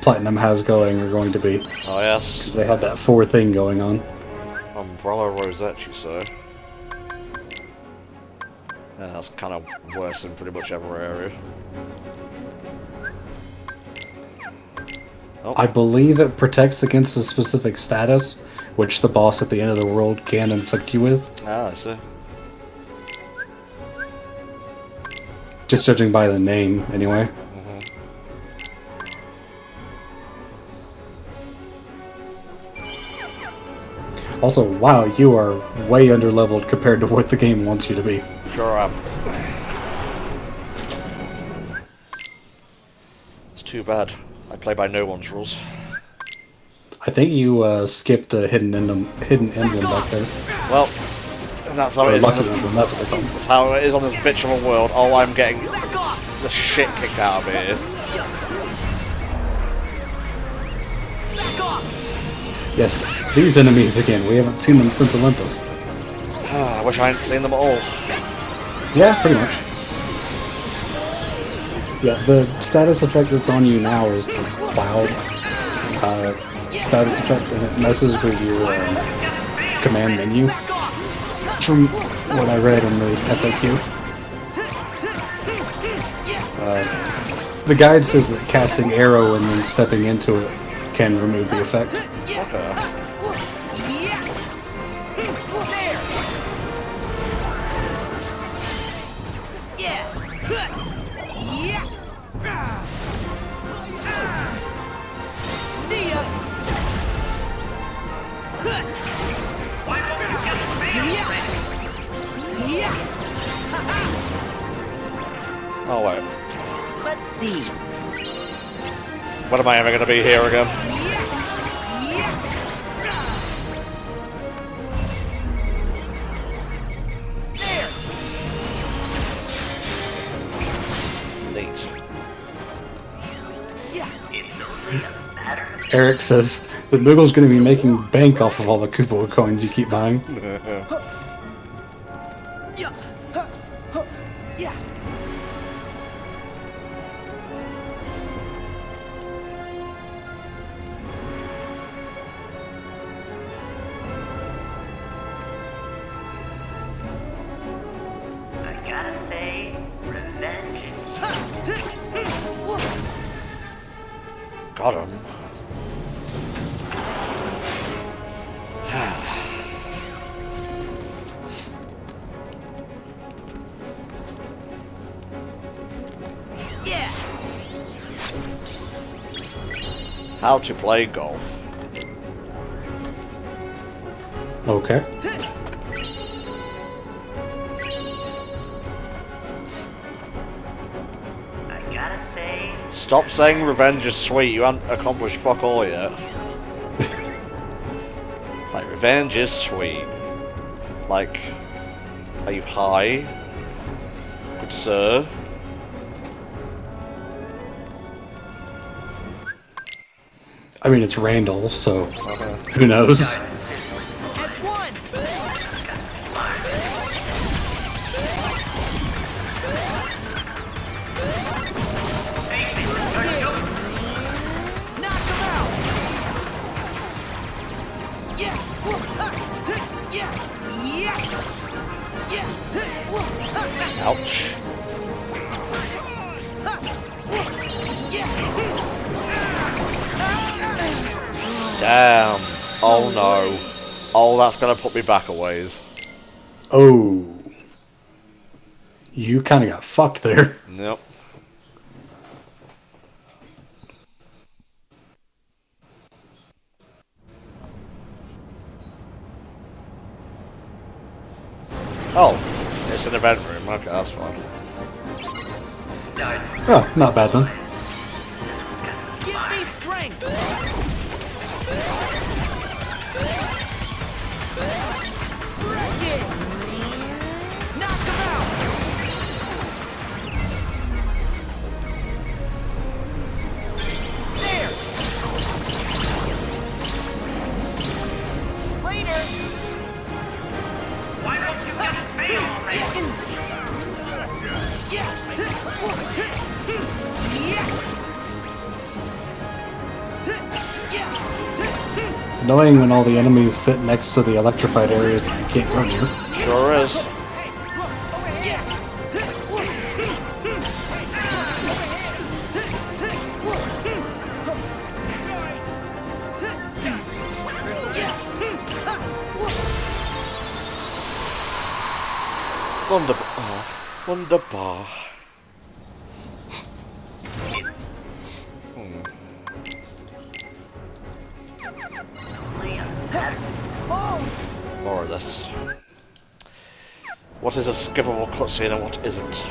Platinum has going are going to be.
Oh, yes.
Because they had that 4 thing going on.
Umbrella Rosette, you say? Yeah, that's kind of worse in pretty much every area. Oh.
I believe it protects against a specific status, which the boss at the end of the world can inflict you with.
Ah, I see.
Just judging by the name, anyway. Also, wow, you are way underleveled compared to what the game wants you to be.
Sure am. It's too bad. I play by no one's rules.
I think you skipped a hidden emblem back there.
Well, that's how it is.
Lucky emblem, that's what I thought.
That's how it is on this bitch of a world. Oh, I'm getting the shit kicked out of me here.
Yes, these enemies again. We haven't seen them since Olympus.
I wish I hadn't seen them at all.
Yeah, pretty much. Yeah, the status effect that's on you now is the cloud status effect, and it messes with your command menu. From what I read in the FAQ. The guide says that casting arrow and then stepping into it can remove the effect.
Oh, wait.
Let's see.
When am I ever going to be here again? Neat.
Eric says that Boogle's going to be making bank off of all the Koopa coins you keep buying.
I gotta say, revenge is
Got him. How to play golf.
Okay.
I gotta say,
Stop saying revenge is sweet, you haven't accomplished fuck all yet. Like, revenge is sweet. Like, are you high? Good sir?
I mean, it's Randall, so who knows?
Ouch. Damn. Oh no. Oh, that's gonna put me back a ways.
Oh. You kind of got fucked there.
Yep. Oh, it's an event room. Okay, that's fine.
Oh, not bad then.
Give me strength! Knock him out! There! Later!
why don't you just fail already?
It's annoying when all the enemies sit next to the electrified areas that you can't go near.
Sure is. Wunderbar. Oh, wunderbar. More of this. What is a skippable cutscene and what isn't?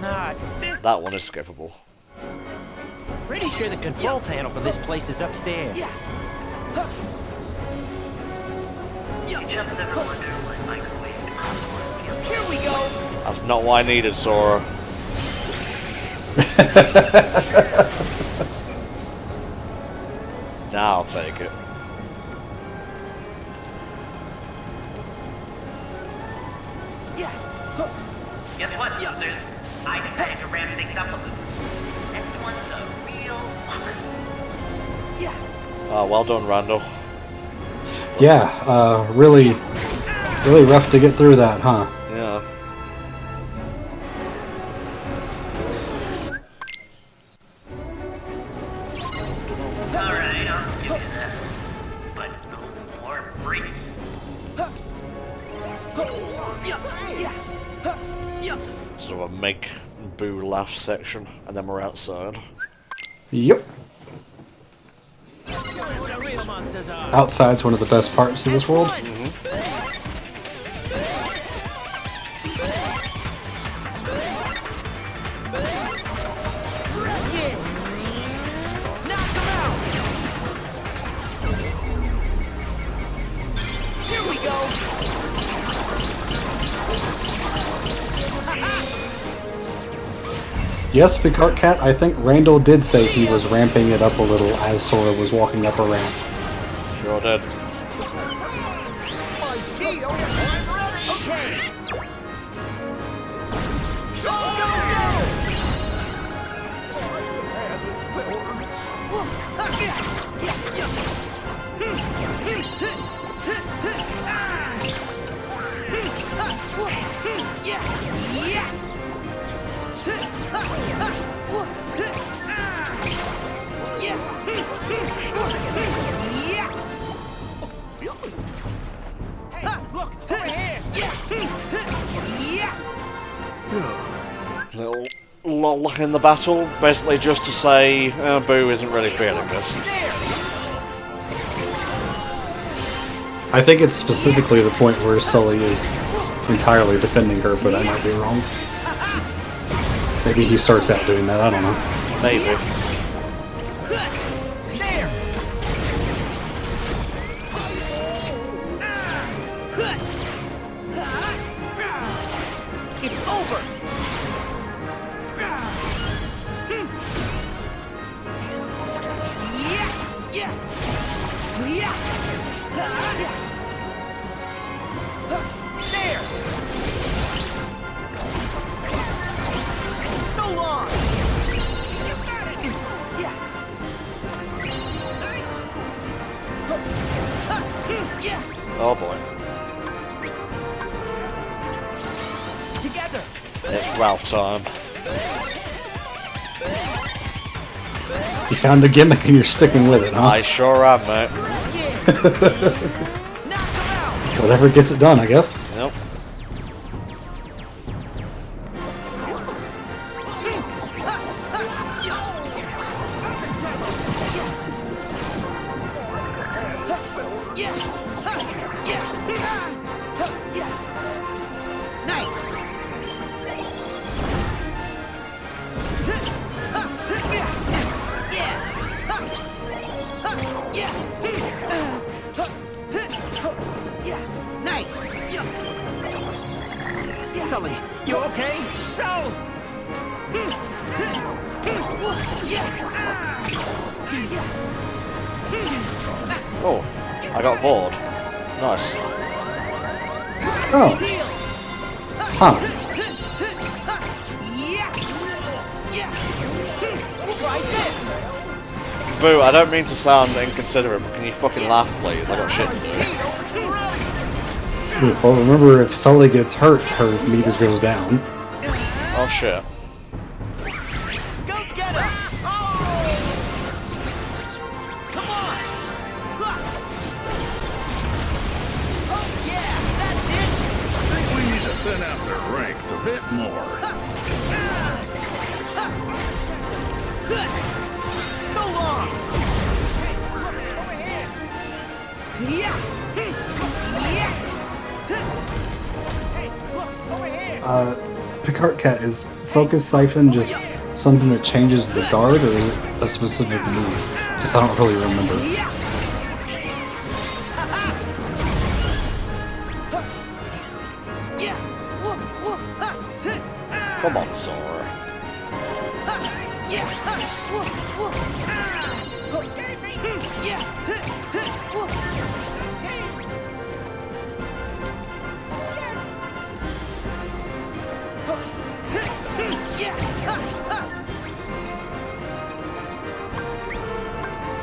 Nah,
That one is skippable.
pretty sure the control panel for this place is upstairs.
You chumps ever wonder what microwave feels?
Here we go!
That's not what I needed, Sora. Now I'll take it.
Guess what, youngsters? I decided to ramp things up a little. Next one's a real
Oh, well done, Randall.
Yeah, really rough to get through that, huh?
Yeah.
Alright, I'll give you that. But no more freaks.
Sort of a make boo laugh section, and then we're outside.
Yep.
The real monsters are.
Outside's one of the best parts of this world. Yes, Picard Cat, I think Randall did say he was ramping it up a little as Sora was walking up a ramp.
Sure did. Little lull in the battle, basically just to say, Boo isn't really feeling this.
I think it's specifically the point where Sully is entirely defending her, but I might be wrong. Maybe he starts out doing that, I don't know.
Maybe.
It's over! There! So long! You got it!
Oh boy.
Together!
It's Ralph time.
You found a gimmick and you're sticking with it, huh?
I sure am, mate.
Whatever gets it done, I guess.
Yep.
Sully, you okay? So!
Oh, I got bored. Nice.
Oh. Huh.
Boo, I don't mean to sound inconsiderate, but can you fucking laugh, please? I got shit to do.
Well, remember, if Sully gets hurt, her meter goes down.
Oh shit.
Go get him! Oh! Come on! Oh yeah, that's it!
I think we need to thin out their ranks a bit more.
So long! Over here! Yeah!
Picard Cat, is Focus Siphon just something that changes the guard, or is it a specific move? Because I don't really remember.
Come on, Sora.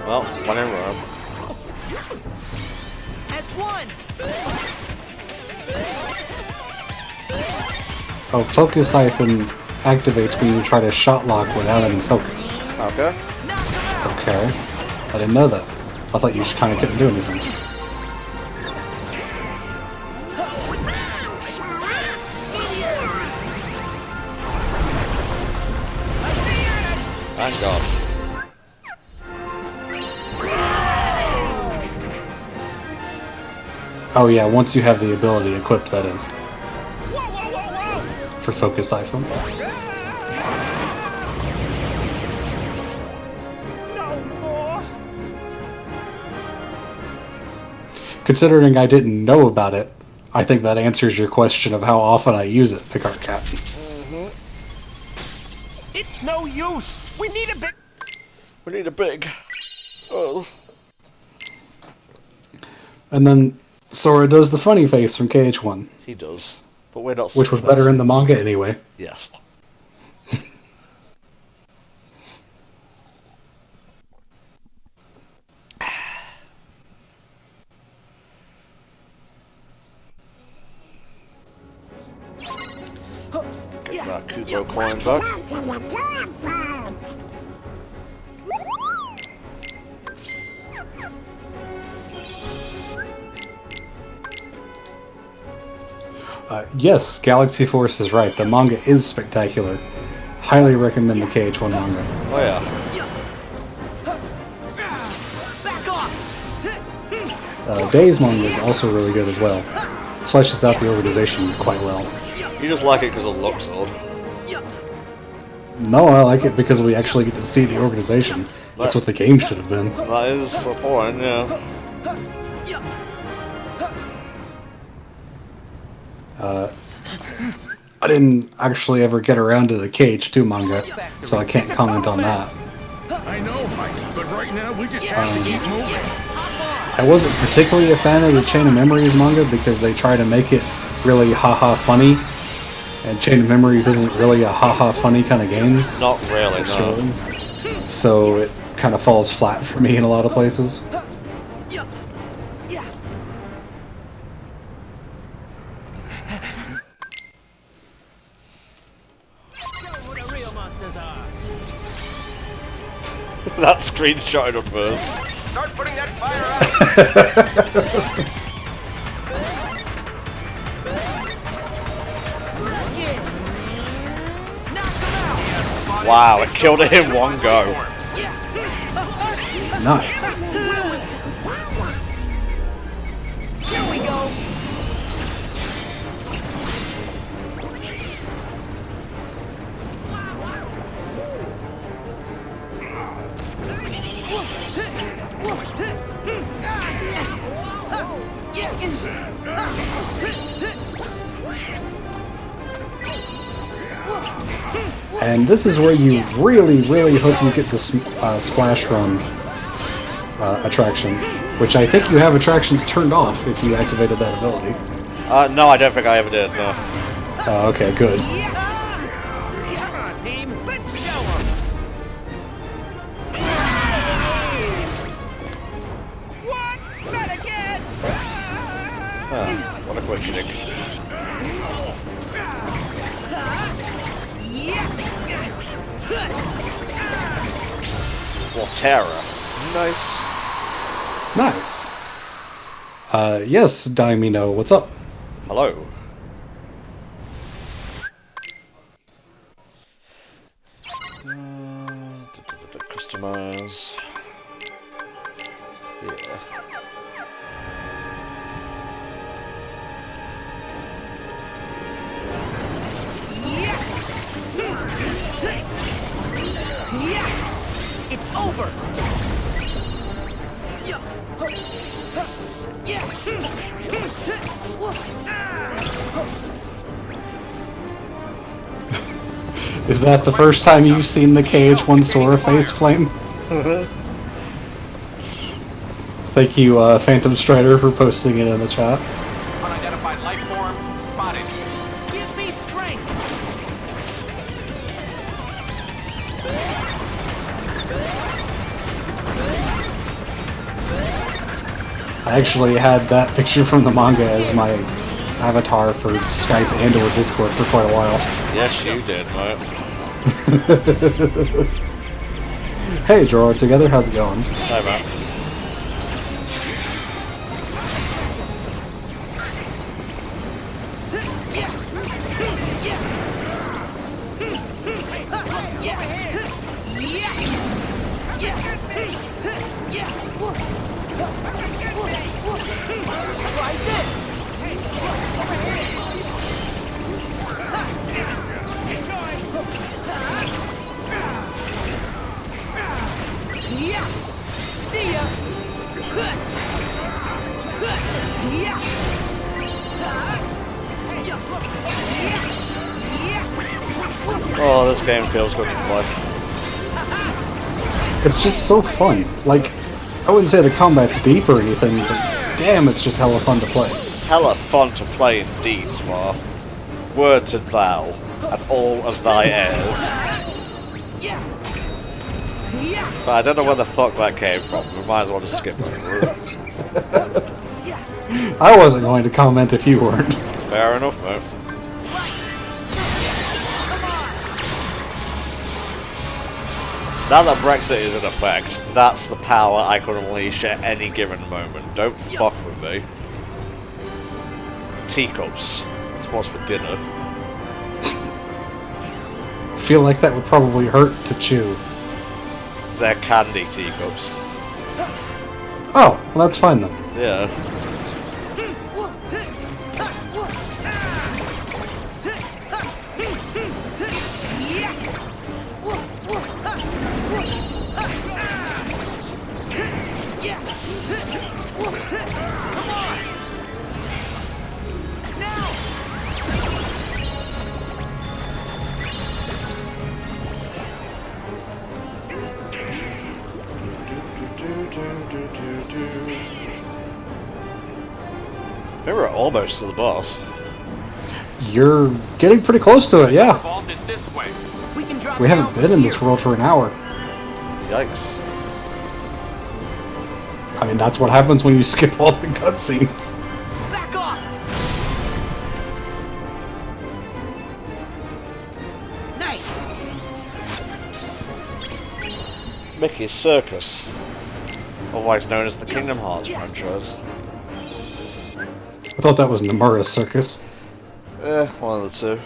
Well, one in Rome.
That's one!
Oh, Focus Siphon activates when you try to shot lock without any focus.
Okay.
Okay. I didn't know that. I thought you just kind of couldn't do anything.
Thank God.
Oh yeah, once you have the ability equipped, that is. For Focus Siphon. Considering I didn't know about it, I think that answers your question of how often I use it, Picard Cat.
It's no use. We need a big...
We need a big... Oh.
And then Sora does the funny face from KH1.
He does. But we're not...
Which was better in the manga anyway.
Yes. Get that Kubo coin back.
Yes, Galaxy Force is right. The manga is spectacular. Highly recommend the KH1 manga.
Oh yeah.
Day's manga is also really good as well. Fleshes out the organization quite well.
You just like it because it looks old.
No, I like it because we actually get to see the organization. That's what the game should have been.
That is the point, yeah.
I didn't actually ever get around to the KH2 manga, so I can't comment on that.
I know, Mike, but right now we just have to keep moving.
I wasn't particularly a fan of the Chain of Memories manga because they try to make it really haha funny, and Chain of Memories isn't really a haha funny kind of game.
Not really, no.
So it kind of falls flat for me in a lot of places.
That screenshot in a first.
Start putting that fire
out. Wow, it killed it in one go.
Nice.
Here we go.
And this is where you really, really hope you get the Splash Run attraction, which I think you have attractions turned off if you activated that ability.
No, I don't think I ever did, no.
Okay, good.
Come on, team. Let's show 'em. What? Not again!
What a quick kick. Terra. Nice.
Nice. Yes, Daimino, what's up?
Hello. Customize. Yeah.
It's over.
Is that the first time you've seen the KH1 Sora face flame? Thank you, Phantom Strider, for posting it in the chat.
Unidentified life form spotted.
Give me strength.
I actually had that picture from the manga as my avatar for Skype and or Discord for quite a while.
Yes, you did, mate.
Hey, Drawer Together, how's it going?
Hi, Matt. Oh, this game feels good to play.
It's just so fun. Like, I wouldn't say the combat's deep or anything, but damn, it's just hella fun to play.
Hella fun to play indeed, Spar. Word to thou, and all of thy heirs. But I don't know where the fuck that came from. We might as well just skip over it.
I wasn't going to comment if you weren't.
Fair enough, mate. Now that Brexit is in effect, that's the power I could unleash at any given moment. Don't fuck with me. Teacups. That's what's for dinner.
I feel like that would probably hurt to chew.
They're candy teacups.
Oh, well that's fine then.
Yeah. I think we're almost to the boss.
You're getting pretty close to it, yeah. We haven't been in this world for an hour.
Yikes.
I mean, that's what happens when you skip all the cutscenes.
Back off! Nice!
Mickey's Circus. Otherwise known as the Kingdom Hearts franchise.
I thought that was Nomura's Circus.
One of the two.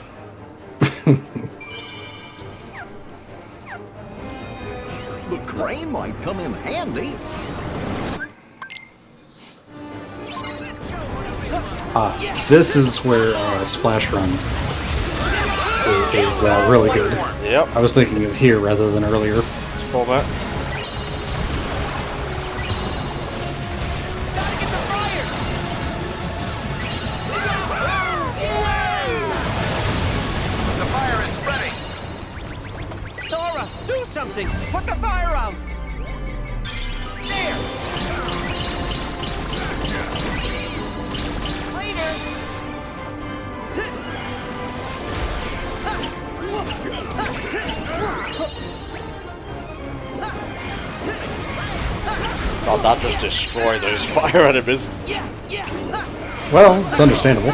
The crane might come in handy.
This is where Splash Run is really good.
Yep.
I was thinking of here rather than earlier.
Cool, mate.
Do something! Put the fire out! There! Later!
God, that just destroyed those fire enemies.
Well, it's understandable.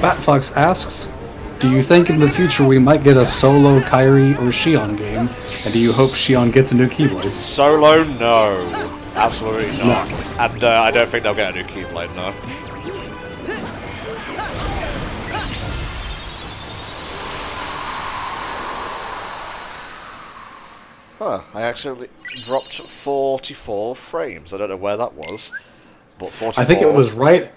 Batfox asks, do you think in the future we might get a solo Kairi or Shion game? And do you hope Shion gets a new Keyblade?
Solo, no. Absolutely not.
No.
And I don't think they'll get a new Keyblade, no. Huh, I accidentally dropped 44 frames. I don't know where that was, but 44.
I think it was right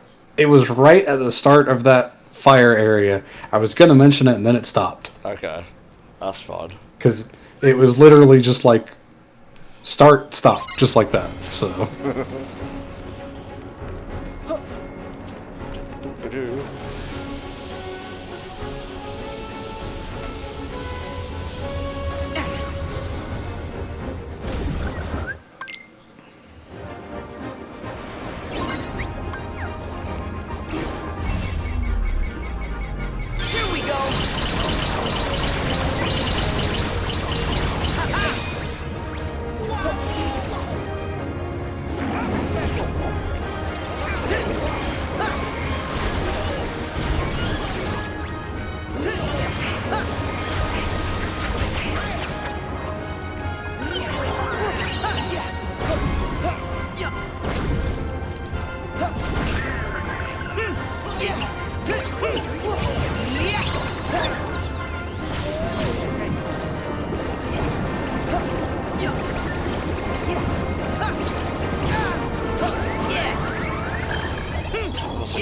at the start of that fire area. I was going to mention it and then it stopped.
Okay, that's fun.
Because it was literally just like, start, stop, just like that, so...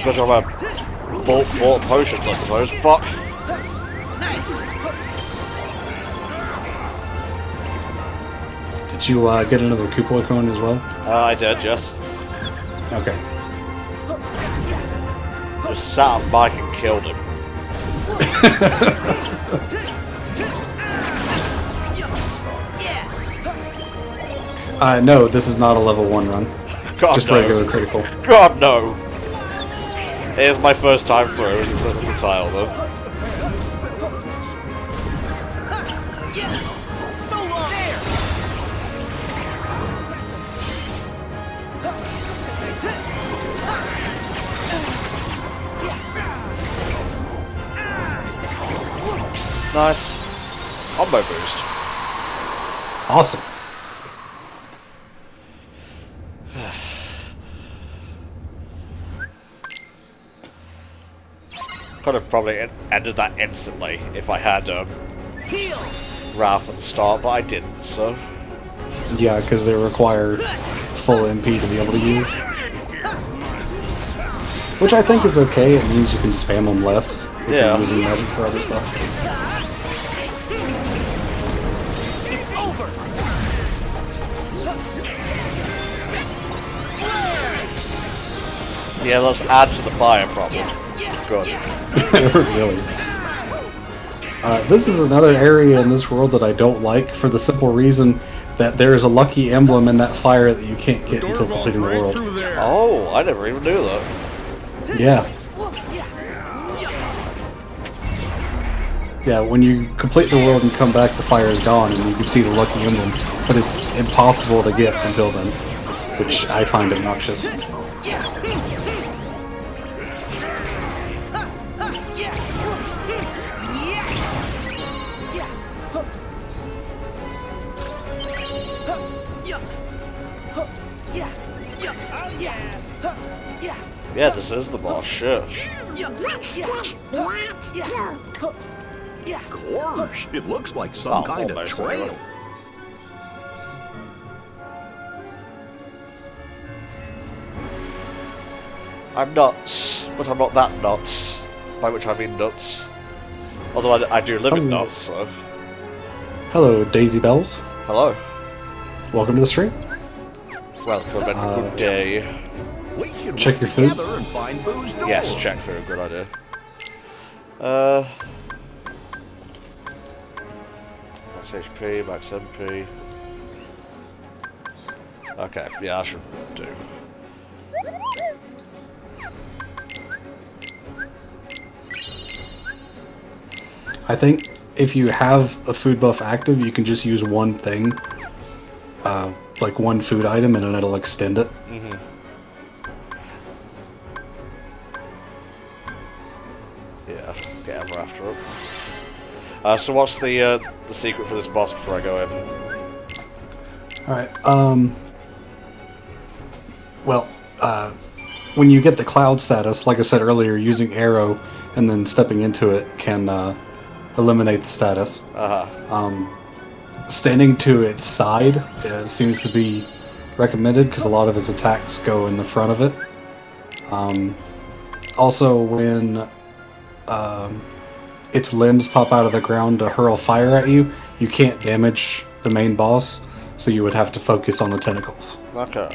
Good job about bolt potions, I suppose. Fuck.
Did you get another Cupola cone as well?
I did, yes.
Okay.
Just sat on Mike and killed him.
No, this is not a level 1 run.
God,
just
no.
regular critical.
God, no. It is my first time through, as it says in the title, though. Nice. Combo boost.
Awesome.
Could have probably ended that instantly if I had Ralph at the start, but I didn't, so...
Yeah, because they require full MP to be able to use. Which I think is okay, it means you can spam them less if you're using magic for other stuff.
Yeah, let's add to the fire problem. Good.
Really. This is another area in this world that I don't like for the simple reason that there is a lucky emblem in that fire that you can't get until completing the world.
Oh, I never even knew that.
Yeah. Yeah, when you complete the world and come back, the fire is gone and you can see the lucky emblem, but it's impossible to get until then, which I find obnoxious.
Yeah, this is the boss, shit.
Of course, it looks like some kind of trail.
I'm nuts, but I'm not that nuts. By which I mean nuts. Although I do live in nuts, so...
Hello, Daisy Bells.
Hello.
Welcome to the stream.
Welcome and good day.
Check your food.
And find Boo's door.
Yes, check food, good idea. Max HP, max MP. Okay, yeah, I should do.
I think if you have a food buff active, you can just use one thing, like one food item, and then it'll extend it.
Mm-hmm. Yeah, get him after it. So what's the secret for this boss before I go in?
Alright, well, when you get the cloud status, like I said earlier, using arrow and then stepping into it can eliminate the status. Standing to its side seems to be recommended because a lot of his attacks go in the front of it. Also, when its limbs pop out of the ground to hurl fire at you, you can't damage the main boss, so you would have to focus on the tentacles.
Okay.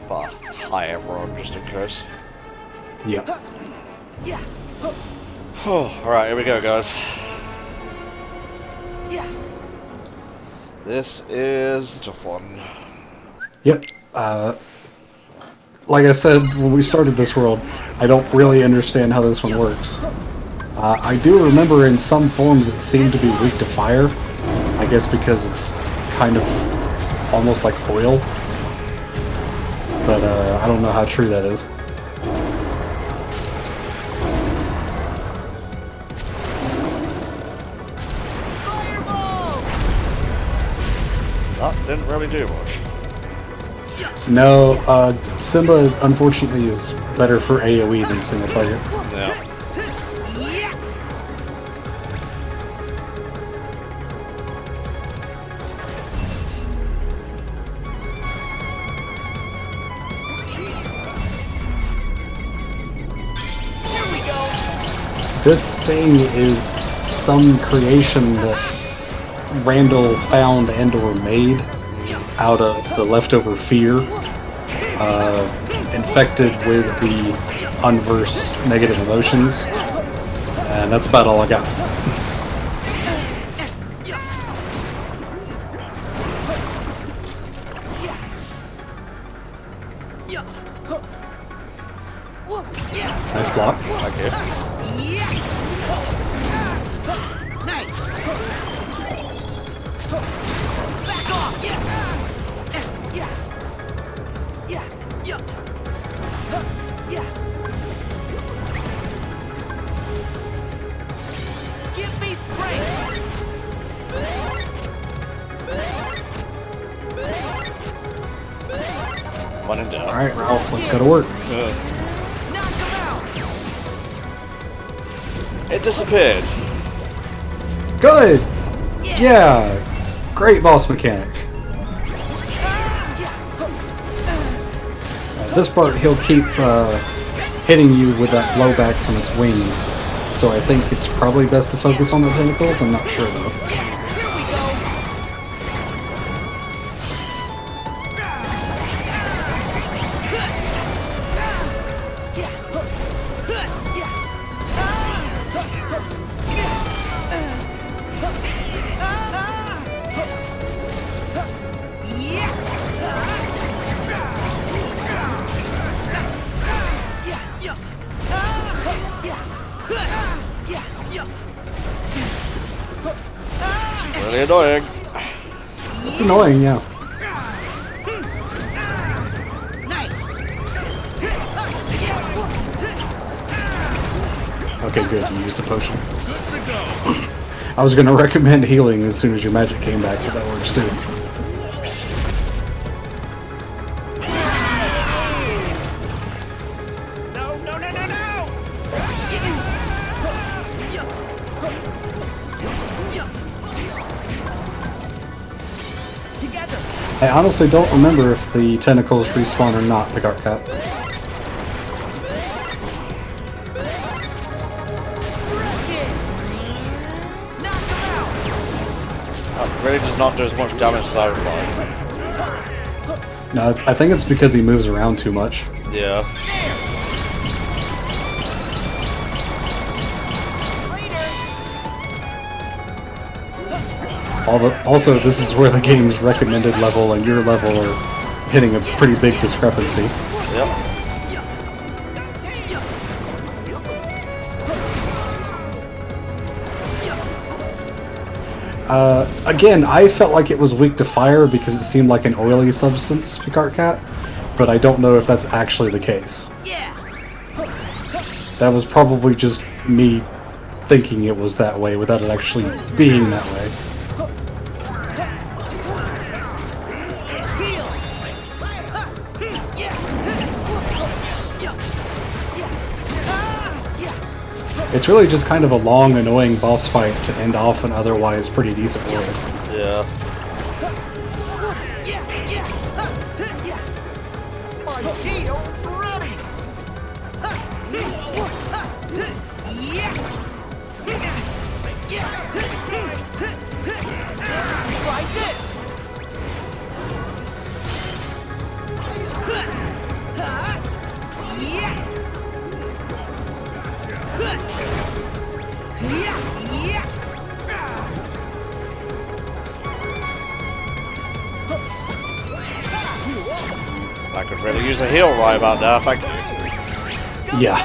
But hi everyone, just in case.
Yeah.
Alright, here we go, guys. This is a tough one.
Yep. Like I said, when we started this world, I don't really understand how this one works. I do remember in some forms it seemed to be weak to fire. I guess because it's kind of almost like oil. But I don't know how true that is.
That didn't really do much.
No, Simba unfortunately is better for AoE than single target.
Yeah.
This thing is some creation that Randall found and or made out of the leftover fear. infected with the unversed negative emotions. And that's about all I got. Nice block.
Okay.
Nice. Back off. Give me strength.
One and down.
Alright, Ralph, let's go to work.
It disappeared.
Good! Yeah! Great boss mechanic. This part, he'll keep hitting you with that blowback from its wings. So I think it's probably best to focus on the tentacles. I'm not sure though.
Really annoying.
It's annoying, yeah. Okay, good. You used the potion. I was going to recommend healing as soon as your magic came back, but that works too. I honestly don't remember if the tentacles respawn or not, Picard Cat.
Really does not do as much damage as I would like.
No, I think it's because he moves around too much.
Yeah.
Also, this is where the game's recommended level and your level are hitting a pretty big discrepancy.
Yep.
Again, I felt like it was weak to fire because it seemed like an oily substance, Picard Cat, but I don't know if that's actually the case. That was probably just me thinking it was that way without it actually being that way. It's really just kind of a long, annoying boss fight to end off an otherwise pretty decent world.
Yeah. I could really use a heal right about now, thank you.
Yeah.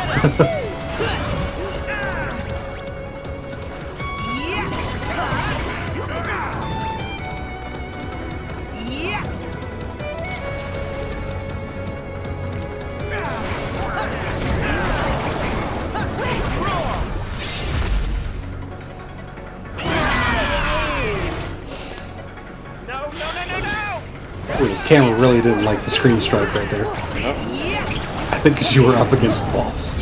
Ooh, the camera really didn't like the screen strike right there. I think because you were up against the walls.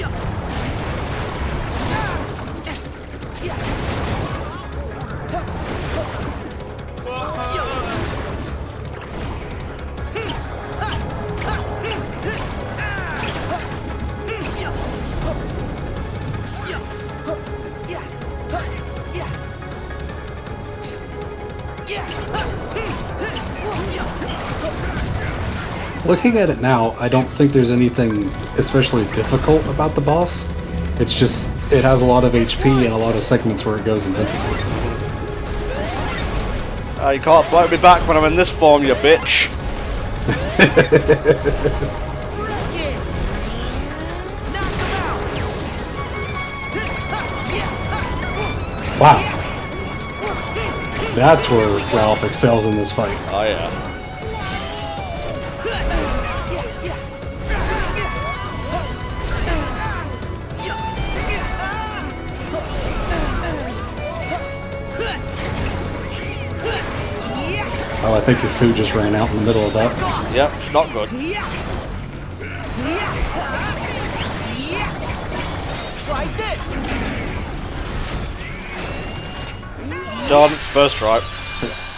Looking at it now, I don't think there's anything especially difficult about the boss. It's just, it has a lot of HP and a lot of segments where it goes invincible.
You can't bite me back when I'm in this form, you bitch.
Wow. That's where Ralph excels in this fight.
Oh yeah.
Oh, I think your food just ran out in the middle of that.
Yep, not good.
Try this.
Done. First try.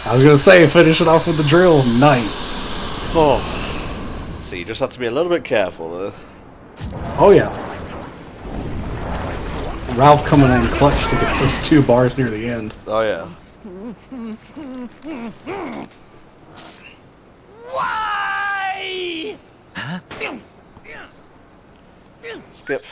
I was gonna say, finish it off with the drill. Nice.
Oh. So you just have to be a little bit careful there.
Oh yeah. Ralph coming in clutch to get those 2 bars near the end.
Oh yeah.
Why?
Huh? Skip.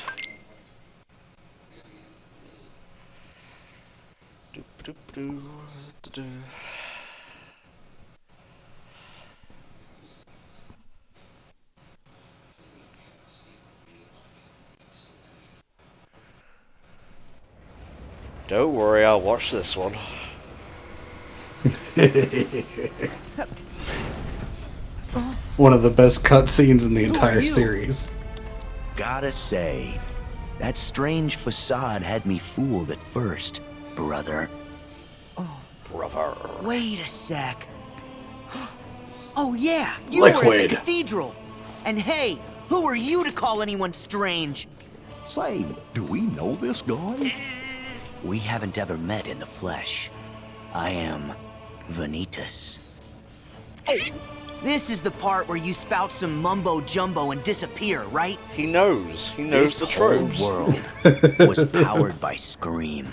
Don't worry, I'll watch this one.
One of the best cutscenes in the entire series.
Gotta say, that strange facade had me fooled at first, brother.
Brother.
Wait a sec. Oh yeah, you were at the cathedral. And hey, who are you to call anyone strange?
Say, do we know this guy?
We haven't ever met in the flesh. I am Vanitas.
Oh, this is the part where you spout some mumbo-jumbo and disappear, right?
He knows. He knows the tropes.
This whole world was powered by Scream.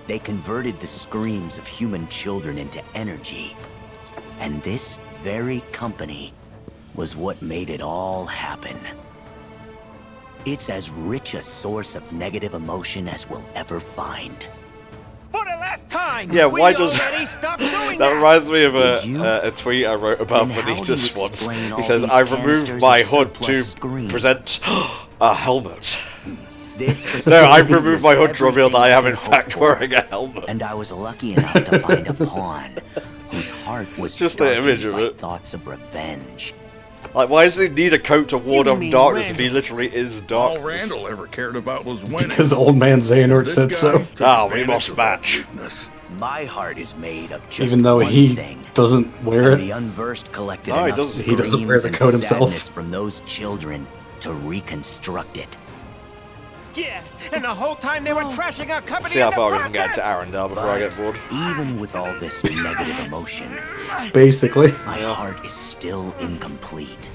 They converted the screams of human children into energy. And this very company was what made it all happen. It's as rich a source of negative emotion as we'll ever find.
For the last time!
Yeah, why does...
Stop doing
that reminds me of a tweet I wrote about Vanitas once. He says, I removed my hood to present a helmet. No, I removed my hood to reveal that I am in fact wearing a helmet.
And I was lucky enough to find a pawn whose heart was
just the image of it.
Thoughts of revenge.
Like, why does he need a coat to ward off darkness if he literally is darkness?
All Randall ever cared about was winning.
Because the old man Xehanort said so.
Oh, we must match.
My heart is made of just
even though he doesn't wear it.
The unversed collected
he doesn't wear the coat himself.
From those children to reconstruct it.
Yeah, and the whole time they were trashing our company.
See how far we can get to Arendelle before I get bored.
Even with all this negative emotion,
basically,
my heart is still incomplete.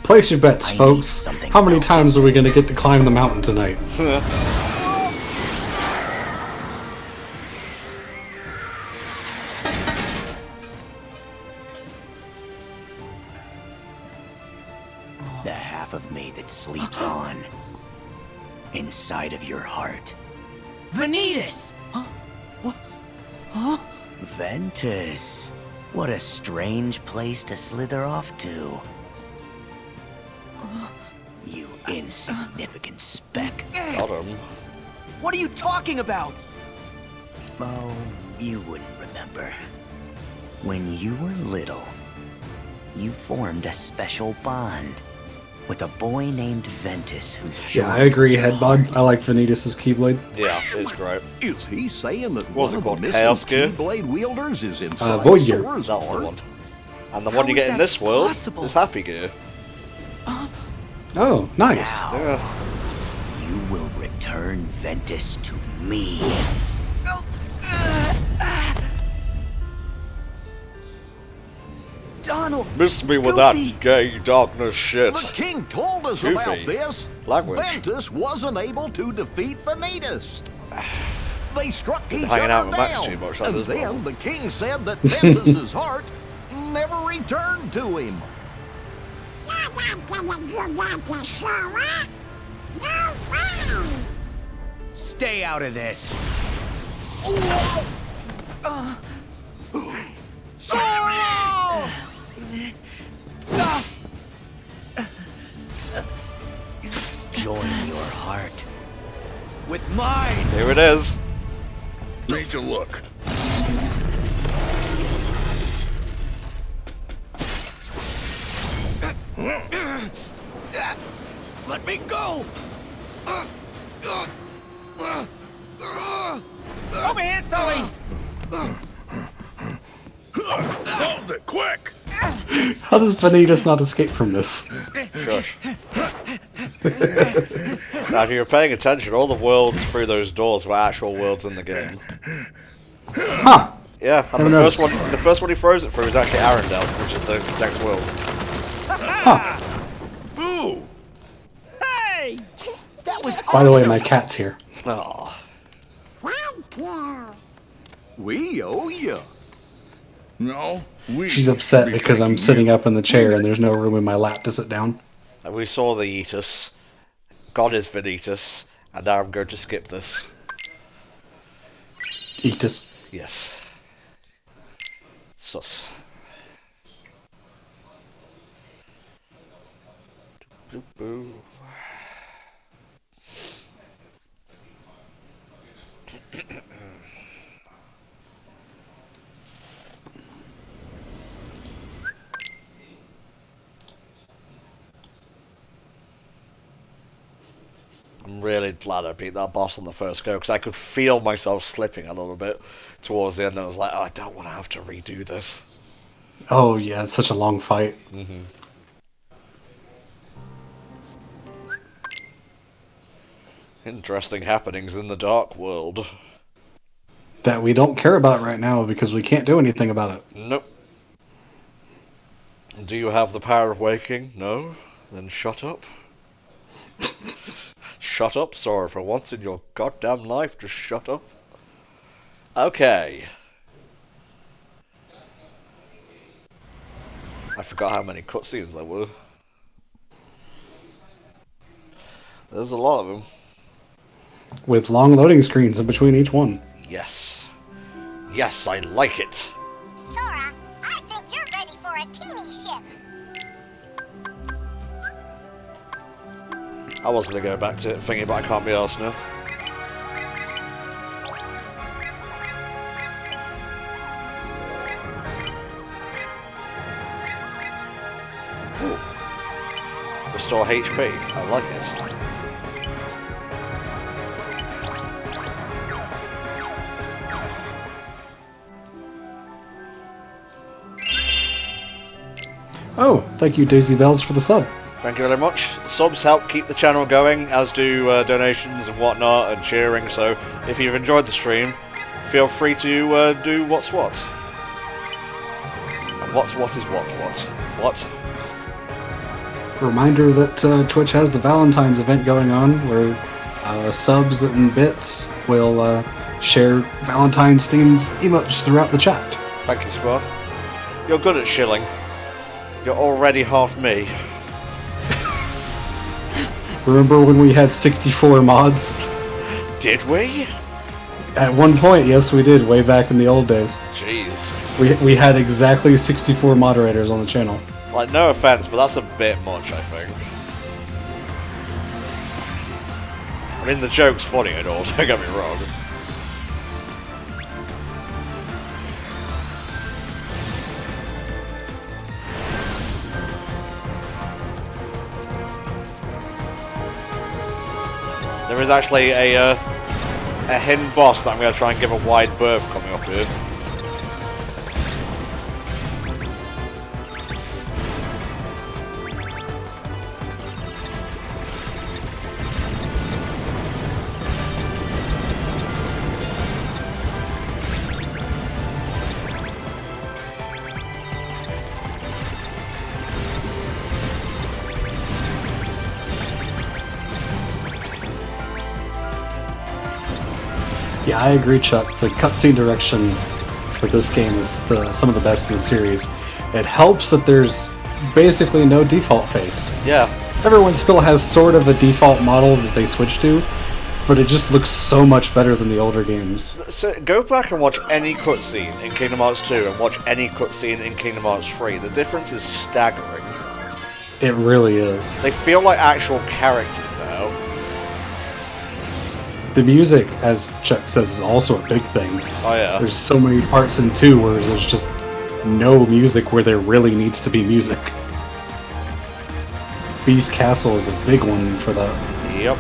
Place your bets, folks. How many times are we going to get to climb the mountain tonight?
The half of me that sleeps on. Inside of your heart.
Vanitas! Huh?
Ventus. What a strange place to slither off to. You insignificant speck.
Got him.
What are you talking about?
Oh, you wouldn't remember. When you were little, you formed a special bond with a boy named Ventus who
Yeah, I agree, Headbug. I like Vanitas' Keyblade.
Yeah, it's great.
Is he saying that
What's
one
it called?
of the
Chaos
missing
Gear?
Keyblade wielders is inside
Void Gear.
Sora's
That's the
heart?
one. And the one you get in this world is Happy Gear.
Oh, nice.
Now, you will return Ventus to me.
Donald!
Miss me with that gay darkness shit.
The king told us
Goofy.
about this.
Language.
Ventus wasn't able to defeat Vanitas. They struck each
hanging
other
out with
down.
Max too much, that's
And
his
then
problem.
the king said that Ventus's heart never returned to him.
Stay out of this.
Join your heart
with mine.
Here it is.
Need to look.
Let me go.
Over here, Sully!
Close it, quick!
How does Vanitas not escape from this?
Shush. Now, if you're paying attention, all the worlds through those doors were actual worlds in the game.
Huh.
Yeah, and the first one he throws it through is actually Arendelle, which is the next world.
Huh.
Boo!
Hey!
That was
By the way, my cat's here.
Oh.
Thank you.
We owe you.
No, we.
She's upset
be
because I'm
thanking
sitting
you.
up in the chair and there's no room in my lap to sit down.
And we saw the Eatus. God is Vanitas. And now I'm going to skip this.
Eatus.
Yes. Sus. Boo. I'm really glad I beat that boss on the first go, because I could feel myself slipping a little bit towards the end, and I was like, oh, I don't want to have to redo this.
Oh yeah, it's such a long fight.
Mm-hmm. Interesting happenings in the Dark World.
That we don't care about right now because we can't do anything about it.
Nope. Do you have the power of waking? No? Then shut up. Shut up, Sora, for once in your goddamn life, just shut up. Okay. I forgot how many cutscenes there were. There's a lot of them.
With long loading screens in between each one.
Yes. Yes, I like it.
Sora, I think you're ready for a teeny ship.
I was going to go back to thingy, but I can't be arsed now. Ooh. Restore HP. I like it.
Oh, thank you, Daisy Bells, for the sub.
Thank you very much. Subs help keep the channel going, as do donations and whatnot, and cheering, so if you've enjoyed the stream, feel free to do what's what. And what's what is what? What?
Reminder that Twitch has the Valentine's event going on, where subs and bits will share Valentine's-themed emotes throughout the chat.
Thank you, Spar. You're good at shilling. You're already half me.
Remember when we had 64 mods?
Did we?
At one point, yes, we did, way back in the old days.
Jeez.
We had exactly 64 moderators on the channel.
Like, no offense, but that's a bit much, I think. I mean, the joke's funny and all, don't get me wrong. There is actually a hidden boss that I'm going to try and give a wide berth coming up here.
Yeah, I agree, Chuck. The cutscene direction for this game is some of the best in the series. It helps that there's basically no default face.
Yeah.
Everyone still has sort of a default model that they switch to, but it just looks so much better than the older games.
So go back and watch any cutscene in Kingdom Hearts 2 and watch any cutscene in Kingdom Hearts 3. The difference is staggering.
It really is.
They feel like actual characters now.
The music, as Chuck says, is also a big thing.
Oh yeah.
There's so many parts in 2 where there's just no music where there really needs to be music. Beast Castle is a big one for that.
Yep.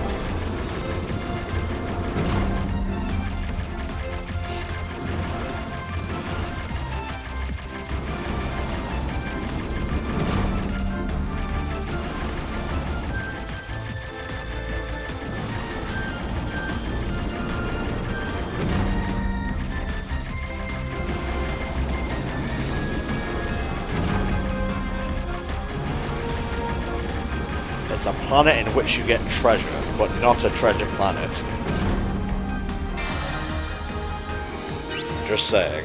It's a planet in which you get treasure, but not a treasure planet. Just saying.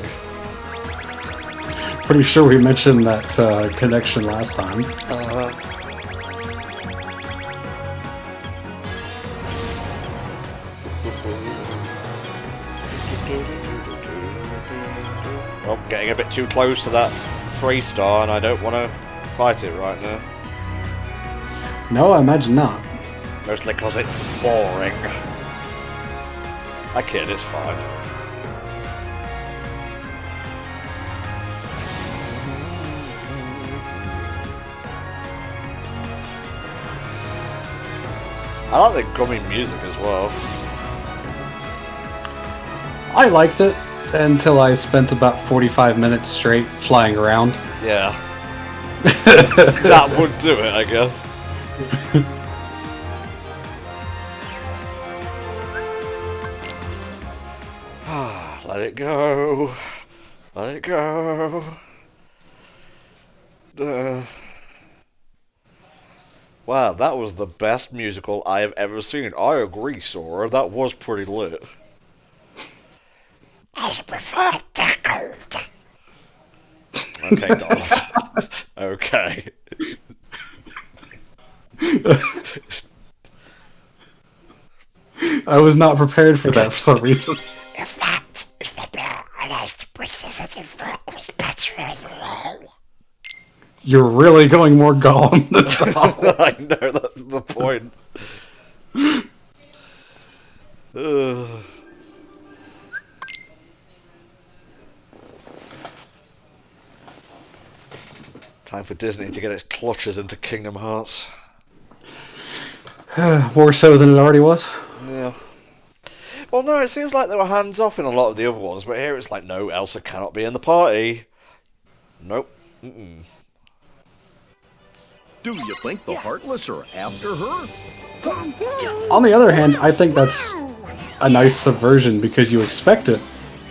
Pretty sure we mentioned that connection last time.
Well, getting a bit too close to that 3-star, and I don't want to fight it right now.
No, I imagine not.
Mostly because it's boring. I kid, it's fine. I like the gummy music as well.
I liked it until I spent about 45 minutes straight flying around.
Yeah. That would do it, I guess. Let it go. Let it go. Wow, that was the best musical I have ever seen. I agree, Sora. That was pretty lit.
I prefer tackled.
Okay, Donald. Okay.
I was not prepared for that for some reason.
In fact, remember when I used to princess and the folk was better overall.
You're really going more Gollum than Donald.
I know, that's the point. Time for Disney to get its clutches into Kingdom Hearts.
More so than it already was.
Yeah. Well, no, it seems like they were hands off in a lot of the other ones, but here it's like, no, Elsa cannot be in the party. Nope. Mm-mm.
Do you think the Heartless are after her?
On the other hand, I think that's a nice subversion because you expect it,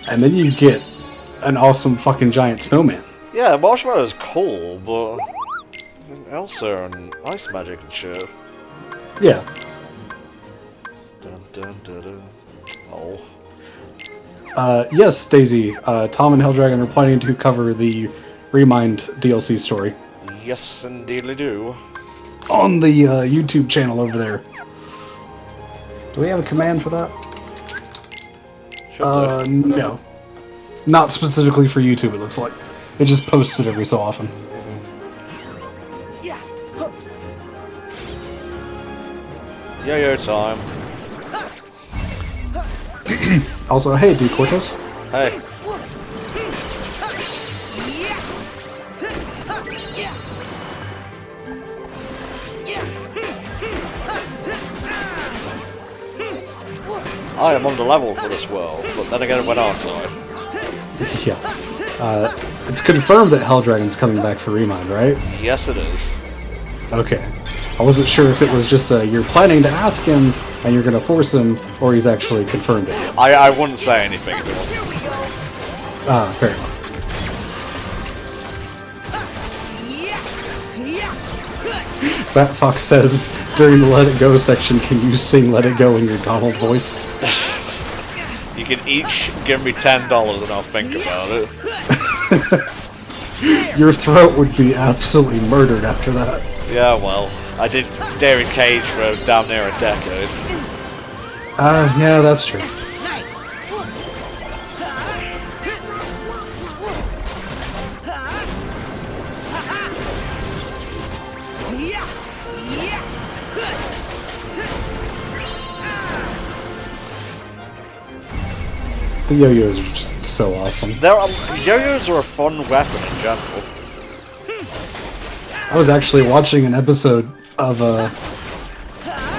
and then you get an awesome fucking giant snowman.
Yeah, Marshmallow's cool, but Elsa and ice magic and shit.
Yeah.
Dun, dun, dun, dun. Oh.
Yes, Daisy. Tom and Helldragon are planning to cover the Remind DLC story.
Yes, indeed they do.
On the YouTube channel over there. Do we have a command for that? No. Not specifically for YouTube, it looks like. It just posts it every so often.
Yo-yo time.
Also, hey, D. Cortez.
Hey. I am under level for this world, but then again, when aren't I?
Yeah. It's confirmed that Helldragon's coming back for Remind, right?
Yes, it is.
Okay. I wasn't sure if it was just you're planning to ask him and you're going to force him, or he's actually confirmed it.
I wouldn't say anything if it wasn't.
Fair enough. That Fox says, during the Let It Go section, can you sing Let It Go in your Donald voice?
You can each give me $10 and I'll think about it.
Your throat would be absolutely murdered after that.
Yeah, well, I did David Cage for damn near a decade.
Yeah, that's true. The yo-yos are just so awesome.
Yo-yos are a fun weapon in general.
I was actually watching an episode of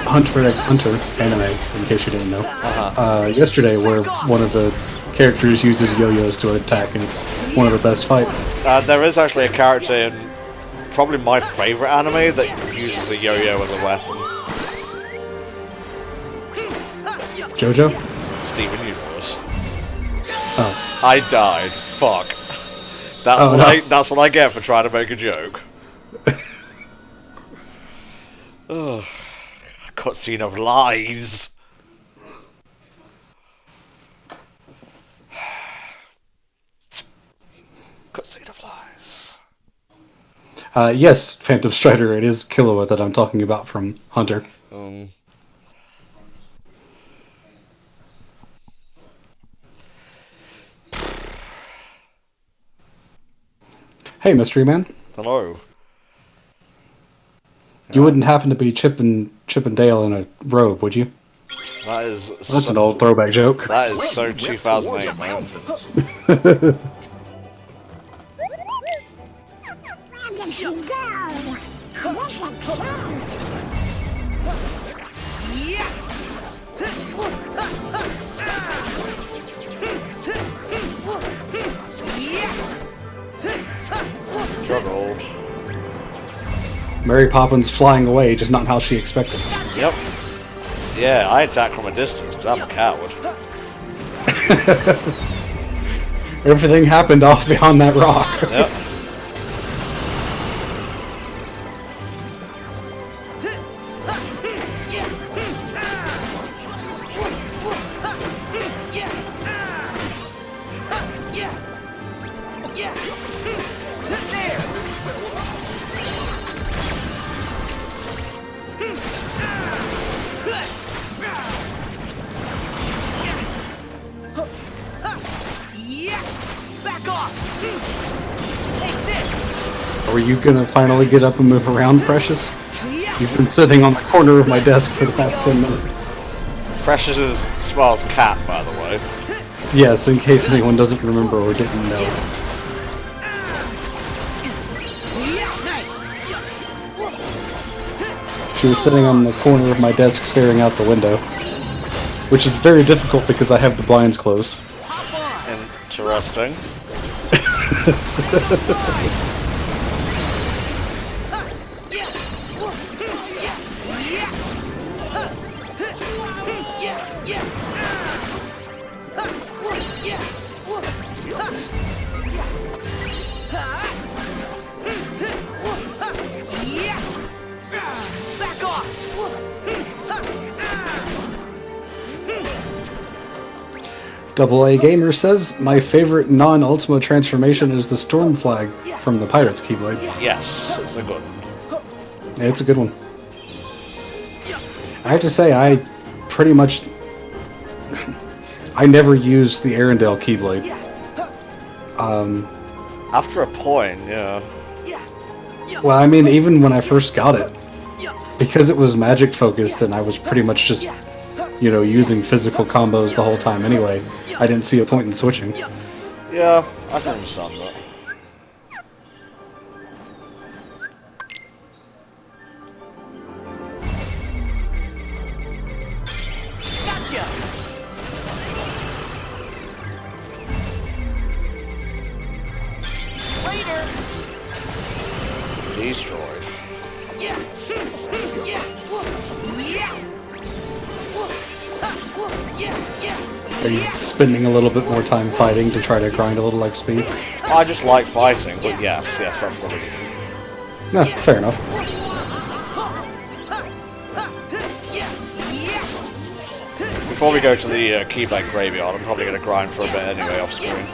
Hunter x Hunter anime, in case you didn't know, yesterday, where one of the characters uses yo-yos to attack, and it's one of the best fights.
There is actually a character in probably my favourite anime that uses a yo-yo as a weapon.
JoJo?
Steven Universe.
Oh.
I died. Fuck. That's what I get for trying to make a joke. Ugh. Cutscene of lies. Cutscene of lies.
Yes, Phantom Strider, it is Killua that I'm talking about from Hunter. Hey, Mystery Man.
Hello.
You wouldn't happen to be Chip and Dale in a robe, would you?
That is...
That's an old throwback joke.
That is so 2008, man. Struggled.
Mary Poppins flying away, just not how she expected.
Yep. Yeah, I attack from a distance because I'm a coward.
Everything happened off behind that rock.
Yep.
Are you gonna finally get up and move around, Precious? You've been sitting on the corner of my desk for the past 10 minutes.
Precious is Smile's cat, by the way.
Yes, in case anyone doesn't remember or didn't know. She was sitting on the corner of my desk staring out the window. Which is very difficult because I have the blinds closed.
Interesting.
AA Gamer says, my favorite non-Ultima transformation is the Storm Flag from the Pirate's Keyblade.
Yes, it's a good one.
Yeah, it's a good one. I have to say, I pretty much... I never used the Arendelle Keyblade.
After a point, yeah.
Well, I mean, even when I first got it, because it was magic focused and I was pretty much just, you know, using physical combos the whole time anyway, I didn't see a point in switching.
Yeah, I can understand that. Destroyed.
Are you spending a little bit more time fighting to try to grind a little XP?
I just like fighting, but yes, that's the reason.
No, fair enough.
Before we go to the Keyblade Graveyard, I'm probably going to grind for a bit anyway off screen.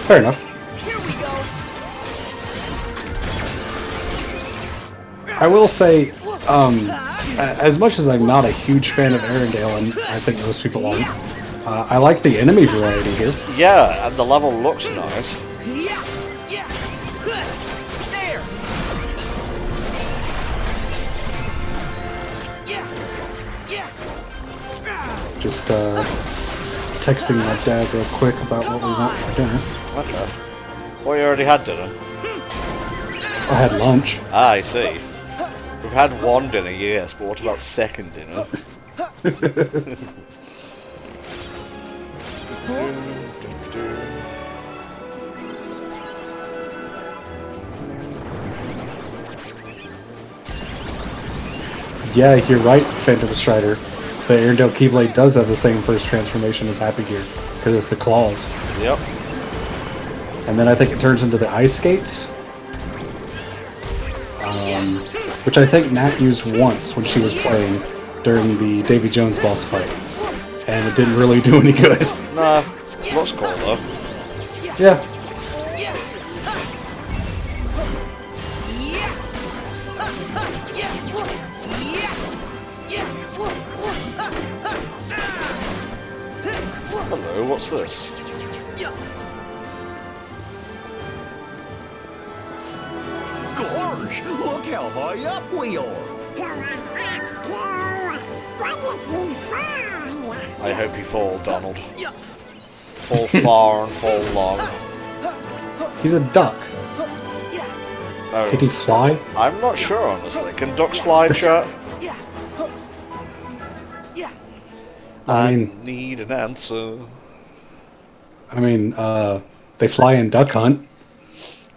Fair enough. I will say, as much as I'm not a huge fan of Arendelle, and I think most people aren't, I like the enemy variety here.
Yeah, and the level looks nice.
Just texting my dad real quick about what we want for dinner.
Okay. Well, you already had dinner.
I had lunch.
Ah, I see. We've had one dinner, yes, but what about second dinner?
Yeah, you're right, Phantom Strider. The Arendelle Keyblade does have the same first transformation as Happy Gear, because it's the claws.
Yep.
And then I think it turns into the ice skates. Which I think Nat used once when she was playing during the Davy Jones boss fight. And it didn't really do any good.
Nah, looks cool though.
Yeah.
Hello, what's this?
Gosh, look how high up we are.
What did we find?
I hope you fall, Donald. Fall far and fall long.
He's a duck.
Oh.
Can he fly?
I'm not sure, honestly. Can ducks fly, chat?
I mean,
need an answer.
They fly in Duck Hunt.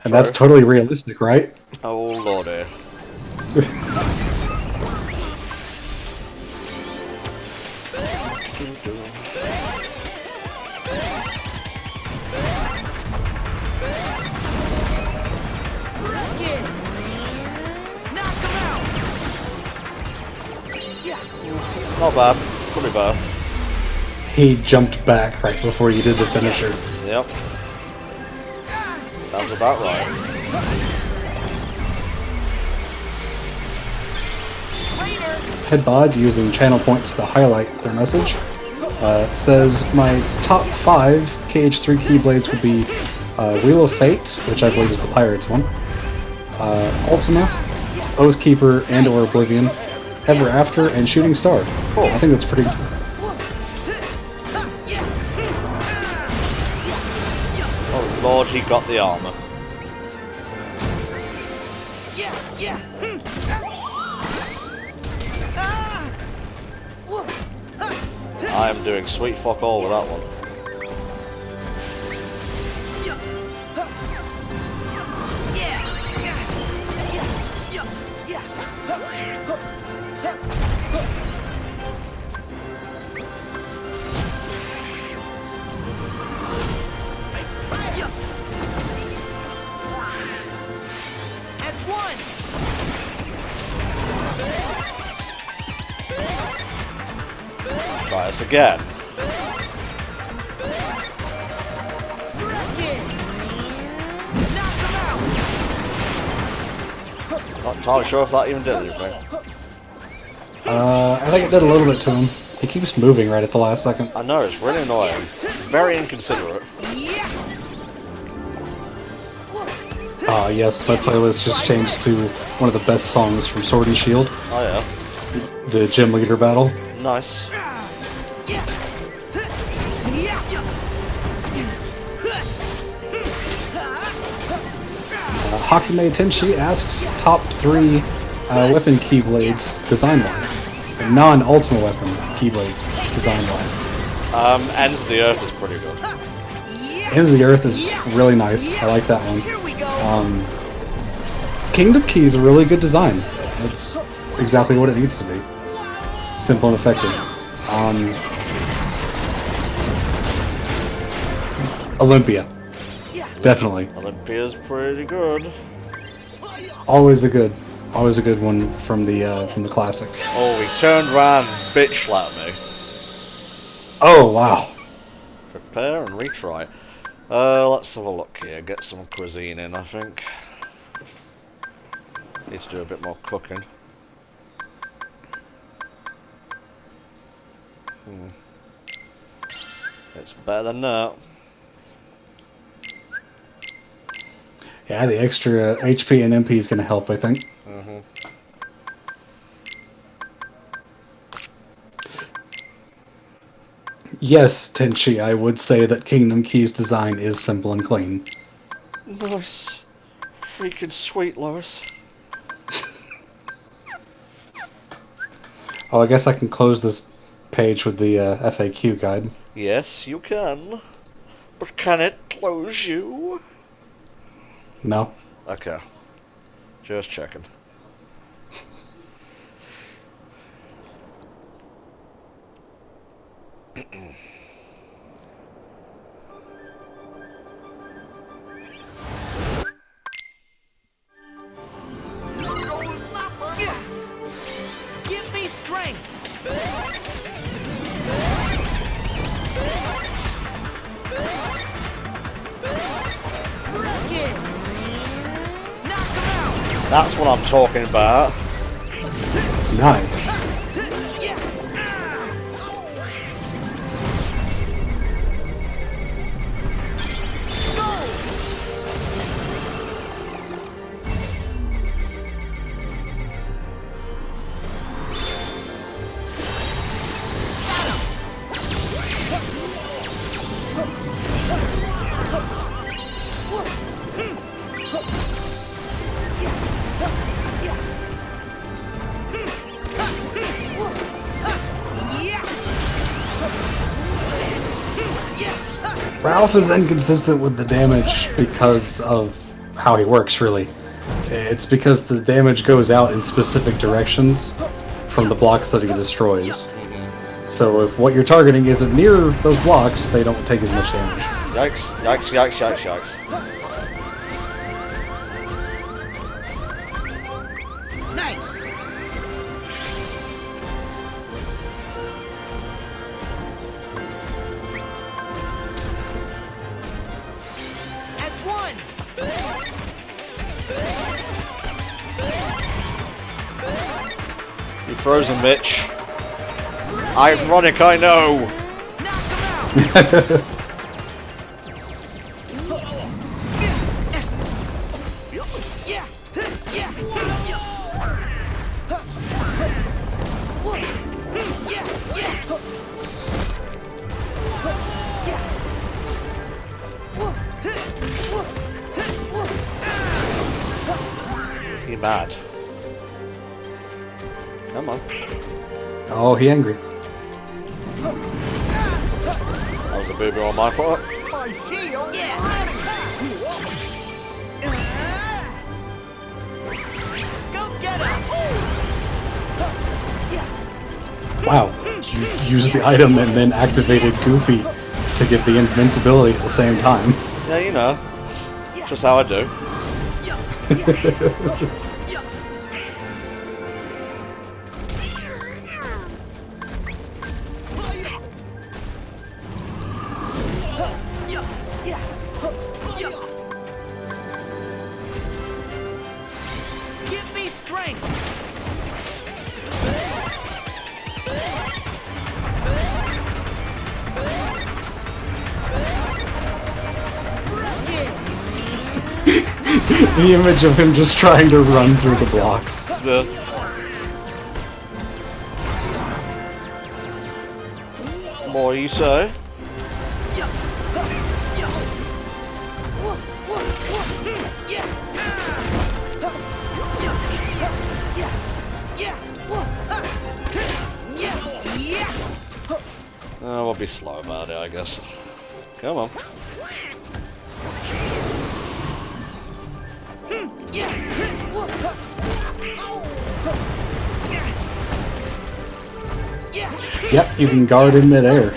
And that's totally realistic, right?
Oh, lordy. Not bad. Pretty bad.
He jumped back right before you did the finisher.
Yep. Sounds about right.
Headbod using channel points to highlight their message. It says my top 5 KH3 Keyblades would be Wheel of Fate, which I believe is the Pirates one, Ultima, Oathkeeper and or Oblivion, Ever After, and Shooting Star.
Cool.
I think that's pretty good.
Oh lord, he got the armor. I am doing sweet fuck all with that one. Try us again. Not entirely sure if that even did anything.
I think it did a little bit to him. He keeps moving right at the last second.
I know, it's really annoying. Very inconsiderate.
Yes, my playlist just changed to one of the best songs from Sword and Shield.
Oh yeah.
The gym leader battle.
Nice.
Hakime Tenshi asks top 3 weapon keyblades design-wise. Non-Ultima weapon keyblades design-wise.
Ends of the Earth is pretty good.
Ends of the Earth is really nice. I like that one. Kingdom Key is a really good design. It's exactly what it needs to be. Simple and effective. Olympia. Definitely.
Olympia's pretty good.
Always a good one from the classics.
Oh, he turned around and bitch slapped me.
Oh wow.
Prepare and retry. Let's have a look here. Get some cuisine in, I think. Need to do a bit more cooking. It's better than that.
Yeah, the extra HP and MP is going to help, I think. Yes, Tenchi, I would say that Kingdom Keys design is simple and clean.
Nice. Freaking sweet, Lois.
Oh, I guess I can close this page with the FAQ guide.
Yes, you can. But can it close you?
No.
Okay. Just checking.
Give me strength!
That's what I'm talking about.
Nice. Ralph is inconsistent with the damage because of how he works, really. It's because the damage goes out in specific directions from the blocks that he destroys. So if what you're targeting isn't near those blocks, they don't take as much damage.
Yikes, yikes, yikes, yikes, yikes.
Nice!
You frozen, Mitch. Ironic, I know. He mad. Come on.
Oh, he angry.
That was a boo-boo on my part.
My shield! Yeah! Go get him!
Wow. You used the item and then activated Goofy to get the invincibility at the same time.
Yeah, you know. Just how I do.
Give me strength!
The image of him just trying to run through the blocks.
More you say? We'll be slow about it, I guess. Come on.
Yep, you can guard in midair.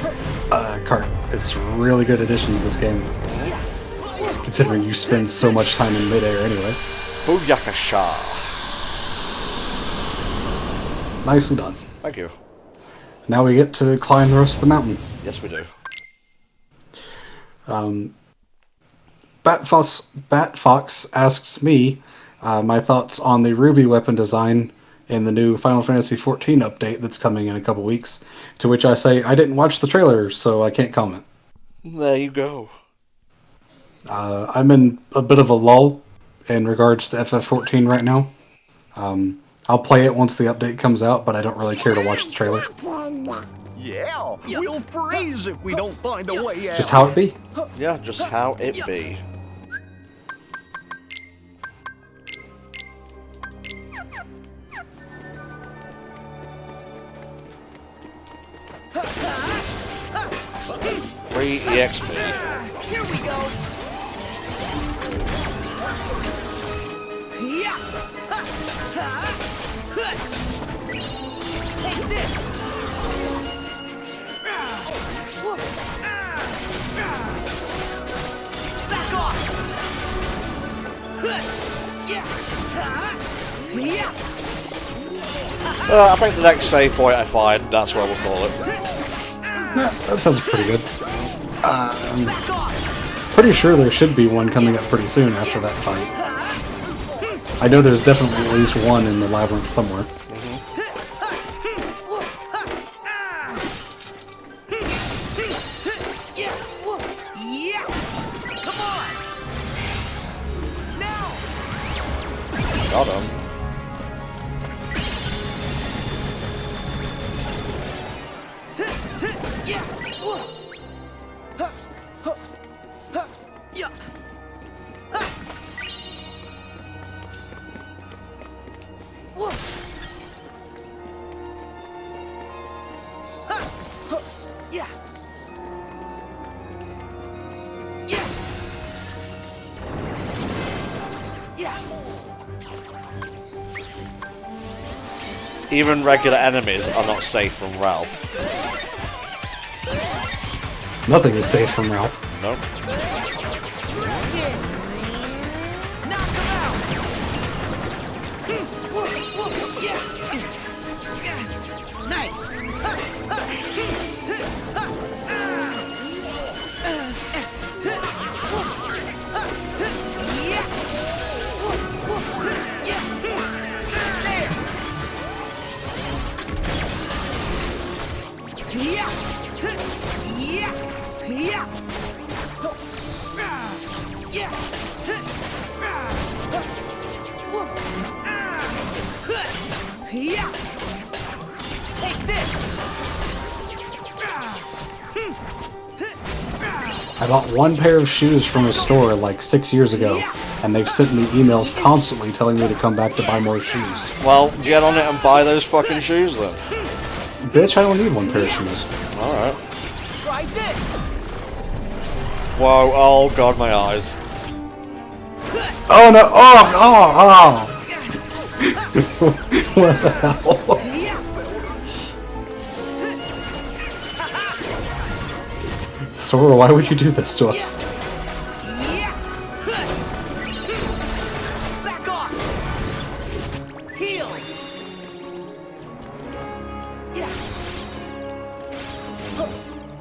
Cart. It's a really good addition to this game. Considering you spend so much time in midair anyway.
Booyakasha.
Nicely done.
Thank you.
Now we get to climb the rest of the mountain.
Yes, we do.
Bat Fox asks me, my thoughts on the Ruby weapon design in the new Final Fantasy XIV update that's coming in a couple weeks, to which I say I didn't watch the trailer, so I can't comment.
There you go.
I'm in a bit of a lull in regards to FF14 right now. I'll play it once the update comes out, but I don't really care to watch the trailer.
Yeah, we'll freeze if we don't find a way out.
Just how it be?
Yeah, just how it be. Free EXP.
Here we go. Take this. Back off.
I think the next save point I find, that's what we'll call it.
Yeah, that sounds pretty good. Pretty sure there should be one coming up pretty soon after that fight. I know there's definitely at least one in the labyrinth somewhere.
Got him. Even regular enemies are not safe from Ralph.
Nothing is safe from Ralph.
Nope.
I bought one pair of shoes from a store like 6 years ago, and they've sent me emails constantly telling me to come back to buy more shoes.
Well, get on it and buy those fucking shoes then.
Bitch, I don't need one pair of shoes.
Alright. Whoa, oh god, my eyes.
Oh no, oh! What the hell? Sora, why would you do this to us?
Back off. Heal.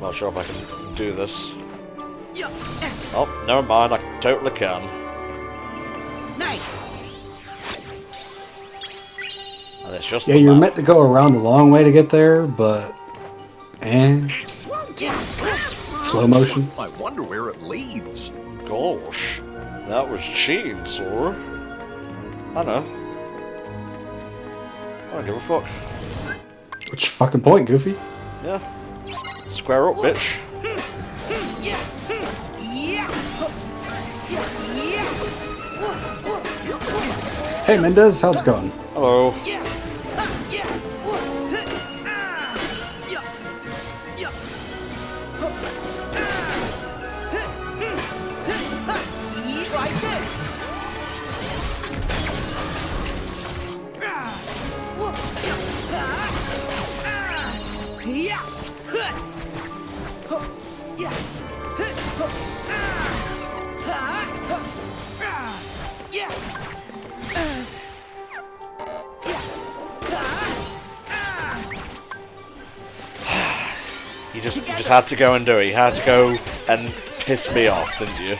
Not sure if I can do this. Oh, never mind, I totally can.
Nice.
And it's just
Yeah, you're meant to go around the long way to get there, but... Slow motion.
I wonder where it leads.
Gosh, that was cheating, Sora. I know. I don't give a fuck.
Which fucking point, Goofy?
Yeah. Square up, bitch.
Hey, Mendez, how's it going?
Hello. You just had to go and do it. You had to go and piss me off, didn't you?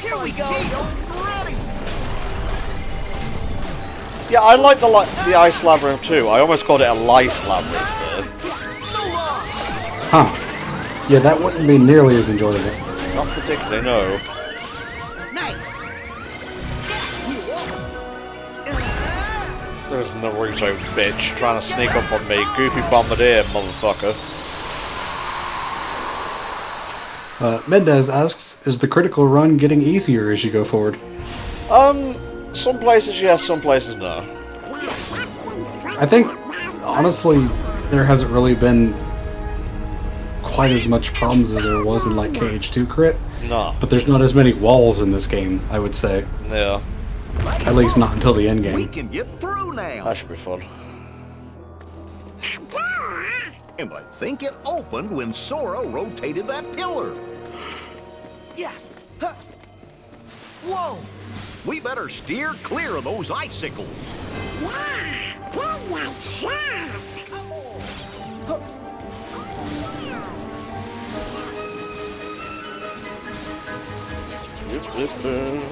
Here we go.
Yeah, I like the ice labyrinth too. I almost called it a lice labyrinth there.
Huh. Yeah, that wouldn't be nearly as enjoyable.
Not particularly, no.
Nice.
There's Naruto, bitch, trying to sneak up on me. Goofy Bombardier, motherfucker.
Mendez asks, is the critical run getting easier as you go forward?
Some places yes, some places no.
I think, honestly, there hasn't really been quite as much problems as there was in, like, KH2 Crit.
No.
But there's not as many walls in this game, I would say.
Yeah.
At least not until the end game.
We can get through now.
That should be fun.
And I think it opened when Sora rotated that pillar.
Yeah. Huh. Whoa.
We better steer clear of those icicles.
Yeah, good like that.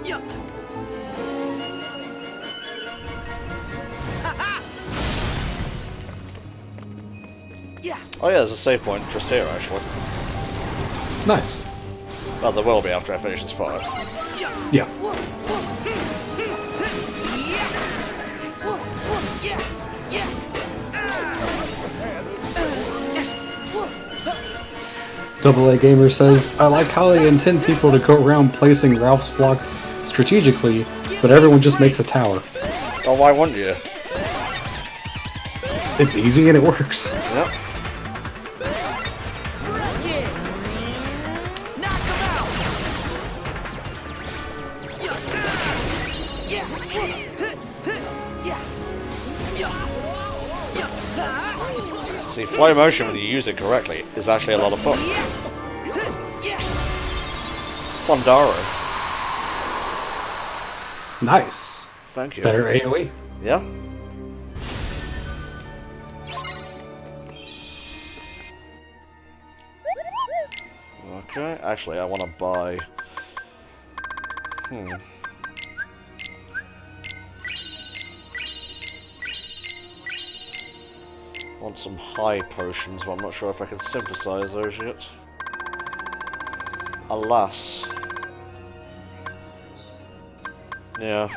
Yeah. Yeah.
Oh yeah, there's a save point just here, actually.
Nice.
Well, there will be after I finish this fight.
Yeah. Double A Gamer says, I like how they intend people to go around placing Ralph's blocks strategically, but everyone just makes a tower.
Oh, why wouldn't you?
It's easy and it works.
Yep. See, flow motion when you use it correctly is actually a lot of fun. Fondaro.
Nice.
Thank you.
Better AoE.
Yeah. Okay, actually I want to buy... Want some high potions, but I'm not sure if I can synthesize those yet. Alas. Yeah.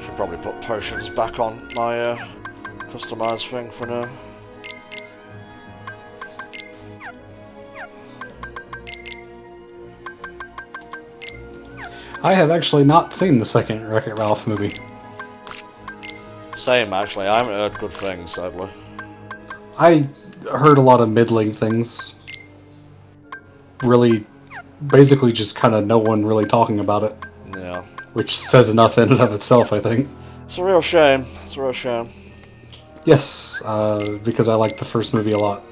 Should probably put potions back on my customized thing for now.
I have actually not seen the second Wreck-It Ralph movie.
Same, actually. I haven't heard good things, sadly.
I heard a lot of middling things. Really, basically just kind of no one really talking about it.
Yeah.
Which says enough in and of itself, I think.
It's a real shame. It's a real shame.
Yes, because I liked the first movie a lot.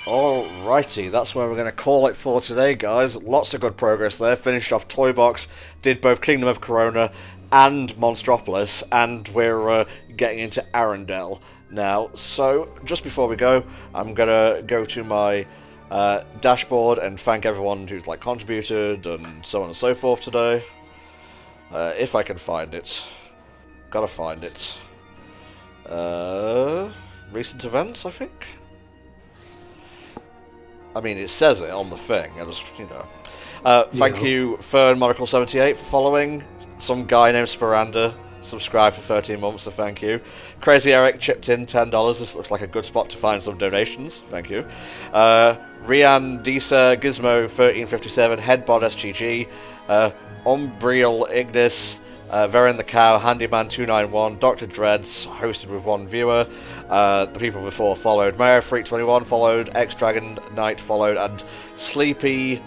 Alrighty, that's where we're going to call it for today, guys. Lots of good progress there. Finished off Toy Box, did both Kingdom of Corona and Monstropolis, and we're getting into Arendelle now. So, just before we go, I'm going to go to my dashboard and thank everyone who's contributed and so on and so forth today. If I can find it. Gotta find it. Recent events, I think? I mean, it says it on the thing. I just, thank you, FernMonocle78, for following. Some guy named Sparanda subscribed for 13 months, so thank you. Crazy Eric chipped in $10. This looks like a good spot to find some donations. Thank you. Rian Disa Gizmo 1357, Headbot SGG, Umbriel Ignis, Verin the Cow, Handyman 291, Dr. Dreads, hosted with one viewer. The people before followed. Mayor Freak 21 followed, X Dragon Knight followed, and Sleepy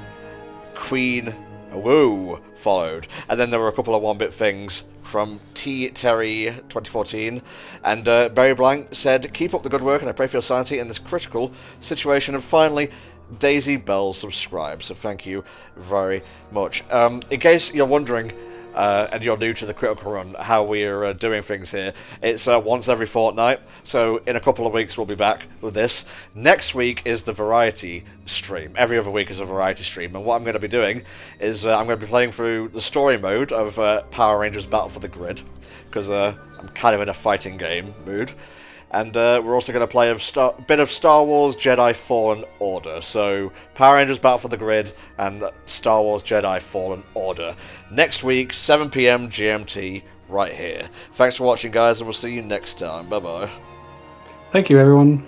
Queen Woo followed. And then there were a couple of one-bit things from T Terry 2014, and Barry Blank said, "Keep up the good work, and I pray for your sanity in this critical situation." And finally, Daisy Bell subscribed, so thank you very much. In case you're wondering and you're new to the Critical Run, how we're doing things here, it's once every fortnight. So in a couple of weeks we'll be back with this. Next week is the variety stream. Every other week is a variety stream, and what I'm going to be doing is I'm going to be playing through the story mode of Power Rangers Battle for the Grid, because I'm kind of in a fighting game mood. And we're also going to play a bit of Star Wars Jedi Fallen Order. So, Power Rangers Battle for the Grid and Star Wars Jedi Fallen Order. Next week, 7 PM GMT, right here. Thanks for watching, guys, and we'll see you next time. Bye-bye.
Thank you, everyone.